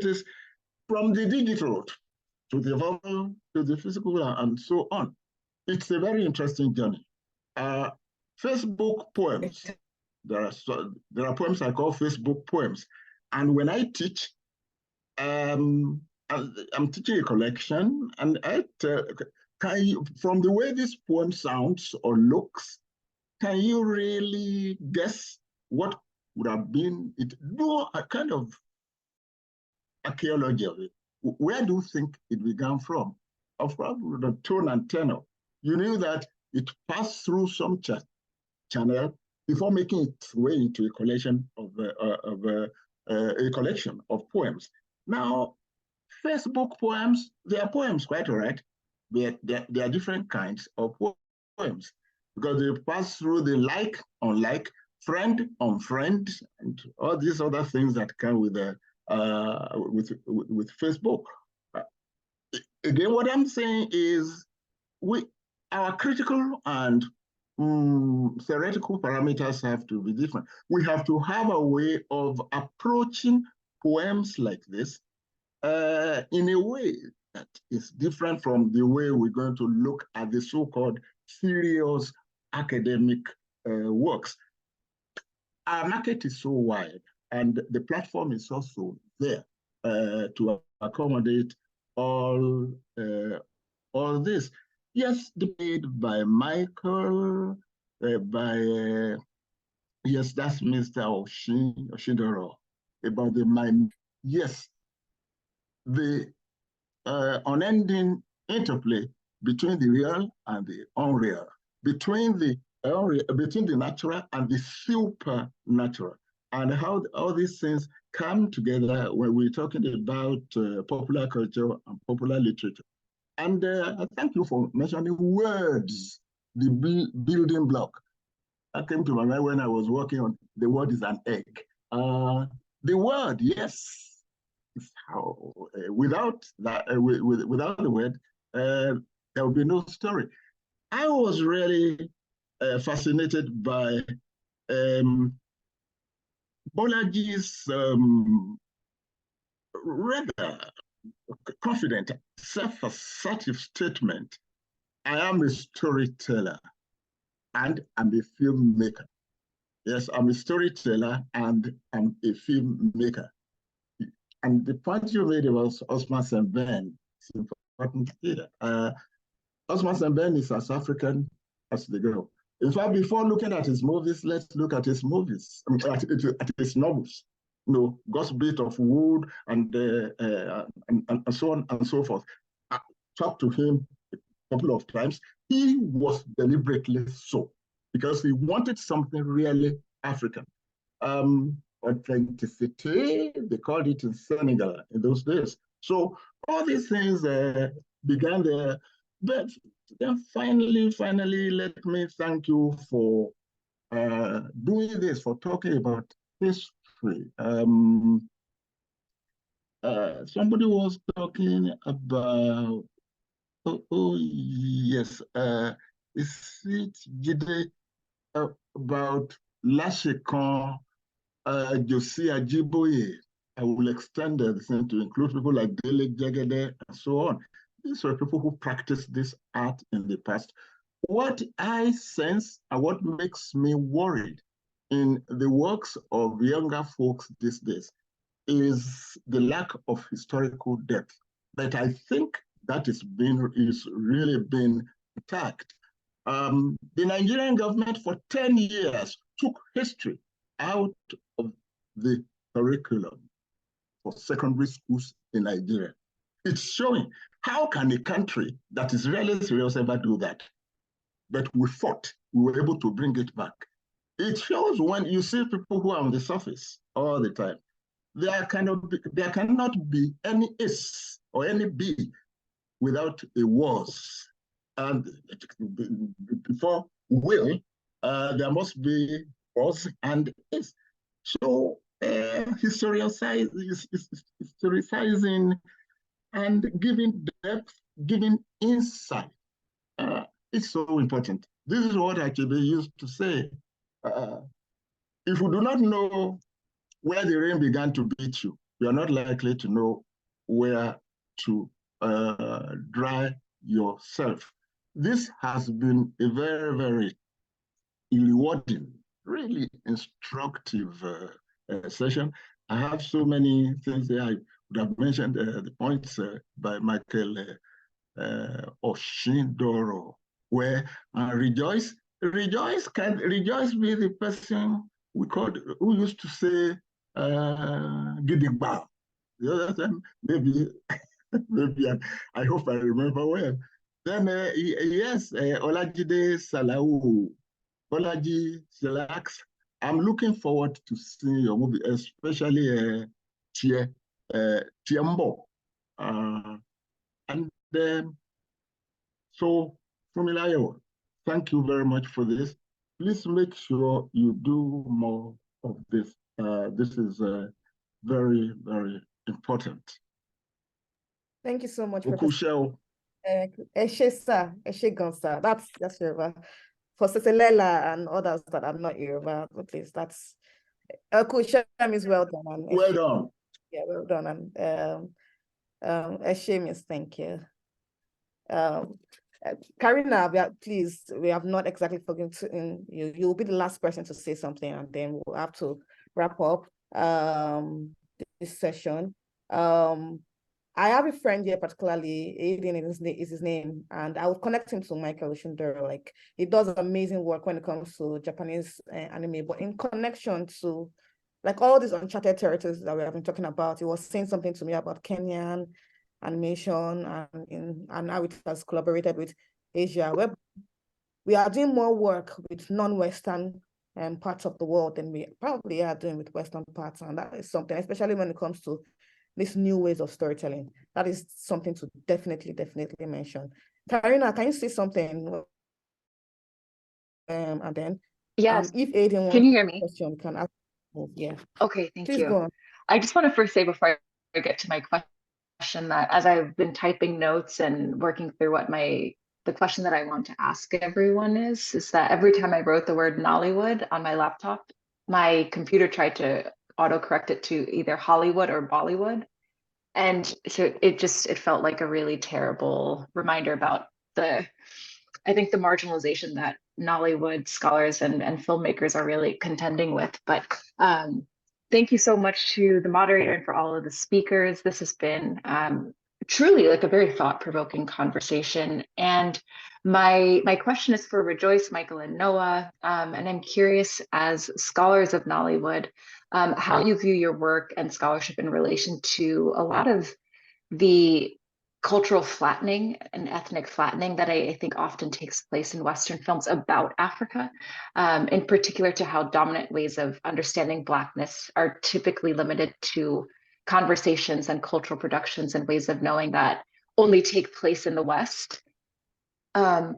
is, from the digital to the verbal to the physical and so on. It's a very interesting journey. Facebook poems. There are poems I call Facebook poems, and when I teach, I'm teaching a collection, and I tell, from the way this poem sounds or looks, can you really guess what would have been it? Do a kind of archaeology of it. Where do you think it began from? Of course, the tone and tenor. You knew that it passed through some channel before making its way into a collection of a collection of poems. Now, Facebook poems, they are poems, quite all right. They are different kinds of poems because they pass through the like, unlike, friend, unfriend, and all these other things that come with Facebook. Again, what I'm saying is our critical and theoretical parameters have to be different. We have to have a way of approaching poems like this in a way that is different from the way we're going to look at the so-called serious academic works. Our market is so wide, and the platform is also there to accommodate all this. Yes, debate by Michael, yes, that's Mr. Oshidoro, about yes, the unending interplay between the real and the unreal, between the natural and the supernatural, and how all these things come together when we're talking about popular culture and popular literature. And thank you for mentioning words, the building block. That came to my mind when I was working on the word is an egg. The word, yes, is how without that, without the word, there would be no story. I was really fascinated by Bolaji's rather confident, self-assertive statement. I am a storyteller and I'm a filmmaker. Yes, I'm a storyteller and I'm a filmmaker. And the point you made about Osman Sembène is important here. Osman Sembène is as African as they go. In fact, before looking at his movies, let's look at his movies, at his novels. You know, God's Bit of Wood and so on and so forth. I talked to him a couple of times. He was deliberately so because he wanted something really African. Authenticity, they called it in Senegal in those days. So all these things began there. But then finally, let me thank you for doing this, for talking about history. Somebody was talking about, yes, is it Jide, about Lashekan, Josie Ajiboye. I will extend the thing to include people like Dele Jagede and so on. These are people who practiced this art in the past. What I sense and what makes me worried in the works of younger folks these days is the lack of historical depth. But I think that is really been attacked. The Nigerian government for 10 years took history out of the curriculum for secondary schools in Nigeria. It's showing how can a country that is really serious ever do that? But we fought, we were able to bring it back. It shows when you see people who are on the surface all the time, there cannot be any is or any be without a was. And before will, there must be was and is. So historicizing and giving depth, giving insight. It's so important. This is what Achebe used to say. If you do not know where the rain began to beat you, you are not likely to know where to dry yourself. This has been a very, very rewarding, really instructive session. I have so many things there. I would have mentioned the points by Michael Oshindoro, where rejoice be the person who used to say Gidigba. The other time, maybe I hope I remember well. Then yes, Olajide Salahu, Olaji Salax. I'm looking forward to seeing your movie, especially Tiembo. And then, so Funmi, thank you very much for this. Please make sure you do more of this. This is very, very important. Thank you so much, Professor. Eshe, that's Yoruba. For Seselela and others that are not Yoruba, at least that's Kushem is well done. And well done. Yeah, well done. And Eshe means thank you. Karina, please, we have not exactly forgotten you. You'll be the last person to say something, and then we'll have to wrap up this session. I have a friend here, particularly Aiden is his name, and I would connect him to Michael Oshundoro. Like, he does amazing work when it comes to Japanese anime, but in connection to like all these uncharted territories that we have been talking about, he was saying something to me about Kenyan animation and how it has collaborated with Asia. Where we are doing more work with non-Western parts of the world than we probably are doing with Western parts, and that is something, especially when it comes to these new ways of storytelling. That is something to definitely mention. Karina, can you say something? And then, yes. If Aiden wants can you hear me? Question, can ask. Yeah. Okay, thank Please you. go on. I just want to first say before I get to my question that as I've been typing notes and working through what the question that I want to ask everyone is that every time I wrote the word Nollywood on my laptop, my computer tried to autocorrect it to either Hollywood or Bollywood. And so it felt like a really terrible reminder about I think the marginalization that Nollywood scholars and filmmakers are really contending with. But thank you so much to the moderator and for all of the speakers. This has been truly like a very thought-provoking conversation. And my question is for Rejoice, Michael, and Noah. And I'm curious, as scholars of Nollywood, how you view your work and scholarship in relation to a lot of the cultural flattening and ethnic flattening that I think often takes place in Western films about Africa, in particular to how dominant ways of understanding Blackness are typically limited to conversations and cultural productions and ways of knowing that only take place in the West. I'm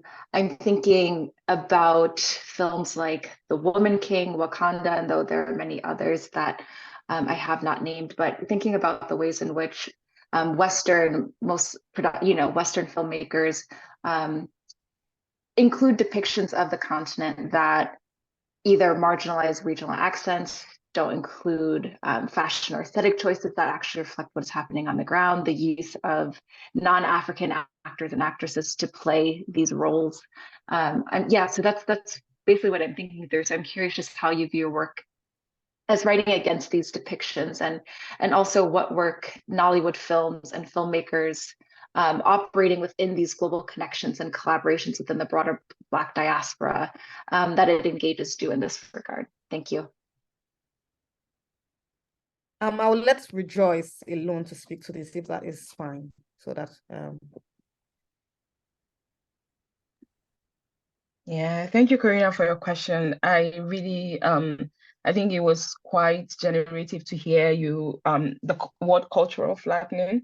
thinking about films like The Woman King, Wakanda, and though there are many others that I have not named, but thinking about the ways in which Western filmmakers include depictions of the continent that either marginalize regional accents, don't include fashion or aesthetic choices that actually reflect what's happening on the ground, the use of non-African actors and actresses to play these roles. And yeah, so that's basically what I'm thinking through. So I'm curious just how you view your work as writing against these depictions, and also what work Nollywood films and filmmakers operating within these global connections and collaborations within the broader Black diaspora that it engages do in this regard. Thank you. I will let Rejoice alone to speak to this, if that is fine. So that Yeah, thank you, Karina, for your question. I really I think it was quite generative to hear you the word cultural flattening.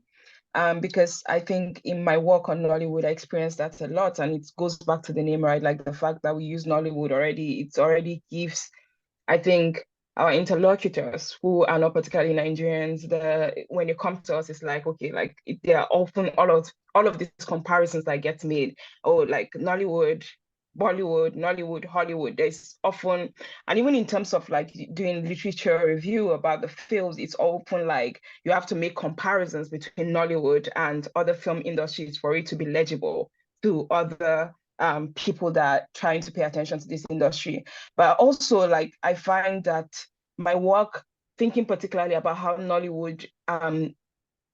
Because I think in my work on Nollywood, I experienced that a lot, and it goes back to the name, right? Like the fact that we use Nollywood already, it already gives, I think, our interlocutors who are not particularly Nigerians, when it comes to us, it's like, okay, like there are often all of these comparisons that get made. Oh, like Nollywood, Bollywood, Nollywood, Hollywood. There's often, and even in terms of like doing literature review about the films, it's often like you have to make comparisons between Nollywood and other film industries for it to be legible to other people that are trying to pay attention to this industry. But also, like, I find that my work, thinking particularly about how Nollywood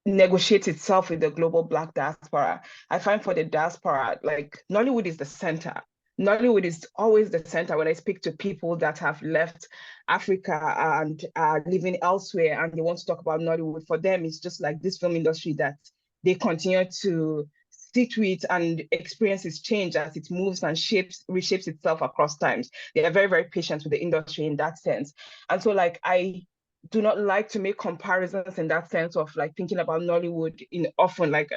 negotiates itself with the global Black diaspora, I find for the diaspora, like, Nollywood is the center. Nollywood is always the center when I speak to people that have left Africa and are living elsewhere and they want to talk about Nollywood. For them, it's just like this film industry that they continue to sit with, and experiences change as it moves and reshapes itself across times. They are very, very patient with the industry in that sense. And so, like, I do not like to make comparisons in that sense of like thinking about Nollywood in often like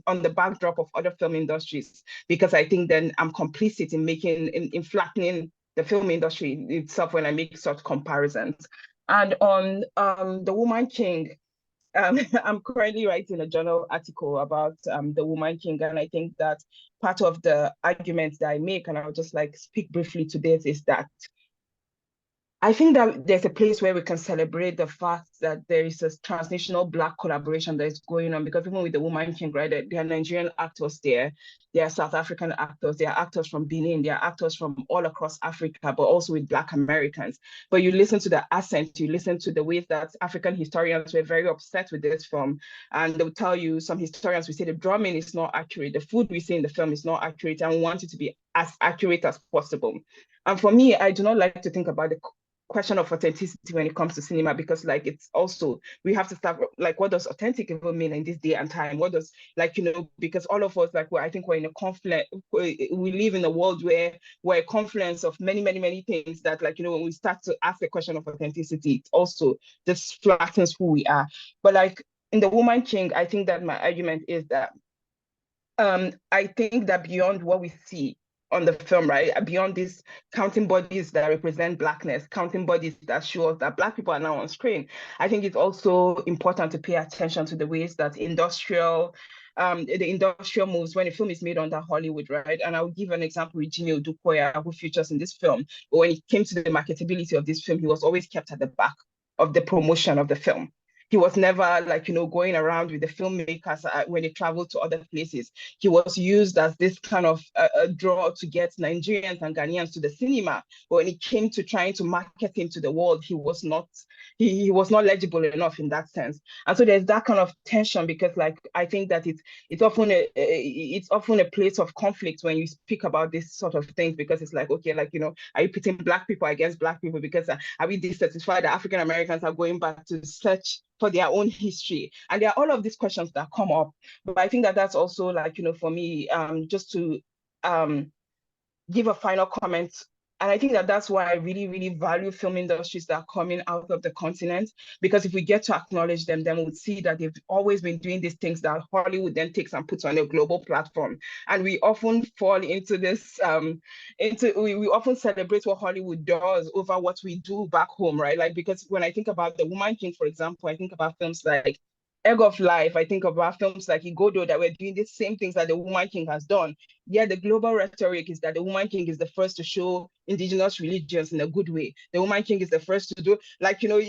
on the backdrop of other film industries, because I think then I'm complicit in in flattening the film industry itself when I make such comparisons. And on the Woman King, I'm currently writing a journal article about the Woman King, and I think that part of the argument that I make, and I'll just like speak briefly to this, is that I think that there's a place where we can celebrate the fact that there is a transnational Black collaboration that is going on, because even with the Woman King, right, there are Nigerian actors there are South African actors, there are actors from Benin, there are actors from all across Africa, but also with Black Americans. But you listen to the accent, you listen to the ways that African historians were very upset with this film, and they'll tell you, some historians will say the drumming is not accurate, the food we see in the film is not accurate, and we want it to be as accurate as possible. And for me, I do not like to think about the question of authenticity when it comes to cinema, because like it's also, we have to start like, what does authentic even mean in this day and time? What does, like, you know, because all of us, like, I think we're in a conflict, we live in a world where we're a confluence of many things that, like, you know, when we start to ask the question of authenticity, it also just flattens who we are. But like in the Woman King, I think that my argument is that I think that beyond what we see on the film, right, beyond these counting bodies that represent Blackness, counting bodies that show us that Black people are now on screen, I think it's also important to pay attention to the ways that the industrial moves when a film is made under Hollywood, right? And I'll give an example with Jimmy Odukoya, who features in this film. But when it came to the marketability of this film, he was always kept at the back of the promotion of the film. He was never, like, you know, going around with the filmmakers when they traveled to other places. He was used as this kind of draw to get Nigerians and Ghanaians to the cinema. But when it came to trying to market him to the world, he was not legible enough in that sense. And so there's that kind of tension, because like I think that it's often a place of conflict when you speak about this sort of things, because it's like, okay, like, you know, are you pitting Black people against Black people? Because are we dissatisfied that African Americans are going back to search for their own history? And there are all of these questions that come up. But I think that that's also, like, you know, for me, just to give a final comment. And I think that that's why I really value film industries that are coming out of the continent, because if we get to acknowledge them, then we'll see that they've always been doing these things that Hollywood then takes and puts on a global platform. And we often fall into this, we often celebrate what Hollywood does over what we do back home, right? Like, because when I think about the Woman King, for example, I think about films like Egg of Life, I think about films like Igodo that were doing the same things that the Woman King has done. Yeah, the global rhetoric is that the Woman King is the first to show indigenous religions in a good way. The Woman King is the first to do, like, you know,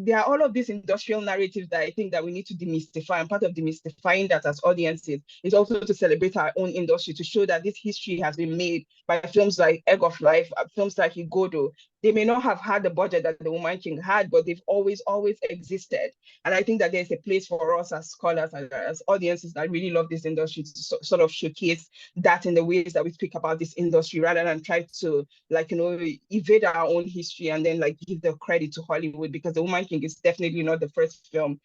there are all of these industrial narratives that I think that we need to demystify. And part of demystifying that as audiences is also to celebrate our own industry, to show that this history has been made by films like Egg of Life, films like Igodo. They may not have had the budget that the Woman King had, but they've always existed. And I think that there's a place for us as scholars and as audiences that really love this industry to sort of showcase that in the ways that we speak about this industry, rather than try to, like, you know, evade our own history and then like give the credit to Hollywood, because The Woman King is definitely not the first film,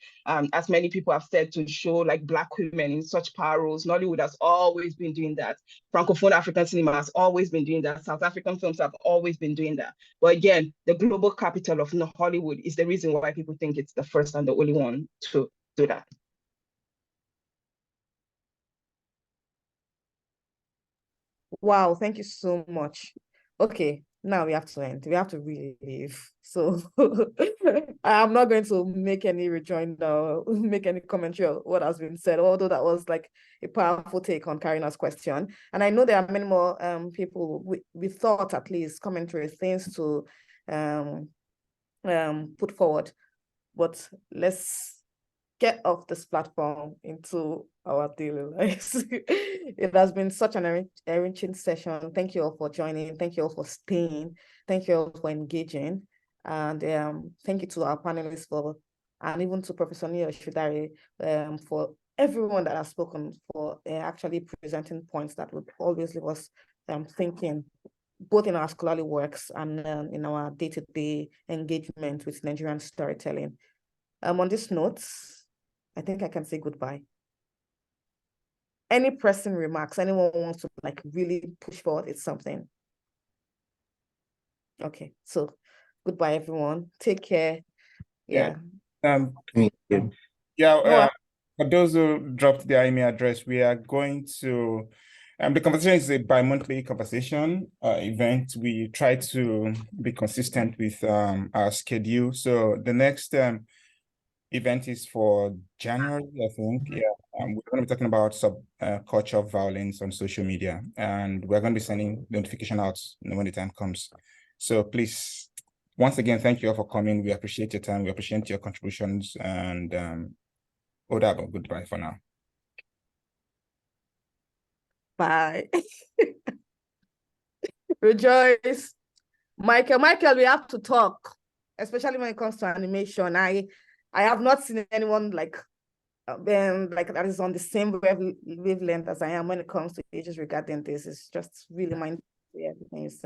as many people have said, to show like Black women in such power roles. Nollywood has always been doing that. Francophone African cinema has always been doing that. South African films have always been doing that. But again, the global capital of Hollywood is the reason why people think it's the first and the only one to do that. Wow, thank you so much. Okay, now we have to end. We have to really leave. So I'm not going to make any rejoinder, make any commentary on what has been said, although that was like a powerful take on Karina's question. And I know there are many more people we thought, at least commentary things to put forward. But let's get off this platform into our daily lives. It has been such an enriching session. Thank you all for joining. Thank you all for staying. Thank you all for engaging. And thank you to our panelists and even to Professor Neo Shudari for everyone that has spoken, for actually presenting points that would always leave us thinking, both in our scholarly works and in our day-to-day engagement with Nigerian storytelling. On this note, I think I can say goodbye. Any pressing remarks? Anyone wants to like really push forward? It's something. Okay, so goodbye, everyone. Take care. Yeah. Thank you. Yeah, for those who dropped their email address, we are going to, the conversation is a bi-monthly conversation event. We try to be consistent with our schedule. So the next event is for January, I think. Yeah, we're going to be talking about culture of violence on social media, and we're going to be sending notification out when the time comes. So please, once again, thank you all for coming. We appreciate your time. We appreciate your contributions, and Odabo, goodbye for now. Bye. Rejoice. Michael, we have to talk, especially when it comes to animation. I have not seen anyone like that is on the same wavelength as I am when it comes to issues regarding this. It's just really mind-blowing everything you said.